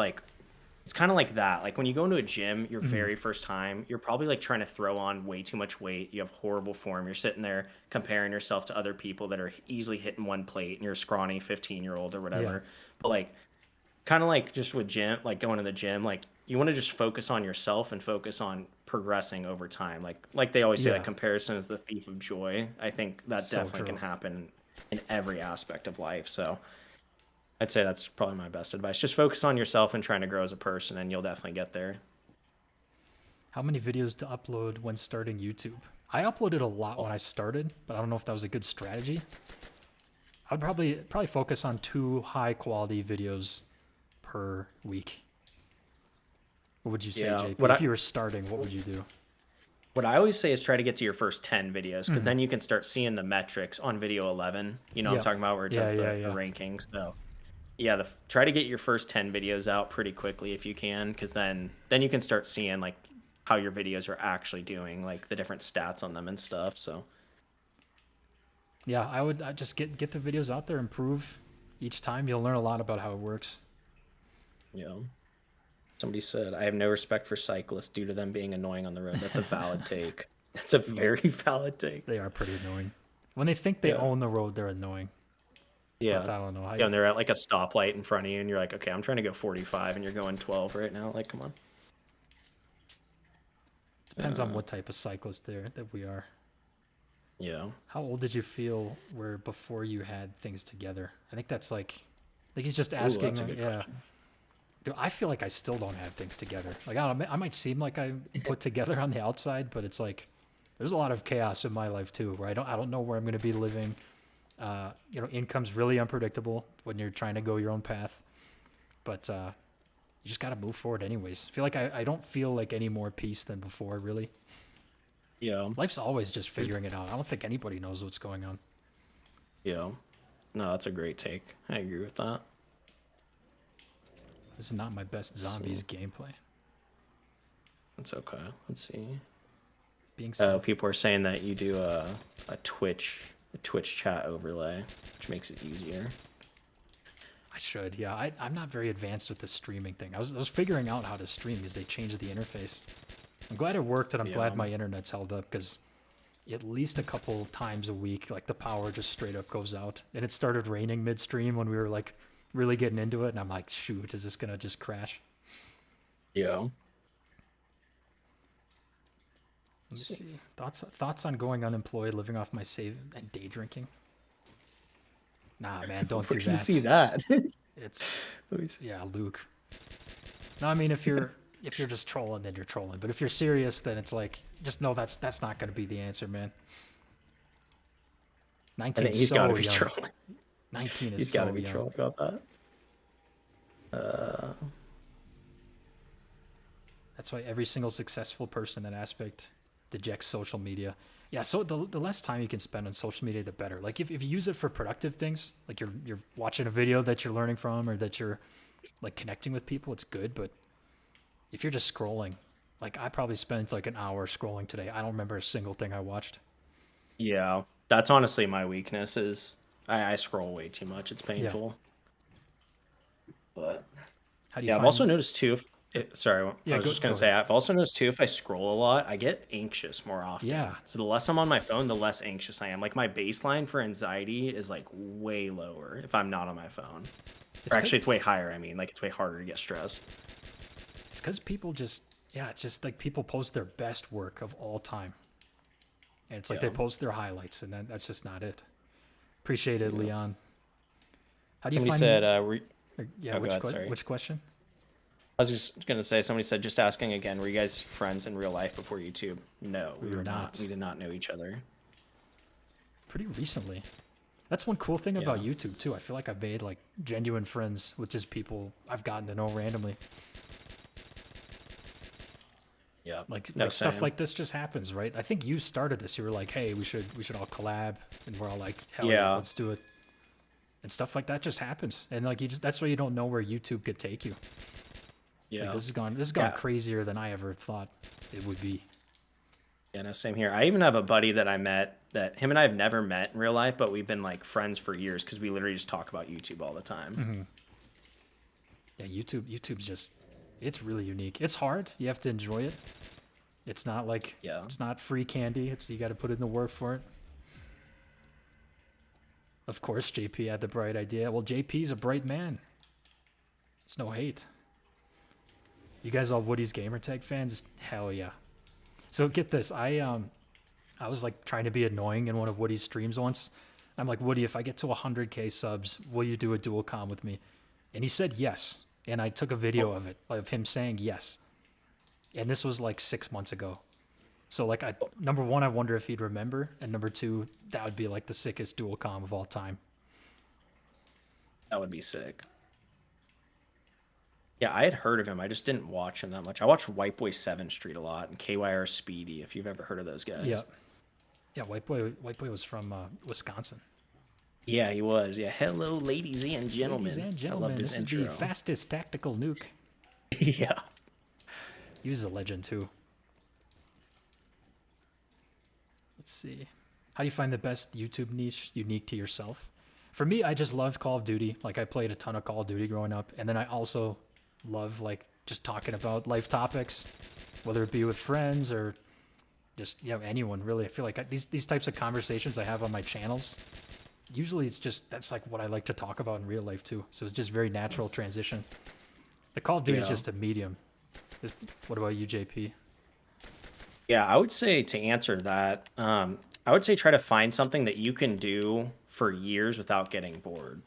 it's kind of like that. Like when you go into a gym, your very first time, you're probably like trying to throw on way too much weight. You have horrible form. You're sitting there comparing yourself to other people that are easily hitting one plate, and you're a scrawny 15-year-old or Yeah. whatever. But like, kind of like just with gym, like going to the gym, like you want to just focus on yourself and focus on progressing over time. Like they always say, like Yeah. comparison is the thief of joy. I think that So definitely can true. happen in every aspect of life. So I'd say that's probably my best advice. Just focus on yourself and trying to grow as a person, and you'll definitely get there. How many videos to upload when starting YouTube? I uploaded a lot when I started, but I don't know if that was a good strategy. I would probably focus on 2 high quality videos per week. What would you say, Yeah, JP? If you were starting, what would you do? What I always say is try to get to your first 10 videos, because then you can start seeing the metrics on video 11. You know what I'm Yep. talking about, where it Yeah, does yeah, the yeah. rankings. So yeah, try to get your first 10 videos out pretty quickly if you can, because then you can start seeing like how your videos are actually doing, like the different stats on them and stuff. So Yeah, I'd just get the videos out there, improve each time. You'll learn a lot about how it works. you know, somebody said I have no respect for cyclists due to them being annoying on the road. That's a valid take. That's a very valid take. They are pretty annoying. When they think they Yeah. own the road, they're annoying. Yeah. But I don't know how Yeah, and they're at like a stoplight in front of you, and you're like, okay, I'm trying to go 45, and you're going 12 right now. Like, come on. depends on what type of cyclist that we are. Yeah. How old did you feel were before you had things together? I think that's like he's just asking. that's a good yeah. Dude, I feel like I still don't have things together. Like I don't know, I might seem like I'm put together on the outside, but it's like there's a lot of chaos in my life too, where I don't know where I'm going to be living. Income's really unpredictable when you're trying to go your own path, but you just got to move forward anyways. I feel like I don't feel like any more peace than before, really. Yeah. Life's always just figuring it out. I don't think anybody knows what's going on. Yeah. No, that's a great take. I agree with that. This is not my best zombies gameplay. That's okay. Let's see. Being Oh, said, people are saying that you do a Twitch chat overlay, which makes it easier. I should, yeah. I'm not very advanced with the streaming thing. I was figuring out how to stream because they changed the interface. I'm glad it worked, and I'm glad my internet's held up, because at least a couple times a week, like the power just straight up goes out. And it started raining midstream when we were like really getting into it, and I'm like, shoot, is this gonna just crash? Yeah. Let me see. Thoughts on going unemployed, living off my save, and day drinking? Nah, man, don't do Where do you that. see that? It's Let me see. yeah, Luke. No, I mean if you're just trolling, then you're trolling. But if you're serious, then it's like just know that's not going to be the answer, man. I 19 think is he's so got to be young. trolling. 19 is He's so got to be young. trolling about that. That's why every single successful person in that aspect dejects social media. Yeah, so the less time you can spend on social media, the better. Like if you use it for productive things, like you're watching a video that you're learning from, or that you're like connecting with people, it's good. But if you're just scrolling, like I probably spent like an hour scrolling today. I don't remember a single thing I watched. Yeah, that's honestly my weakness. Is I scroll way too much. It's painful. But How do you yeah, I've find also noticed too. Sorry, Yeah, I was go- just gonna go say I've also noticed too. If I scroll a lot, I get anxious more often. Yeah. So the less I'm on my phone, the less anxious I am. Like my baseline for anxiety is like way lower if I'm not on my phone. It's Or actually, it's way higher. I mean, like it's way harder to get stressed. It's because people just, it's just like people post their best work of all time. And it's like they Yeah. post their highlights, and that's just not it. Appreciate it, Leon. How do you Somebody find said, yeah, oh, go ahead, sorry. which question? I was just gonna say, somebody said, just asking again, were you guys friends in real life before YouTube? No, we were not. We did not know each other. Pretty recently. That's one cool thing about Yeah. YouTube too. I feel like I've made like genuine friends with just people I've gotten to know randomly. Yeah, Like same. stuff like this just happens, right? I think you started this. You were like, "Hey, we should all collab," and we're all like, "Hell yeah, Yeah. let's do it." And stuff like that just happens, and like that's why you don't know where YouTube could take you. Yeah, Like, this has gone crazier than I ever thought it would be. yeah, no, same here. I even have a buddy that I met that him and I have never met in real life, but we've been like friends for years because we literally just talk about YouTube all the time. Yeah, YouTube's just It's really unique. It's hard. You have to enjoy it. It's not like it's not free candy. You got to put in the work for it. Of course, JP had the bright idea. Well, JP's a bright man. It's no hate. You guys all Woody's Gamertag fans? Hell yeah. So get this. I was like trying to be annoying in one of Woody's streams once. I'm like, Woody, if I get to 100K subs, will you do a dual comm with me? And he said yes. And I took a video of it, of him saying yes. And this was like 6 months ago. So like, number one, I wonder if he'd remember. And number two, that would be like the sickest dual comm of all time. That would be sick. Yeah, I had heard of him. I just didn't watch him that much. I watched Whiteboy 7 Street a lot and KYR Speedy, if you've ever heard of those guys. Yeah. Yeah, Whiteboy was from Wisconsin. Yeah, he was. Yeah, hello, ladies and gentlemen. Ladies and gentlemen, I love this intro. is the fastest tactical nuke. Yeah. He was a legend, too. Let's see. How do you find the best YouTube niche unique to yourself? For me, I just loved Call of Duty. Like, I played a ton of Call of Duty growing up. And then I also love, like, just talking about life topics, whether it be with friends or just, anyone, really. I feel like these types of conversations I have on my channels, usually that's like what I like to talk about in real life, too. So it's just very natural transition. The Call of Duty is just a medium. What about you, JP? Yeah, I would say to answer that, I would say try to find something that you can do for years without getting bored.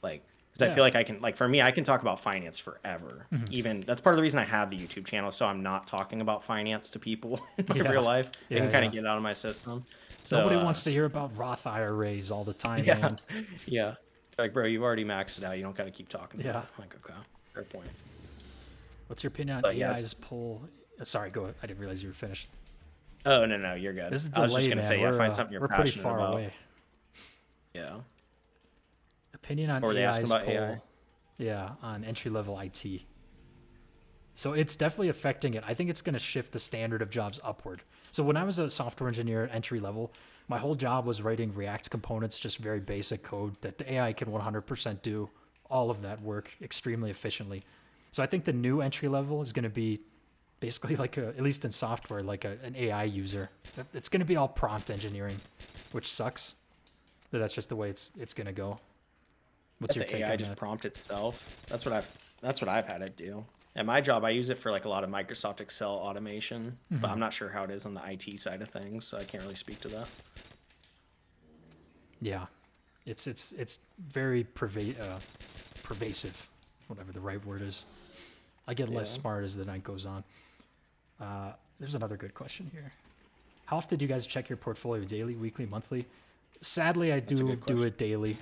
Like, because I feel like I can, like for me, I can talk about finance forever. Even that's part of the reason I have the YouTube channel, so I'm not talking about finance to people in my real life. I can kind of get it out of my system. So, nobody wants to hear about Roth IRAs all the time, man. Yeah. Like, bro, you've already maxed it out. You don't got to keep talking about it. Yeah. Like, okay, fair point. What's your opinion on AI's pull? Sorry, go ahead. I didn't realize you were finished. Oh, no, you're good. This is I was just delay, going to man. say, find something you're we're pretty passionate far about. away. Yeah. Opinion on Or were they AI's asking about pull? AI? Yeah, on entry-level IT. So it's definitely affecting it. I think it's going to shift the standard of jobs upward. So when I was a software engineer at entry level, my whole job was writing React components, just very basic code that the AI can 100% do all of that work extremely efficiently. So I think the new entry level is going to be basically like at least in software, like an AI user. It's going to be all prompt engineering, which sucks. But that's just the way it's going to go. What's your take AI on just that? prompt itself? That's what I've had it do. At my job, I use it for like a lot of Microsoft Excel automation, but I'm not sure how it is on the IT side of things, so I can't really speak to that. Yeah, it's very pervasive, whatever the right word is. I get less smart as the night goes on. There's another good question here. How often do you guys check your portfolio? Daily, weekly, monthly? Sadly, I do it daily.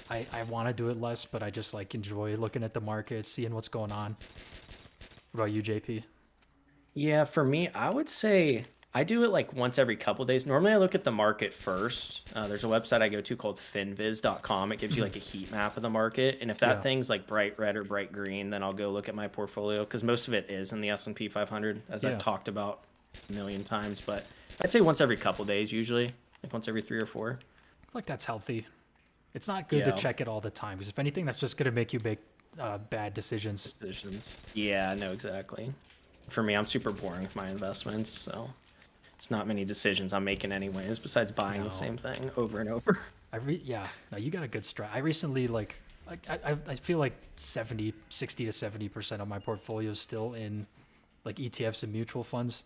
I want to do it less, but I just like enjoy looking at the market, seeing what's going on. What about you, JP? Yeah, for me, I would say I do it like once every couple days. Normally, I look at the market first. There's a website I go to called finviz.com. It gives you like a heat map of the market, and if that thing's like bright red or bright green, then I'll go look at my portfolio because most of it is in the S&P 500, as I've talked about a million times. But I'd say once every couple days, usually, like once every 3 or 4. Like that's healthy. It's not good to check it all the time because if anything, that's just going to make you make bad decisions. Yeah, no, exactly. For me, I'm super boring with my investments, so it's not many decisions I'm making anyways, besides buying the same thing over and over. No, you got a good strat. I recently, I feel like 60 to 70% of my portfolio is still in like ETFs and mutual funds.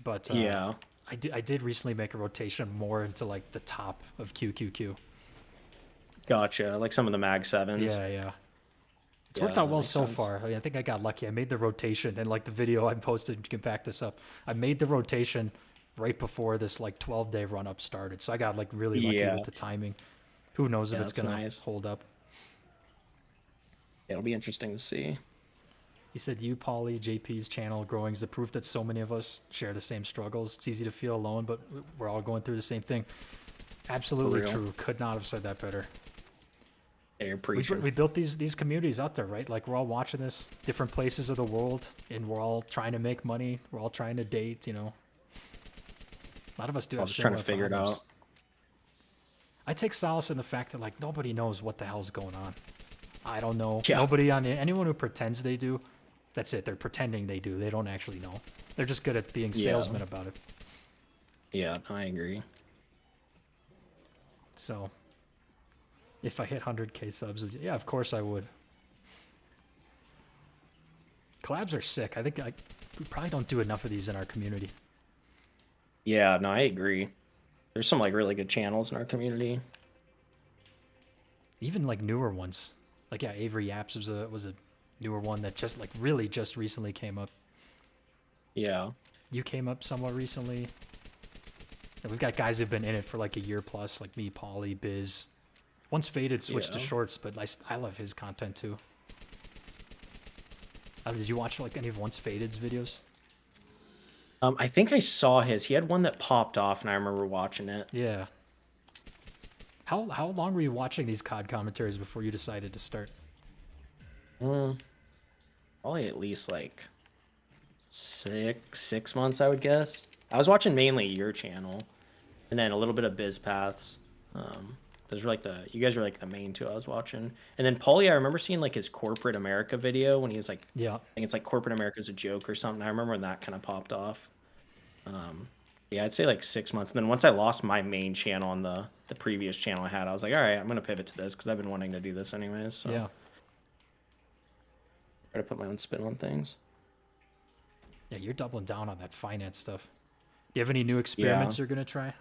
But I did recently make a rotation more into like the top of QQQ. Gotcha. Like some of the Mag 7s. Yeah. It's worked out well so far. I think I got lucky. I made the rotation, and like the video I posted, you can back this up. I made the rotation right before this like 12-day run up started. So I got like really lucky with the timing. Who knows if it's going to hold up. It'll be interesting to see. He said, you, Pauly, JP's channel growing is the proof that so many of us share the same struggles. It's easy to feel alone, but we're all going through the same thing. Absolutely true. Could not have said that better. Yeah, we built these communities out there, right? Like we're all watching this, different places of the world, and we're all trying to make money. We're all trying to date, A lot of us do have just trying to figure it out. I take solace in the fact that like nobody knows what the hell's going on. I don't know. Yeah. Anyone who pretends they do, That's it. They're pretending they do. They don't actually know. They're just good at being Yeah. salesmen about it. Yeah, I agree. So, if I hit 100K subs, yeah, of course I would. Collabs are sick. I think we probably don't do enough of these in our community. Yeah, no, I agree. There's some like really good channels in our community. Even like newer ones. Like yeah, Avery Yaps was a newer one that just like really just recently came up. Yeah. You came up somewhat recently. And we've got guys who've been in it for like a year plus, like me, Pauly, Biz. Once Faded switched to Yeah. shorts, but I love his content too. Did you watch like any of Once Faded's videos? I think I saw his. He had one that popped off, and I remember watching it. Yeah. How long were you watching these COD commentaries before you decided to start? Probably at least like six months, I would guess. I was watching mainly your channel, and then a little bit of Biz Paths. Those were like you guys were like the main two I was watching. And then Pauly, I remember seeing like his Corporate America video when he was like, Yeah. I think it's like Corporate America's a joke or something. I remember when that kind of popped off. Yeah, I'd say like 6 months. And then once I lost my main channel on the previous channel I had, I was like, all right, I'm going to pivot to this because I've been wanting to do this anyways. So Yeah. try to put my own spin on things. Yeah, you're doubling down on that finance stuff. Do you have any new experiments you're gonna try?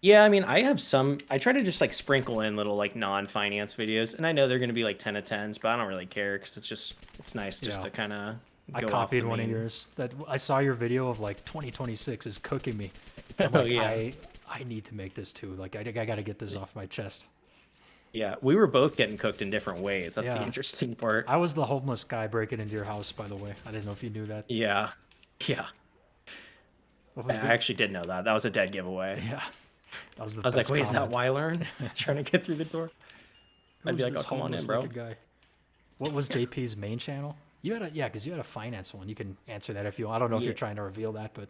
Yeah, I mean, I have some. I try to just like sprinkle in little like non-finance videos, and I know they're going to be like 10 of 10s, but I don't really care because it's nice just Yeah. to kind of. I copied one of yours. That I saw your video of like 2026 is cooking me. I'm Oh like, yeah. I need to make this too. Like I got to get this off my chest. Yeah, we were both getting cooked in different ways. That's the Yeah. interesting part. I was the homeless guy breaking into your house, by the way. I didn't know if you knew that. Yeah, yeah. What was I actually did know that. That was a dead giveaway. Yeah. That was the I was like, best wait, is that comment. Wylearn trying to get through the door? I'd be Who's like, oh, this come on in, homeless bro. looking guy? What was JP's main channel? You had because you had a finance one. You can answer that if you want. I don't know if Yeah. you're trying to reveal that, but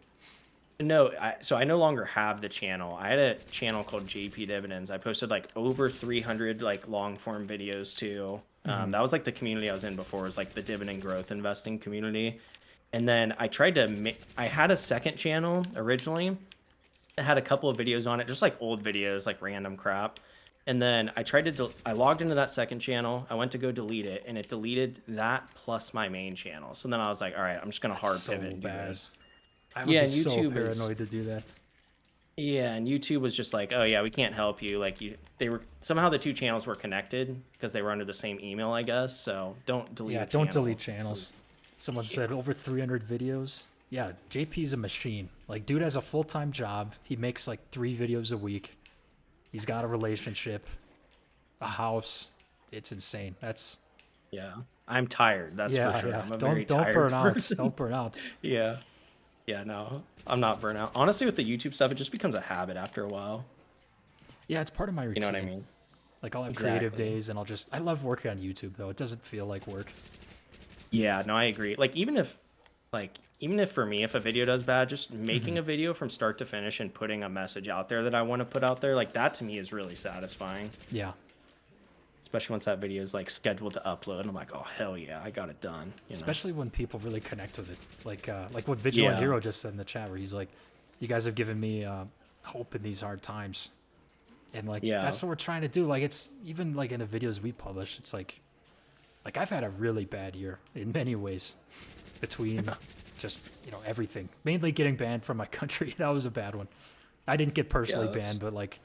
No, so I no longer have the channel. I had a channel called JP Dividends. I posted like over 300 like long form videos too. That was like the community I was in before. Was like the dividend growth investing community. And then I tried to I had a second channel originally. It had a couple of videos on it, just like old videos, like random crap. And then I tried to I logged into that second channel. I went to go delete it, and it deleted that plus my main channel. So then I was like, all right, I'm just gonna hard so pivot and do bad. this. I would Yeah, be so YouTube is- paranoid to do that. Yeah, and YouTube was just like, oh yeah, we can't help you. Like they were somehow the two channels were connected because they were under the same email, I guess. So don't delete. Yeah, a don't channel. delete channels. Someone said over 300 videos. Yeah, JP's a machine. Like, dude has a full-time job. He makes like 3 videos a week. He's got a relationship, a house. It's insane. That's Yeah, I'm tired. That's yeah, for sure. yeah. I'm a very Don't tired burn out. person. Don't burn out. Yeah. Yeah, no, I'm not burnt out. Honestly, with the YouTube stuff, it just becomes a habit after a while. Yeah, it's part of my routine. You know what I mean? Like I'll have creative Exactly. days, and I love working on YouTube though. It doesn't feel like work. Yeah, no, I agree. Like even if for me, if a video does bad, just making a video from start to finish and putting a message out there that I want to put out there, like that to me is really satisfying. Yeah. Especially once that video is like scheduled to upload. I'm like, oh hell yeah, I got it done. You know? Especially when people really connect with it, like what Vigilant Yeah. Hero just said in the chat, where he's like, "You guys have given me hope in these hard times," and like Yeah. that's what we're trying to do. Like it's even like in the videos we publish, it's like I've had a really bad year in many ways, between just everything. Mainly getting banned from my country. That was a bad one. I didn't get personally Yeah, that's- banned, but like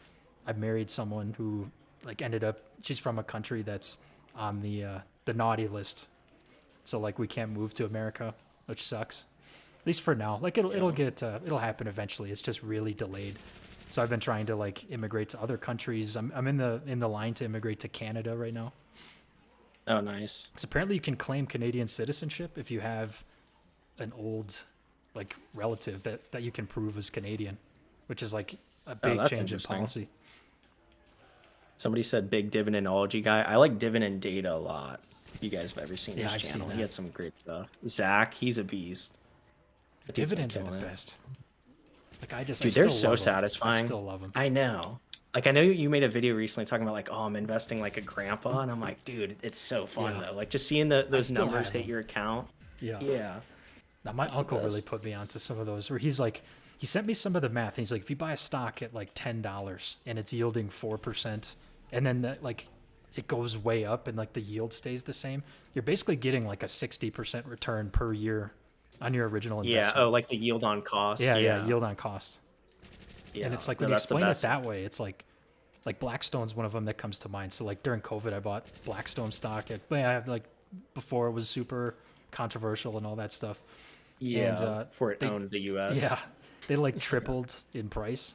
I married someone who like ended up. She's from a country that's on the naughty list, so like we can't move to America, which sucks. At least for now. Like it'll it'll happen eventually. It's just really delayed. So I've been trying to like immigrate to other countries. I'm in the line to immigrate to Canada right now. Oh, nice. So apparently you can claim Canadian citizenship if you have an old like relative that you can prove is Canadian, which is like a big that's change in interesting. policy. Somebody said big dividendology guy. I like dividend data a lot. If you guys have ever seen Yeah, his I've seen channel, that. he had some great stuff. Zach, he's a beast. That dude's been Dividends are the killing it. best. Like I Dude, still they're so love 'em. satisfying. I still love them. I know. Like I know you made a video recently talking about like, oh, I'm investing like a grandpa, and I'm like, dude, it's so fun Yeah. though. Like just seeing those still numbers have hit them. your account. Yeah. Yeah, Now my that's the uncle really best. put me onto some of those where he's like, he sent me some of the math. And he's like, if you buy a stock at like $10 and it's yielding 4%, and then that like it goes way up and like the yield stays the same, you're basically getting like a 60% return per year on your original Yeah. investment. Oh, like the yield on cost. Yeah, yeah, Yeah. yield on cost. And Yeah. it's like No, when you that's the explain it best. that way, it's like Blackstone's one of them that comes to mind. So like during COVID, I bought Blackstone stock at, but I have like before it was super controversial and all that stuff. And Yeah. Before it they, owned the U.S. yeah, they like tripled in price,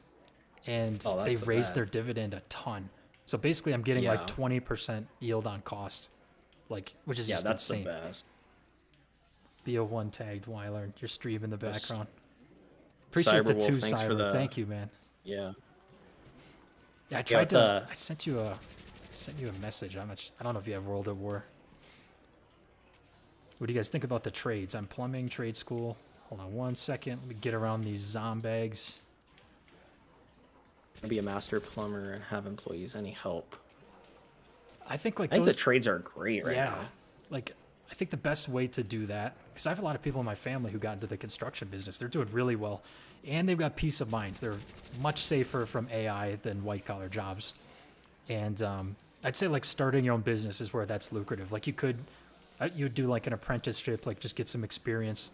and Oh, they that's the raised their best. dividend a ton. So basically, I'm getting like Yeah. 20% yield on cost, like which is Yeah, just that's the insane. best. BO1 tagged Weiler, your stream in the Yes. background. Appreciate the Cyberwolf, two thanks for Cyber. the Thank you, man. yeah. Yeah, I Yeah, tried with to. the I sent you a message. I don't know if you have World at War. What do you guys think about the trades? I'm plumbing trade school. Hold on one second. Let me get around these zombags. be a master plumber and have employees. Any help? I think like I think those. the trades are great right Yeah, now. like I think the best way to do that, because I have a lot of people in my family who got into the construction business. They're doing really well, and they've got peace of mind. They're much safer from AI than white collar jobs. And I'd say like starting your own business is where that's lucrative. Like you would do like an apprenticeship, like just get some experience,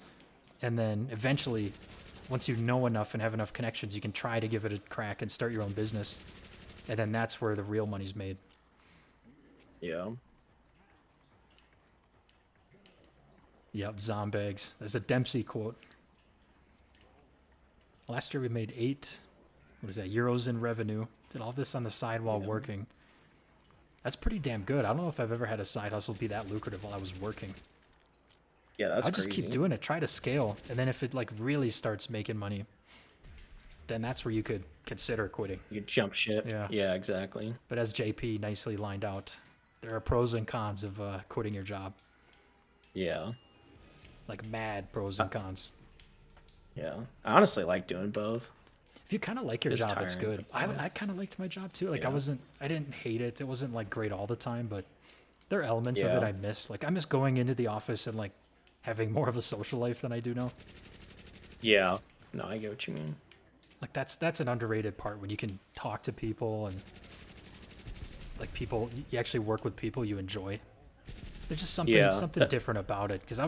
and then eventually, once you know enough and have enough connections, you can try to give it a crack and start your own business, and then that's where the real money's made. Yeah. Yep, zombags. There's a Dempsey quote. Last year we made what is that, euros in revenue. Did all this on the side while working. That's pretty damn good. I don't know if I've ever had a side hustle be that lucrative while I was working. Yeah, that's I'll just crazy. keep doing it, try to scale, and then if it like really starts making money, then that's where you could consider quitting. You jump ship. Yeah. Yeah, exactly. But as JP nicely lined out, there are pros and cons of quitting your job. Yeah. Like mad pros and cons. Yeah. I honestly like doing both. If you kind of like your It's job, it's tiring, good. but it's fun. I kind of liked my job too. Like Yeah. I didn't hate it. It wasn't like great all the time, but there are elements of it Yeah. I miss. Like I miss going into the office and like having more of a social life than I do now. Yeah. No, I get what you mean. Like that's an underrated part when you can talk to people and like people, you actually work with people you enjoy. There's just something Yeah, something different about it, because I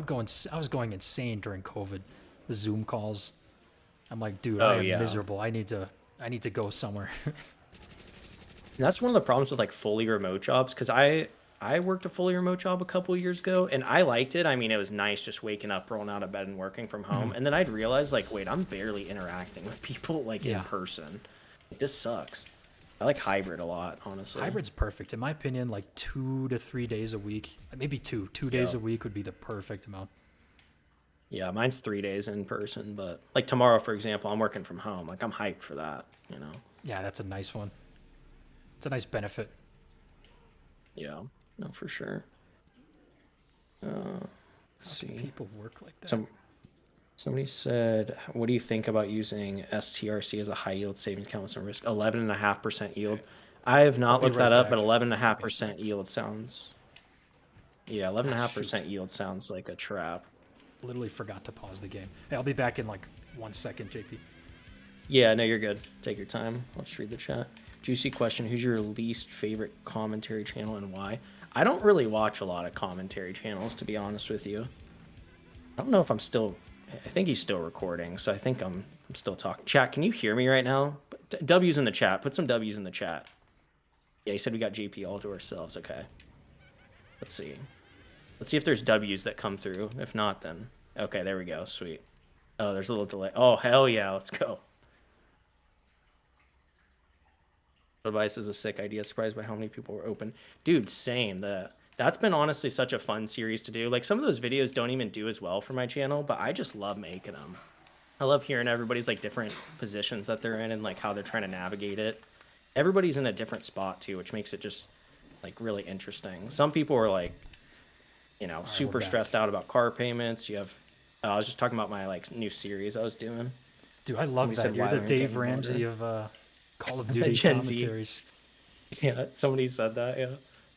was going insane during COVID. The Zoom calls. I'm like, dude, I Oh, am yeah. miserable. I need to go somewhere. And that's one of the problems with like fully remote jobs, because I worked a fully remote job a couple years ago and I liked it. I mean, it was nice just waking up, rolling out of bed and working from home. And then I'd realize like, wait, I'm barely interacting with people like in Yeah. person. This sucks. I like hybrid a lot, honestly. Hybrid's perfect. In my opinion, like 2 to 3 days a week, maybe two days Yeah. a week would be the perfect amount. Yeah, mine's 3 days in person, but like tomorrow, for example, I'm working from home. Like I'm hyped for that, you know? Yeah, that's a nice one. It's a nice benefit. Yeah, no, for sure. Let's see. People work like that. Somebody said, what do you think about using STRC as a high yield savings account with some risk? 11.5% yield. I have not be looked right that up, back. but 11.5% yield sounds. Yeah, 11.5% shoot. yield sounds like a trap. Literally forgot to pause the game. Hey, I'll be back in like 1 second, JP. Yeah, no, you're good. Take your time. I'll just read the chat. Juicy question. Who's your least favorite commentary channel and why? I don't really watch a lot of commentary channels, to be honest with you. I don't know if I'm still... I think he's still recording, so I think I'm still talking. Chat, can you hear me right now? W's in the chat. Put some W's in the chat. Yeah, he said we got JP all to ourselves. Okay. Let's see. Let's see if there's W's that come through. If not, then... Okay, there we go. Sweet. Oh, there's a little delay. Oh, hell yeah. Let's go. Advice is a sick idea. Surprised by how many people were open. Dude, same. That's been honestly such a fun series to do. Like some of those videos don't even do as well for my channel, but I just love making them. I love hearing everybody's like different positions that they're in and like how they're trying to navigate it. Everybody's in a different spot too, which makes it just like really interesting. Some people are like, you know, super back. stressed out about car payments. You have, I was just talking about my like new series I was doing. Dude, I love We that. said You're why the they're Dave getting Ramsey longer. Call of Duty Gen Z. commentaries. Yeah, somebody said that. Yeah,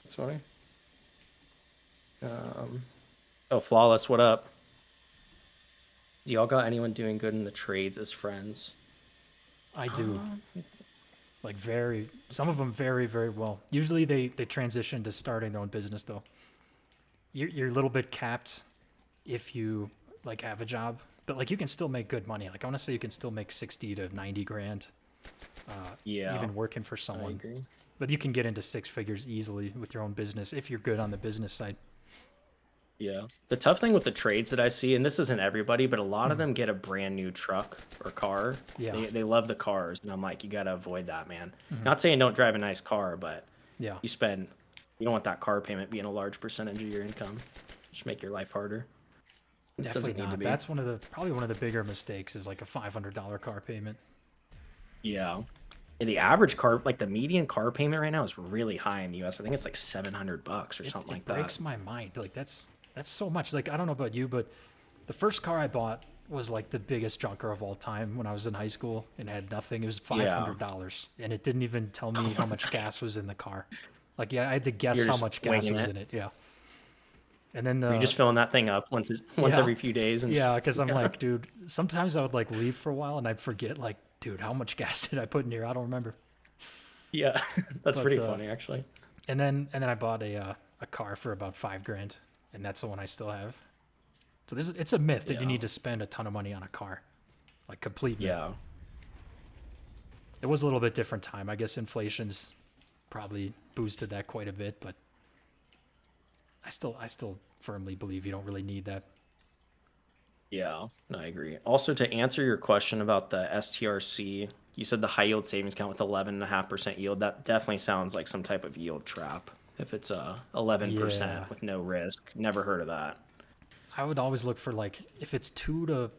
that's funny. Oh, Flawless, what up? Do y'all got anyone doing good in the trades as friends? I do. Like some of them very, very well. Usually they transition to starting their own business though. You're a little bit capped if you like have a job, but like you can still make good money. Like I want to say you can still make 60 to 90 grand. Yeah, even working for I someone. agree. But you can get into 6 figures easily with your own business if you're good on the business side. Yeah. The tough thing with the trades that I see, and this isn't everybody, but a lot of them get a brand new truck or car. Yeah. They love the cars. And I'm like, you got to avoid that, man. Not saying don't drive a nice car, but Yeah. you don't want that car payment being a large percentage of your income. Just make your life harder. It Definitely doesn't need not. to be. That's probably one of the bigger mistakes is like a $500 car payment. Yeah. And the average car, like the median car payment right now is really high in the US. I think it's like $700 or something like that. It breaks my mind. Like that's so much. Like I don't know about you, but the first car I bought was like the biggest junker of all time when I was in high school and had nothing. It was $500 and it didn't even tell me how much gas was in the car. Like yeah, I had to guess You're how just much gas winging was it. in it. Yeah. And then You're just filling that thing up once Yeah. every few days. And yeah, because I'm like, dude, sometimes I would like leave for a while and I'd forget like, dude, how much gas did I put in here? I don't remember. Yeah, that's But, pretty funny actually. And then I bought a car for about $5,000, and that's the one I still have. So it's a myth that you Yeah. need to spend a ton of money on a car, like complete myth. Yeah. It was a little bit different time. I guess inflation's probably boosted that quite a bit, but I still firmly believe you don't really need that. Yeah, no, I agree. Also, to answer your question about the STRC, you said the high yield savings account with 11.5% yield. That definitely sounds like some type of yield trap. If it's 11% Yeah. with no risk, never heard of that. I would always look for like if it's 2 to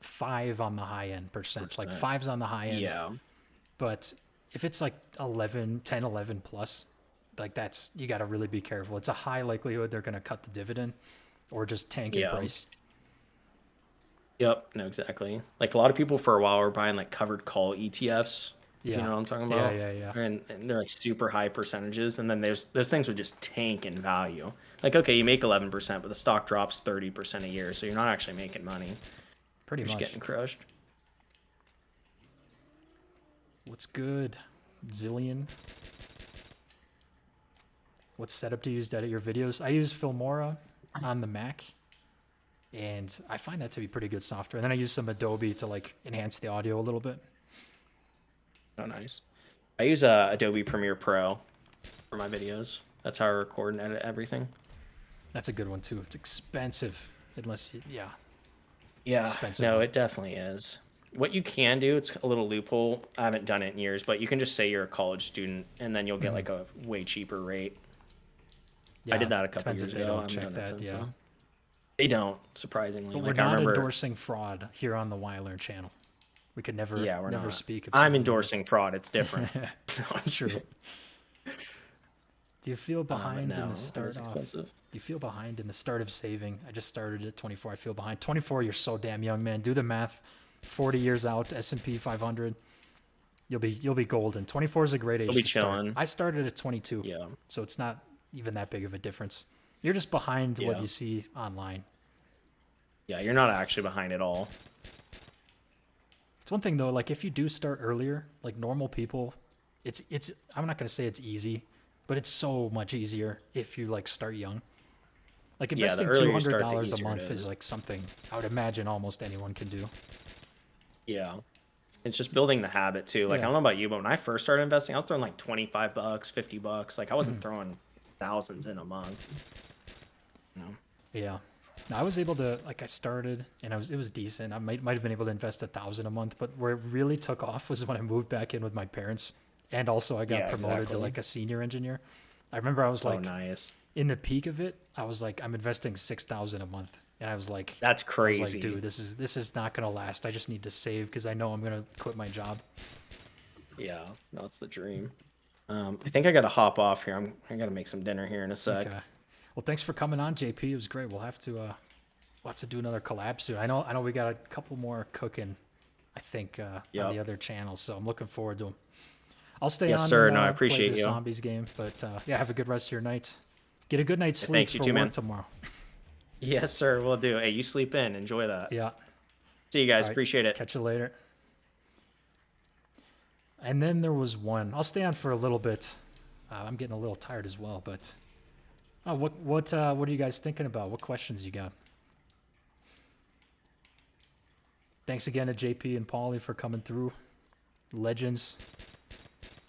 5 on the high end percent, like 5's on the high end. Yeah, But if it's like 10, 11 plus, like you got to really be careful. It's a high likelihood they're going to cut the dividend or just tank in Yeah. price. yep, no, exactly. Like a lot of people for a while were buying like covered call ETFs. Yeah. You know what I'm talking Yeah, about? yeah. And they're like super high percentages, and then those things would just tank in value. Like, okay, you make 11%, but the stock drops 30% a year, so you're not actually making money. Pretty You're just much. getting crushed. What's good? Zillion. What setup do you use to edit your videos? I use Filmora on the Mac, and I find that to be pretty good software. And then I use some Adobe to like enhance the audio a little bit. Oh, nice. I use Adobe Premiere Pro for my videos. That's how I record and edit everything. That's a good one too. It's expensive, unless Yeah, expensive. no, it definitely is. What you can do, it's a little loophole. I haven't done it in years, but you can just say you're a college student, and then you'll get like a way cheaper rate. I did that a couple depends years if they ago. don't I haven't check done it that. since, Yeah. though. They don't, surprisingly. But Like we're I not remember. endorsing fraud here on the Wylearn channel. We could never, Yeah, we're never not. speak of I'm someone- endorsing fraud. It's different. True. Do you feel behind no, in the it's start off? expensive. Do you feel behind in the start of saving? I just started at 24. I feel behind. 24, you're so damn young, man. Do the math. 40 years out, S&P 500. You'll be golden. 24 is a great age You'll be to start. chilling. I started at 22. Yeah. So it's not even that big of a difference. You're just behind what Yeah. you see online. Yeah, you're not actually behind at all. It's one thing though, like if you do start earlier, like normal people, it's I'm not gonna say it's easy, but it's so much easier if you like start young. Like the investing earlier you $200 start, the a easier it month is is. like something I would imagine almost anyone can do. Yeah. It's just building the habit too. Like Yeah. I don't know about you, but when I first started investing, I was throwing like $25, $50. Like I wasn't throwing thousands in a month. You know? Yeah. No, I was able to like I started and it was decent. I might have been able to invest 1,000 a month, but where it really took off was when I moved back in with my parents, and also I got Yeah, promoted to exactly. like a senior engineer. I remember I was Oh, like nice. in the peak of it, I was like I'm investing 6,000 a month, and I was like That's I was crazy. like, dude, this is not gonna last. I just need to save because I know I'm gonna quit my job. Yeah, no, it's the dream. I think I gotta hop off here. I gotta make some dinner here in a sec. Okay. Well, thanks for coming on, JP. It was great. We'll have to do another collab soon. I know we got a couple more cooking I think, on Yep. the other channel. So I'm looking forward to them. I'll stay Yes, on sir. and No, I play appreciate the you. zombies game. But yeah, have a good rest of your night. Get a good night's sleep thanks, you for too, work man. tomorrow. Yes, sir. We'll do. Hey, you sleep in. Enjoy that. Yeah. See you guys. All right, Appreciate it. catch you later. And then there was one. I'll stay on for a little bit. I'm getting a little tired as well, but what are you guys thinking about? What questions you got? Thanks again to JP and Pauly for coming through. Legends.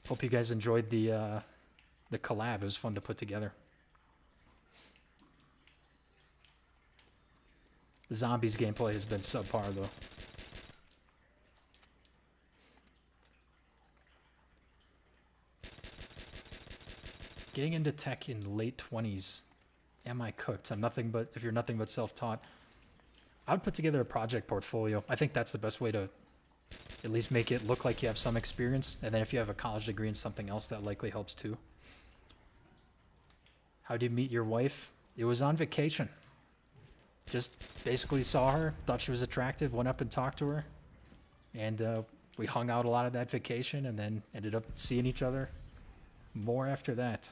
Hope you guys enjoyed the collab. It was fun to put together. The zombies gameplay has been subpar though. Getting into tech in late 20s. Am I cooked? If you're nothing but self-taught. I would put together a project portfolio. I think that's the best way to at least make it look like you have some experience. And then if you have a college degree in something else, that likely helps too. How did you meet your wife? It was on vacation. Just basically saw her, thought she was attractive, went up and talked to her. And we hung out a lot of that vacation and then ended up seeing each other more after that.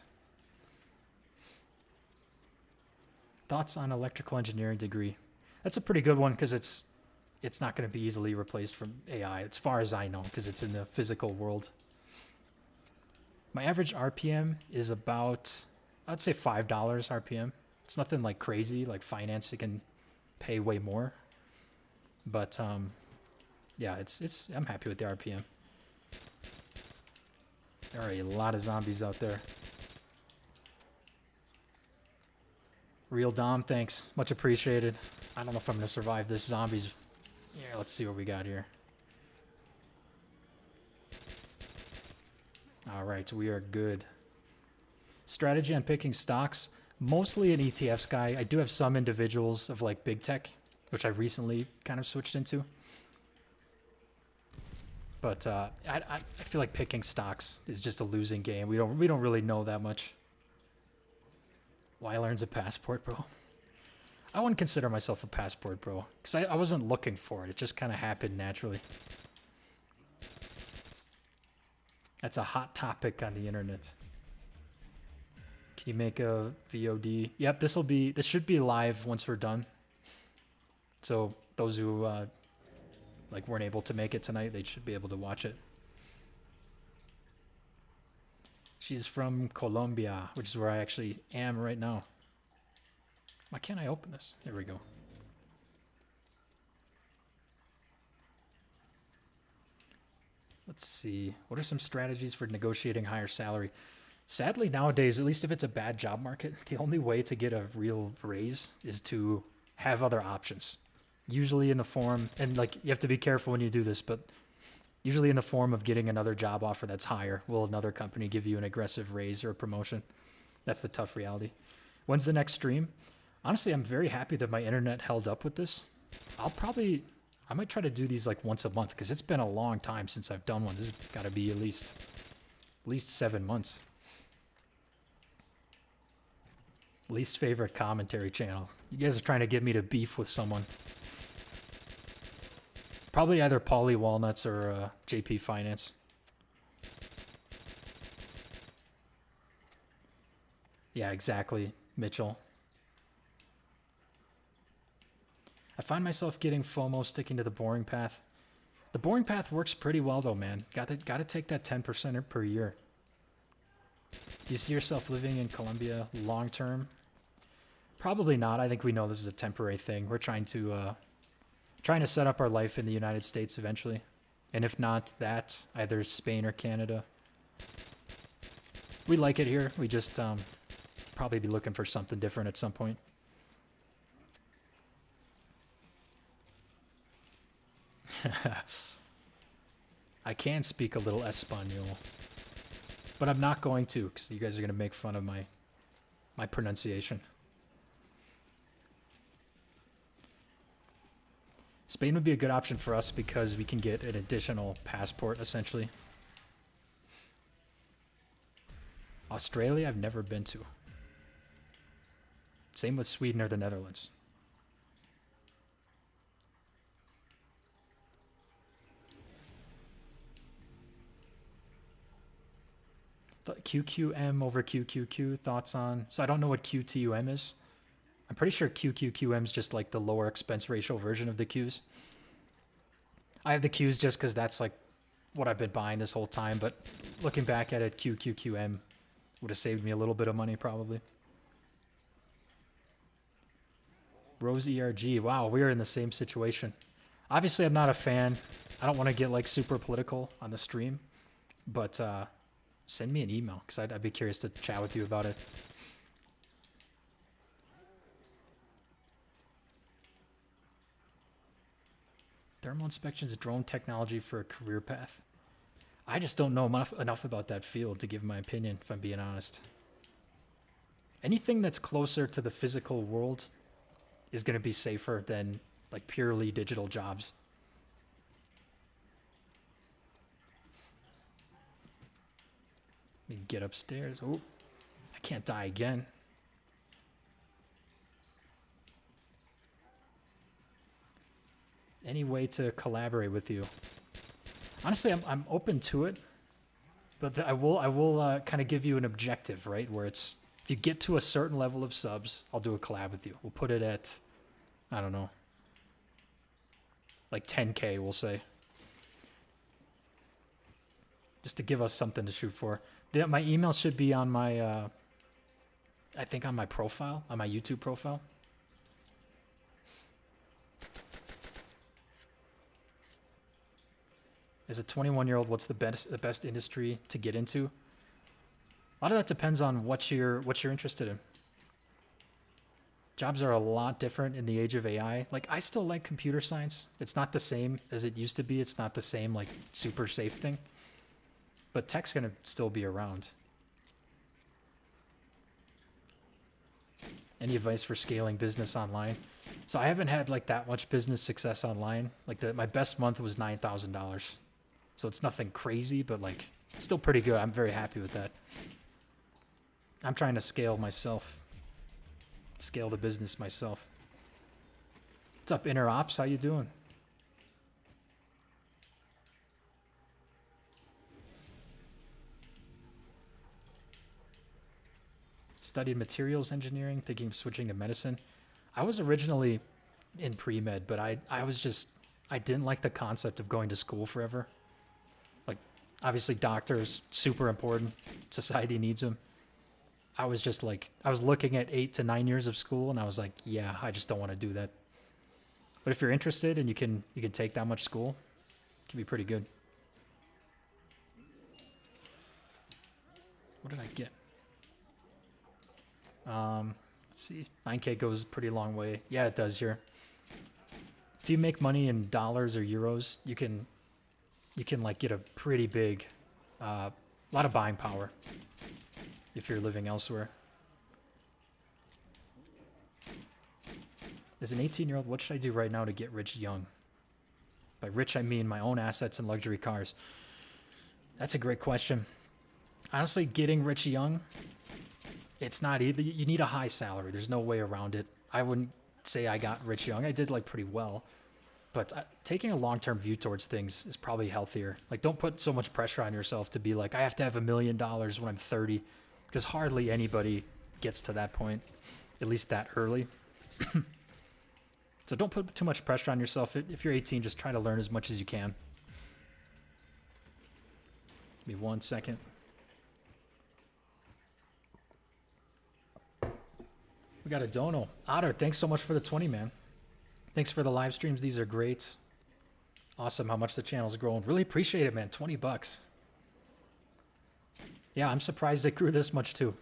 Thoughts on electrical engineering degree? That's a pretty good one because it's not going to be easily replaced from AI, as far as I know, because it's in the physical world. My average RPM is about, I'd say $5 RPM. It's nothing like crazy, like finance, it can pay way more. But yeah, I'm happy with the RPM. There are a lot of zombies out there. Real Dom, thanks. Much appreciated. I don't know if I'm going to survive this zombies. Yeah, let's see what we got here. All right, we are good. Strategy on picking stocks. Mostly an ETFs guy. I do have some individuals of like big tech, which I recently kind of switched into. But I feel like picking stocks is just a losing game. We don't really know that much. Why learns a passport, bro? I wouldn't consider myself a passport, bro, because I wasn't looking for it. It just kind of happened naturally. That's a hot topic on the internet. Can you make a VOD? Yep, this should be live once we're done. So those who like weren't able to make it tonight, they should be able to watch it. She's from Colombia, which is where I actually am right now. Why can't I open this? There we go. Let's see. What are some strategies for negotiating higher salary? Sadly, nowadays, at least if it's a bad job market, the only way to get a real raise is to have other options. Usually in the form, and like you have to be careful when you do this, but usually in the form of getting another job offer that's higher. Will another company give you an aggressive raise or a promotion? That's the tough reality. When's the next stream? Honestly, I'm very happy that my internet held up with this. I might try to do these like once a month because it's been a long time since I've done one. This has got to be at least 7 months. Least favorite commentary channel. You guys are trying to get me to beef with someone. Probably either Pauly Walnuts or JP Finance. Yeah, exactly, Mitchell. I find myself getting FOMO sticking to the boring path. The boring path works pretty well though, man. Got to take that 10% per year. Do you see yourself living in Colombia long term? Probably not. I think we know this is a temporary thing. We're trying to set up our life in the United States eventually. And if not that, either Spain or Canada. We like it here. We just probably be looking for something different at some point. I can speak a little Espanol, but I'm not going to because you guys are going to make fun of my pronunciation. Spain would be a good option for us because we can get an additional passport, essentially. Australia, I've never been to. Same with Sweden or the Netherlands. QQM over QQQ, thoughts on... So I don't know what QTUM is. I'm pretty sure QQQM is just like the lower expense ratio version of the Qs. I have the Qs just because that's like what I've been buying this whole time, but looking back at it, QQQM would have saved me a little bit of money probably. Rose ERG, wow, we're in the same situation. Obviously, I'm not a fan. I don't want to get like super political on the stream, but send me an email because I'd be curious to chat with you about it. Thermal inspections, drone technology for a career path. I just don't know enough about that field to give my opinion, if I'm being honest. Anything that's closer to the physical world is going to be safer than like purely digital jobs. Let me get upstairs. Oh, I can't die again. Any way to collaborate with you? Honestly, I'm open to it, but I will kind of give you an objective, right? Where it's, if you get to a certain level of subs, I'll do a collab with you. We'll put it at, I don't know, like 10K, we'll say. Just to give us something to shoot for. My email should be on my, I think on my profile, on my YouTube profile. As a 21-year-old, what's the best industry to get into? A lot of that depends on what you're interested in. Jobs are a lot different in the age of AI. Like, I still like computer science. It's not the same as it used to be. It's not the same, like, super safe thing. But tech's gonna still be around. Any advice for scaling business online? So I haven't had, like, that much business success online. Like, my best month was $9,000. So it's nothing crazy, but, like, still pretty good. I'm very happy with that. I'm trying to scale myself. Scale the business myself. What's up, Inner Ops? How you doing? Studied materials engineering, thinking of switching to medicine. I was originally in pre-med, but I didn't like the concept of going to school forever. Like, obviously doctors, super important. Society needs them. I was just like, I was looking at 8 to 9 years of school and I was like, yeah, I just don't want to do that. But if you're interested and you can take that much school, it can be pretty good. What did I get? Let's see. 9K goes a pretty long way. Yeah, it does here. If you make money in dollars or euros, you can like get a pretty big, lot of buying power if you're living elsewhere. As an 18-year-old, what should I do right now to get rich young? By rich, I mean my own assets and luxury cars. That's a great question. Honestly, getting rich young, it's not either. You need a high salary. There's no way around it. I wouldn't say I got rich young. I did like pretty well. But taking a long-term view towards things is probably healthier. Like, don't put so much pressure on yourself to be like, I have to have $1 million when I'm 30. Because hardly anybody gets to that point, at least that early. So don't put too much pressure on yourself. If you're 18, just try to learn as much as you can. Give me 1 second. We got a dono. Otter, thanks so much for the 20, man. Thanks for the live streams. These are great. Awesome how much the channel's grown. Really appreciate it, man. 20 bucks. Yeah, I'm surprised it grew this much too.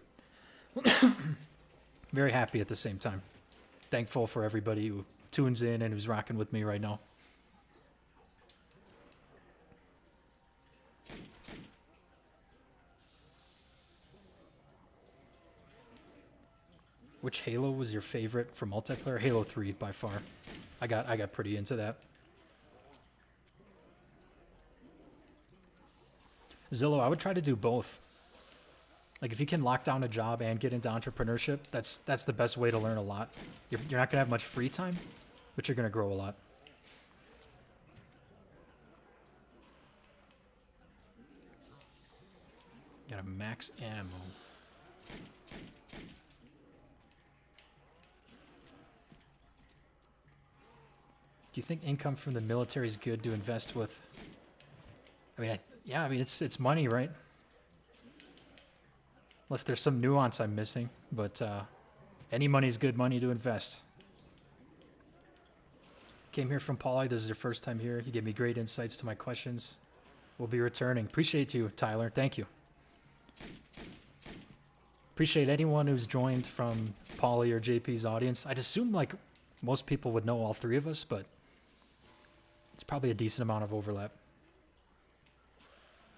Very happy at the same time. Thankful for everybody who tunes in and who's rocking with me right now. Which Halo was your favorite for multiplayer? Halo 3 by far. I got pretty into that. Zillow, I would try to do both. Like, if you can lock down a job and get into entrepreneurship, that's the best way to learn a lot. You're not gonna have much free time, but you're gonna grow a lot. Got a max ammo. Do you think income from the military is good to invest with? I mean, yeah, I mean, it's money, right? Unless there's some nuance I'm missing, but any money's good money to invest. Came here from Pauly. This is your first time here. You gave me great insights to my questions. We'll be returning. Appreciate you, Tyler. Thank you. Appreciate anyone who's joined from Pauly or JP's audience. I'd assume like most people would know all three of us, but it's probably a decent amount of overlap.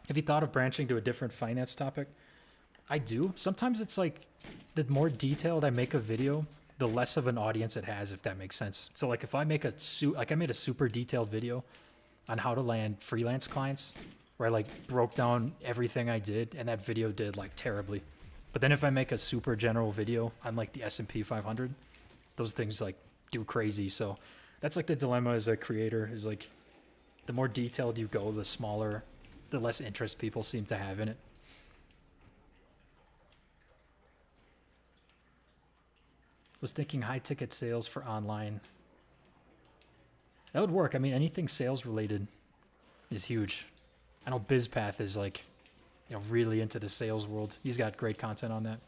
Have you thought of branching to a different finance topic? I do. Sometimes it's like the more detailed I make a video, the less of an audience it has, if that makes sense. So like if I make I made a super detailed video on how to land freelance clients where I like broke down everything I did, and that video did like terribly. But then if I make a super general video on like the S&P 500, those things like do crazy. So that's like the dilemma as a creator, is like the more detailed you go, the less interest people seem to have in it. Was thinking high ticket sales for online. That would work. I mean, anything sales related is huge. I know BizPath is like, you know, really into the sales world. He's got great content on that.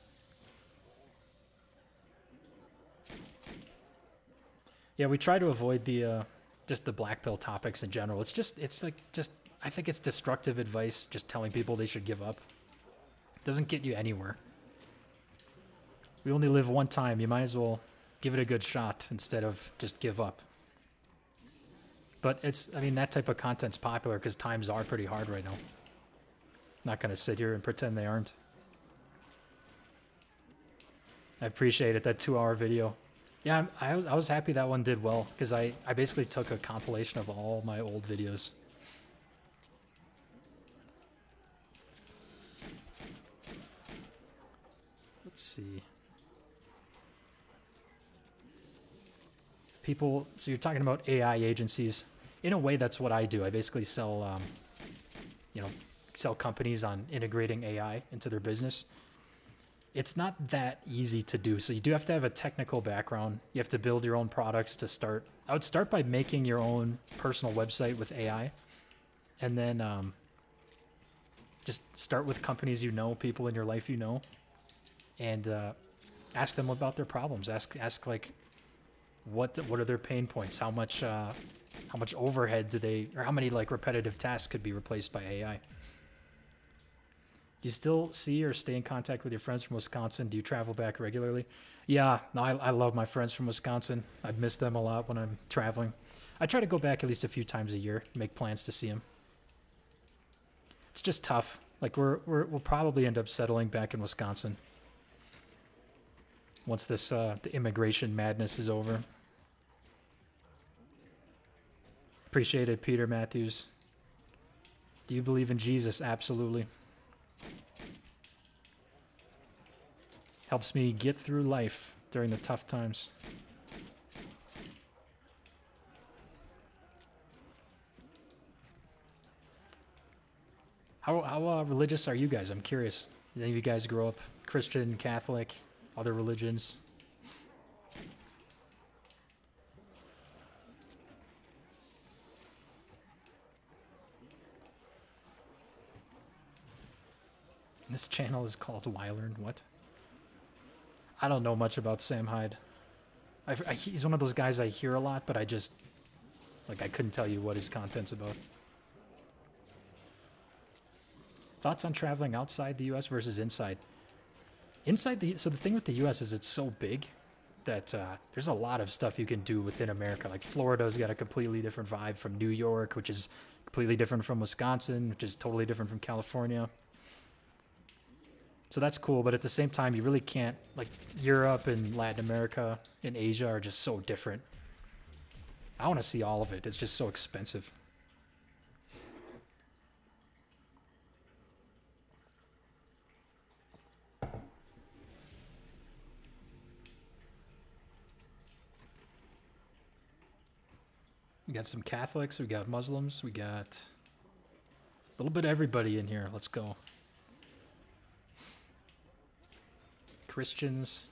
Yeah, we try to avoid the just the black pill topics in general. It's like I think it's destructive advice, just telling people they should give up. It doesn't get you anywhere. We only live one time. You might as well give it a good shot instead of just give up. But I mean, that type of content's popular because times are pretty hard right now. Not going to sit here and pretend they aren't. I appreciate it, that 2-hour video. Yeah, I was happy that one did well because I basically took a compilation of all my old videos. Let's see. People, so you're talking about AI agencies. In a way, that's what I do. I basically sell, sell companies on integrating AI into their business. It's not that easy to do. So you do have to have a technical background. You have to build your own products to start. I would start by making your own personal website with AI. And then just start with companies you know, people in your life you know. And ask them about their problems. Ask like, what are their pain points? How much overhead do they, or how many like repetitive tasks could be replaced by AI? Do you still see or stay in contact with your friends from Wisconsin? Do you travel back regularly? Yeah, no, I love my friends from Wisconsin. I miss them a lot when I'm traveling. I try to go back at least a few times a year, make plans to see them. It's just tough. Like we'll probably end up settling back in Wisconsin once this the immigration madness is over. Appreciate it, Peter Matthews. Do you believe in Jesus? Absolutely. Helps me get through life during the tough times. How religious are you guys? I'm curious. Did any of you guys grow up Christian, Catholic, other religions? This channel is called Wylearn. What? I don't know much about Sam Hyde. He's one of those guys I hear a lot, but I couldn't tell you what his content's about. Thoughts on traveling outside the U.S. versus inside? So the thing with the U.S. is it's so big that there's a lot of stuff you can do within America. Like Florida's got a completely different vibe from New York, which is completely different from Wisconsin, which is totally different from California. So that's cool, but at the same time, you really can't, like Europe and Latin America and Asia are just so different. I want to see all of it. It's just so expensive. We got some Catholics, we got Muslims, we got a little bit of everybody in here. Let's go. Christians.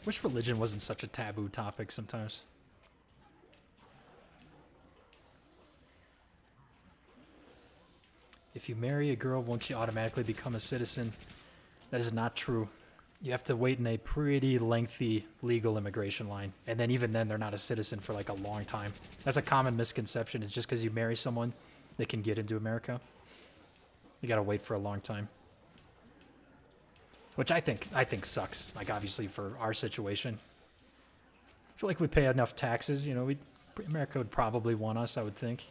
Wish religion wasn't such a taboo topic sometimes. If you marry a girl, won't she automatically become a citizen? That is not true. You have to wait in a pretty lengthy legal immigration line. And then even then, they're not a citizen for like a long time. That's a common misconception, is just because you marry someone, they can get into America. You gotta wait for a long time. Which I think sucks. Like, obviously, for our situation. I feel like we pay enough taxes, you know, America would probably want us, I would think.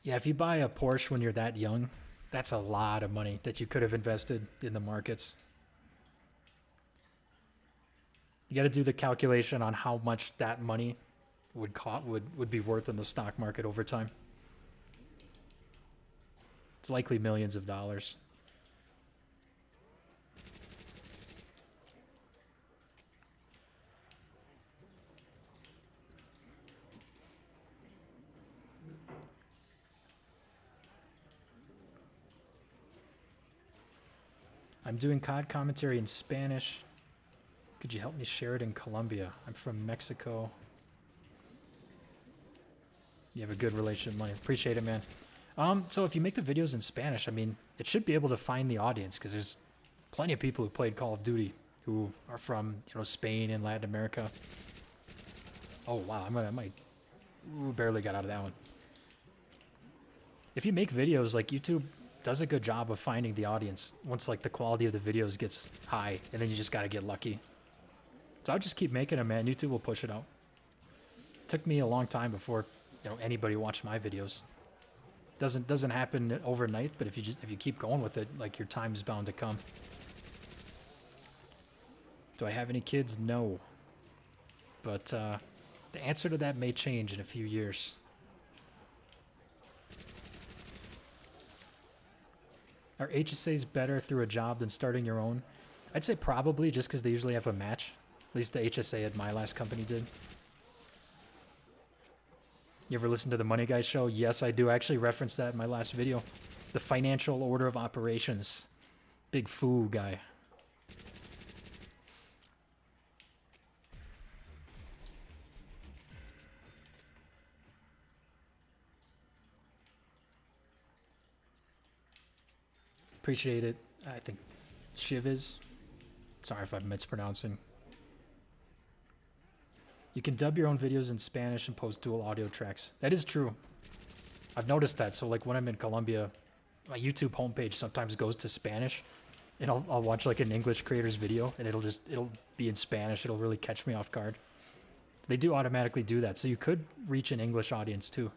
Yeah, if you buy a Porsche when you're that young, that's a lot of money that you could have invested in the markets. You got to do the calculation on how much that money would be worth in the stock market over time. It's likely millions of dollars. I'm doing COD commentary in Spanish. Could you help me share it in Colombia? I'm from Mexico. You have a good relationship, money. Appreciate it, man. So if you make the videos in Spanish, I mean, it should be able to find the audience, because there's plenty of people who played Call of Duty who are from, you know, Spain and Latin America. Oh wow, I might barely got out of that one. If you make videos, like, YouTube does a good job of finding the audience once like the quality of the videos gets high, and then you just got to get lucky. So I'll just keep making them, man. YouTube will push it out. It took me a long time before, you know, anybody watched my videos. Doesn't happen overnight, but if you keep going with it, like, your time is bound to come. Do I have any kids? No. But the answer to that may change in a few years. Are HSAs better through a job than starting your own? I'd say probably, just because they usually have a match. At least the HSA at my last company did. You ever listen to the Money Guy show? Yes, I do. I actually referenced that in my last video. The financial order of operations. Big foo guy. Appreciate it. I think Shiv is. Sorry if I'm mispronouncing. You can dub your own videos in Spanish and post dual audio tracks. That is true. I've noticed that. So like when I'm in Colombia, my YouTube homepage sometimes goes to Spanish, and I'll watch like an English creator's video, and it'll be in Spanish. It'll really catch me off guard. So they do automatically do that. So you could reach an English audience too.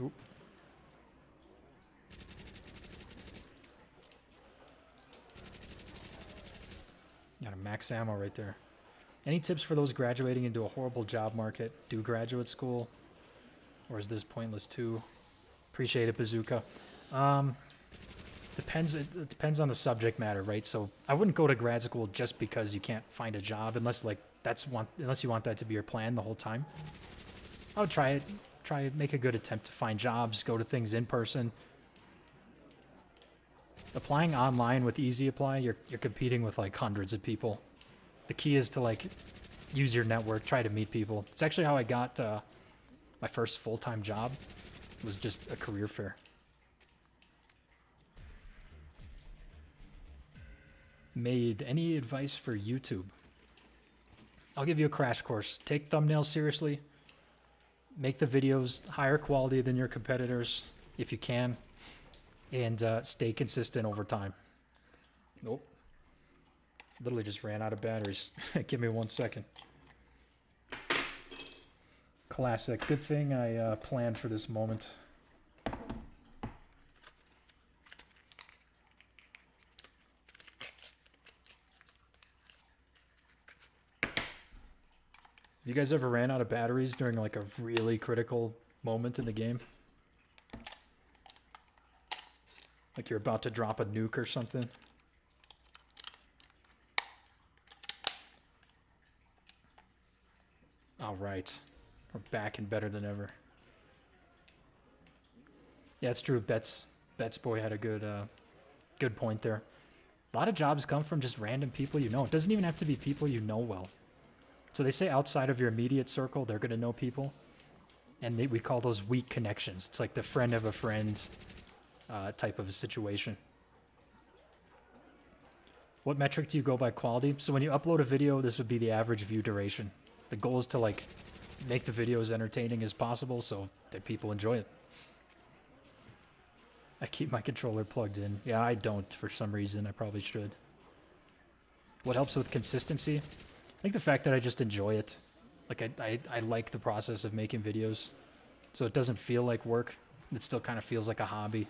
Oop. Got a max ammo right there. Any tips for those graduating into a horrible job market? Do graduate school? Or is this pointless too? Appreciate it, Bazooka. Depends. It depends on the subject matter, right? So I wouldn't go to grad school just because you can't find a job, unless like unless you want that to be your plan the whole time. I would try it. Make a good attempt to find jobs, go to things in person. Applying online with Easy Apply, you're competing with like hundreds of people. The key is to like use your network, try to meet people. It's actually how I got my first full-time job. It was just a career fair. Made any advice for YouTube? I'll give you a crash course. Take thumbnails seriously. Make the videos higher quality than your competitors if you can, and stay consistent over time. Nope. Literally just ran out of batteries. Give me 1 second. Classic. Good thing I planned for this moment. You guys ever ran out of batteries during like a really critical moment in the game? Like you're about to drop a nuke or something? right. We're back and better than ever. Yeah, it's true. Bets boy had a good point there. A lot of jobs come from just random people you know. It doesn't even have to be people you know well. So they say outside of your immediate circle, they're going to know people. And we call those weak connections. It's like the friend of a friend type of a situation. What metric do you go by quality? So when you upload a video, this would be the average view duration. The goal is to like make the video as entertaining as possible so that people enjoy it. I keep my controller plugged in. Yeah, I don't for some reason. I probably should. What helps with consistency? I think the fact that I just enjoy it. Like I like the process of making videos. So it doesn't feel like work. It still kind of feels like a hobby.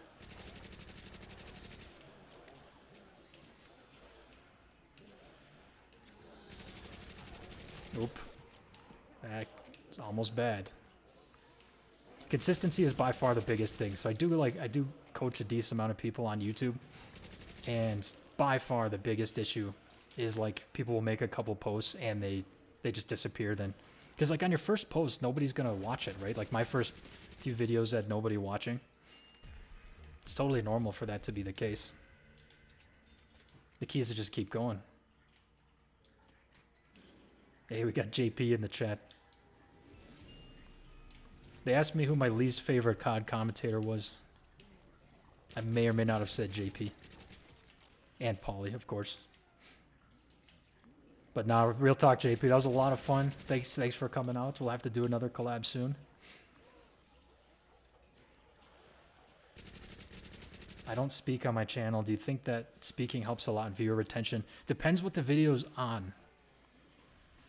Nope. That's almost bad. Consistency is by far the biggest thing. So I do coach a decent amount of people on YouTube, and by far the biggest issue is like people will make a couple posts and they just disappear then. Because like on your first post, nobody's gonna watch it, right? Like my first few videos had nobody watching. It's totally normal for that to be the case. The key is to just keep going. Hey, we got JP in the chat. They asked me who my least favorite COD commentator was. I may or may not have said JP. And pauly, of course. But nah, real talk, JP. That was a lot of fun. Thanks for coming out. We'll have to do another collab soon. I don't speak on my channel. Do you think that speaking helps a lot in viewer retention? Depends what the video's on.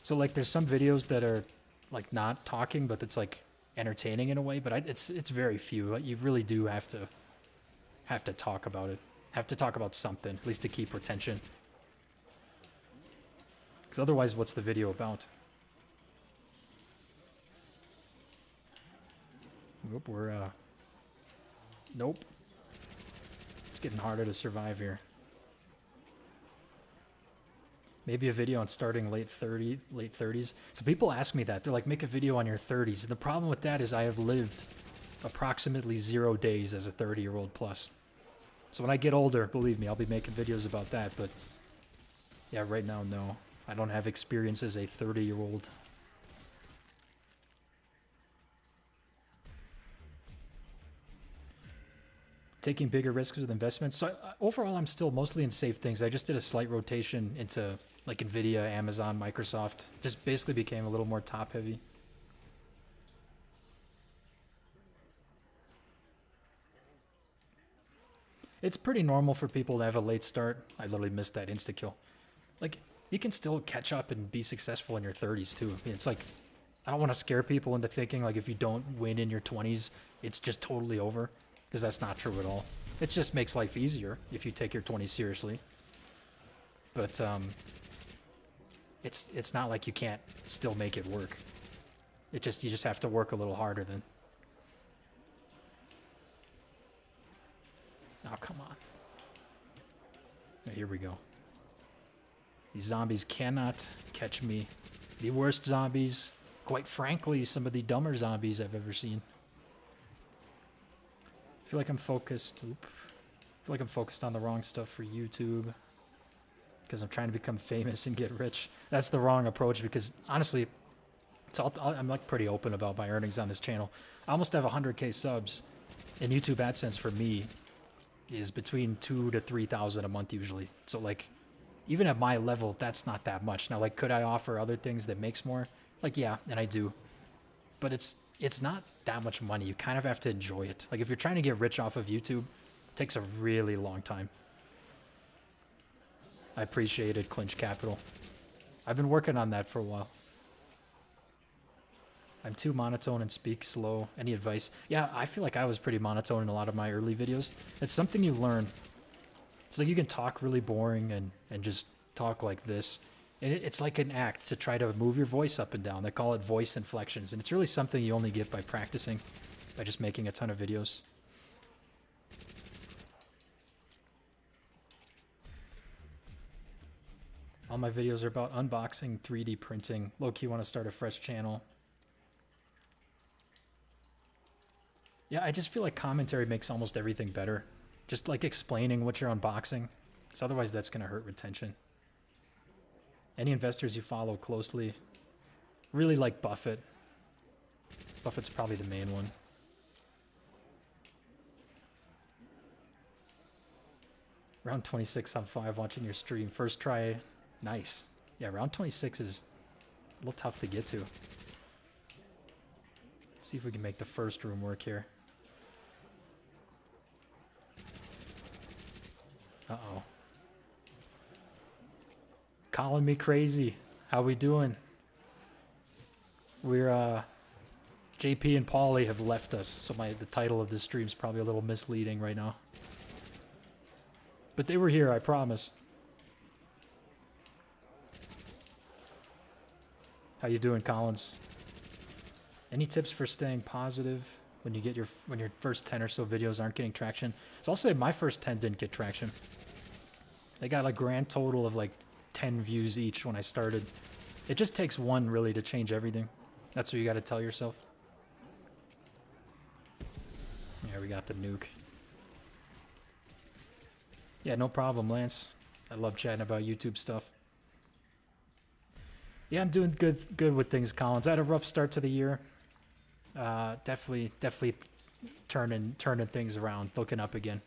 So like there's some videos that are like not talking, but it's like entertaining in a way, but it's very few. You really do have to talk about it. Have to talk about something, at least to keep retention. Because otherwise, what's the video about? Nope, nope. It's getting harder to survive here. Maybe a video on starting late 30s. So people ask me that. They're like, make a video on your 30s. And the problem with that is I have lived approximately 0 days as a 30-year-old plus. So when I get older, believe me, I'll be making videos about that. But yeah, right now, no. I don't have experience as a 30-year-old. Taking bigger risks with investments. So overall, I'm still mostly in safe things. I just did a slight rotation into like Nvidia, Amazon, Microsoft. Just basically became a little more top heavy. It's pretty normal for people to have a late start. I literally missed that insta-kill. Like, you can still catch up and be successful in your 30s too. I mean, it's like, I don't want to scare people into thinking like if you don't win in your 20s, it's just totally over. Because that's not true at all. It just makes life easier if you take your 20s seriously. But it's not like you can't still make it work. You just have to work a little harder then. Oh, come on. Oh, here we go. These zombies cannot catch me. The worst zombies, quite frankly, some of the dumber zombies I've ever seen. I feel like I'm focused. I feel like I'm focused on the wrong stuff for YouTube. Because I'm trying to become famous and get rich. That's the wrong approach because honestly, I'm like pretty open about my earnings on this channel. I almost have 100K subs. And YouTube AdSense for me is between 2,000 to 3,000 a month usually. So like, even at my level, that's not that much. Now, like, could I offer other things that makes more? Like, yeah, and I do. But it's not that much money. You kind of have to enjoy it. Like, if you're trying to get rich off of YouTube, it takes a really long time. I appreciate it, Clinch Capital. I've been working on that for a while. I'm too monotone and speak slow. Any advice? Yeah, I feel like I was pretty monotone in a lot of my early videos. It's something you learn. It's like you can talk really boring and just talk like this. And it's like an act to try to move your voice up and down. They call it voice inflections. And it's really something you only get by practicing, by just making a ton of videos. All my videos are about unboxing, 3D printing. Low-key want to start a fresh channel. Yeah, I just feel like commentary makes almost everything better. Just like explaining what you're unboxing, because otherwise that's going to hurt retention. Any investors you follow closely, really like Buffett. Buffett's probably the main one. Round 26 on 5 watching your stream. First try, nice. Yeah, round 26 is a little tough to get to. Let's see if we can make the first room work here. Uh-oh. Calling me crazy. How we doing? We're, JP and Pauly have left us, so the title of this stream is probably a little misleading right now. But they were here, I promise. How you doing, Collins? Any tips for staying positive when you get when your first 10 or so videos aren't getting traction? So I'll say my first 10 didn't get traction. They got a grand total of like 10 views each when I started. It just takes one really to change everything. That's what you got to tell yourself. Yeah, we got the nuke. Yeah, no problem, Lance. I love chatting about YouTube stuff. Yeah, I'm doing good with things, Collins. I had a rough start to the year. Definitely turning things around, looking up again.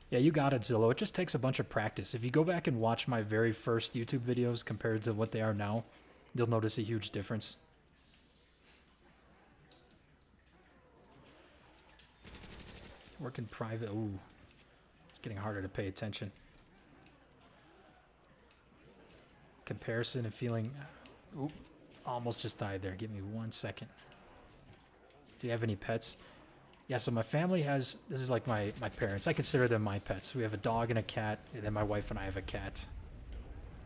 Yeah, you got it, Zillow. It just takes a bunch of practice. If you go back and watch my very first YouTube videos compared to what they are now, you'll notice a huge difference. Working private. Ooh, it's getting harder to pay attention. Comparison and feeling. Ooh, almost just died there. Give me 1 second. Do you have any pets? Yeah, so my family has, this is like my parents. I consider them my pets. We have a dog and a cat, and then my wife and I have a cat.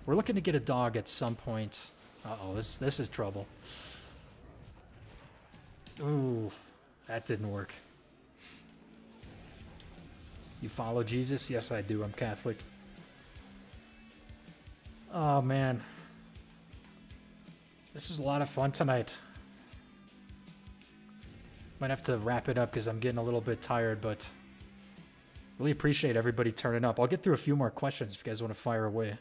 We're looking to get a dog at some point. Uh-oh, this is trouble. Ooh, that didn't work. You follow Jesus? Yes, I do. I'm Catholic. Oh, man. This was a lot of fun tonight. Might have to wrap it up because I'm getting a little bit tired, but really appreciate everybody turning up. I'll get through a few more questions if you guys want to fire away.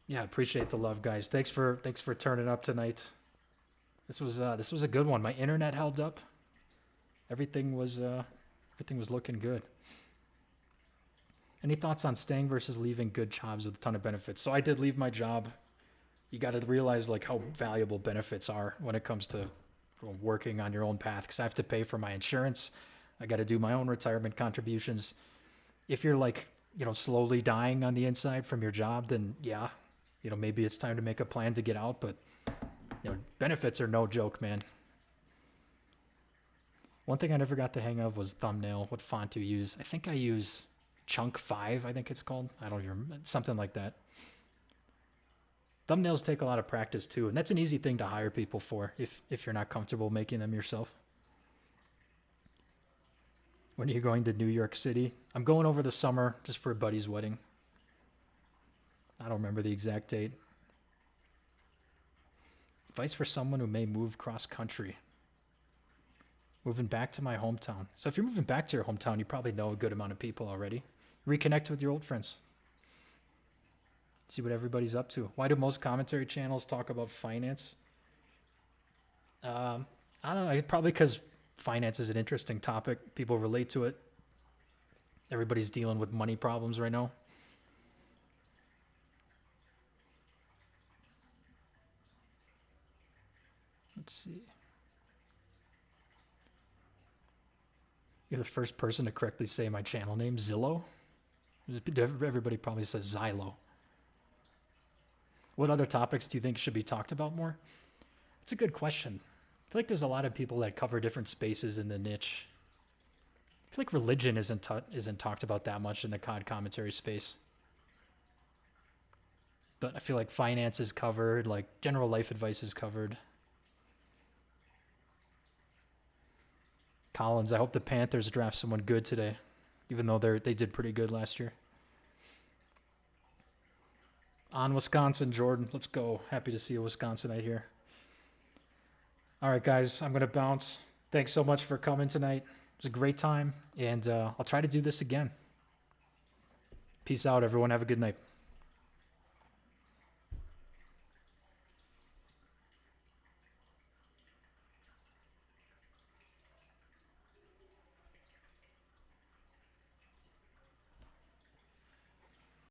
Yeah, appreciate the love, guys. Thanks for turning up tonight. This was a good one. My internet held up. Everything was looking good. Any thoughts on staying versus leaving good jobs with a ton of benefits? So I did leave my job. You got to realize like how valuable benefits are when it comes to working on your own path, because I have to pay for my insurance. I got to do my own retirement contributions. If you're like, slowly dying on the inside from your job, then yeah, maybe it's time to make a plan to get out, but benefits are no joke, man. One thing I never got the hang of was thumbnail. What font do you use? I think I use Chunk 5, I think it's called. I don't even remember. Something like that. Thumbnails take a lot of practice too, and that's an easy thing to hire people for if you're not comfortable making them yourself. When are you going to New York City? I'm going over the summer just for a buddy's wedding. I don't remember the exact date. Advice for someone who may move cross-country. Moving back to my hometown. So if you're moving back to your hometown, you probably know a good amount of people already. Reconnect with your old friends. See what everybody's up to. Why do most commentary channels talk about finance? I don't know. Probably because finance is an interesting topic. People relate to it. Everybody's dealing with money problems right now. Let's see. You're the first person to correctly say my channel name, Zillow. Everybody probably says Xylo. What other topics do you think should be talked about more? It's a good question. I feel like there's a lot of people that cover different spaces in the niche. I feel like religion isn't talked about that much in the COD commentary space. But I feel like finance is covered, like general life advice is covered. Collins, I hope the Panthers draft someone good today, even though they did pretty good last year. On Wisconsin, Jordan. Let's go. Happy to see a Wisconsinite here. All right, guys, I'm going to bounce. Thanks so much for coming tonight. It was a great time, and I'll try to do this again. Peace out, everyone. Have a good night.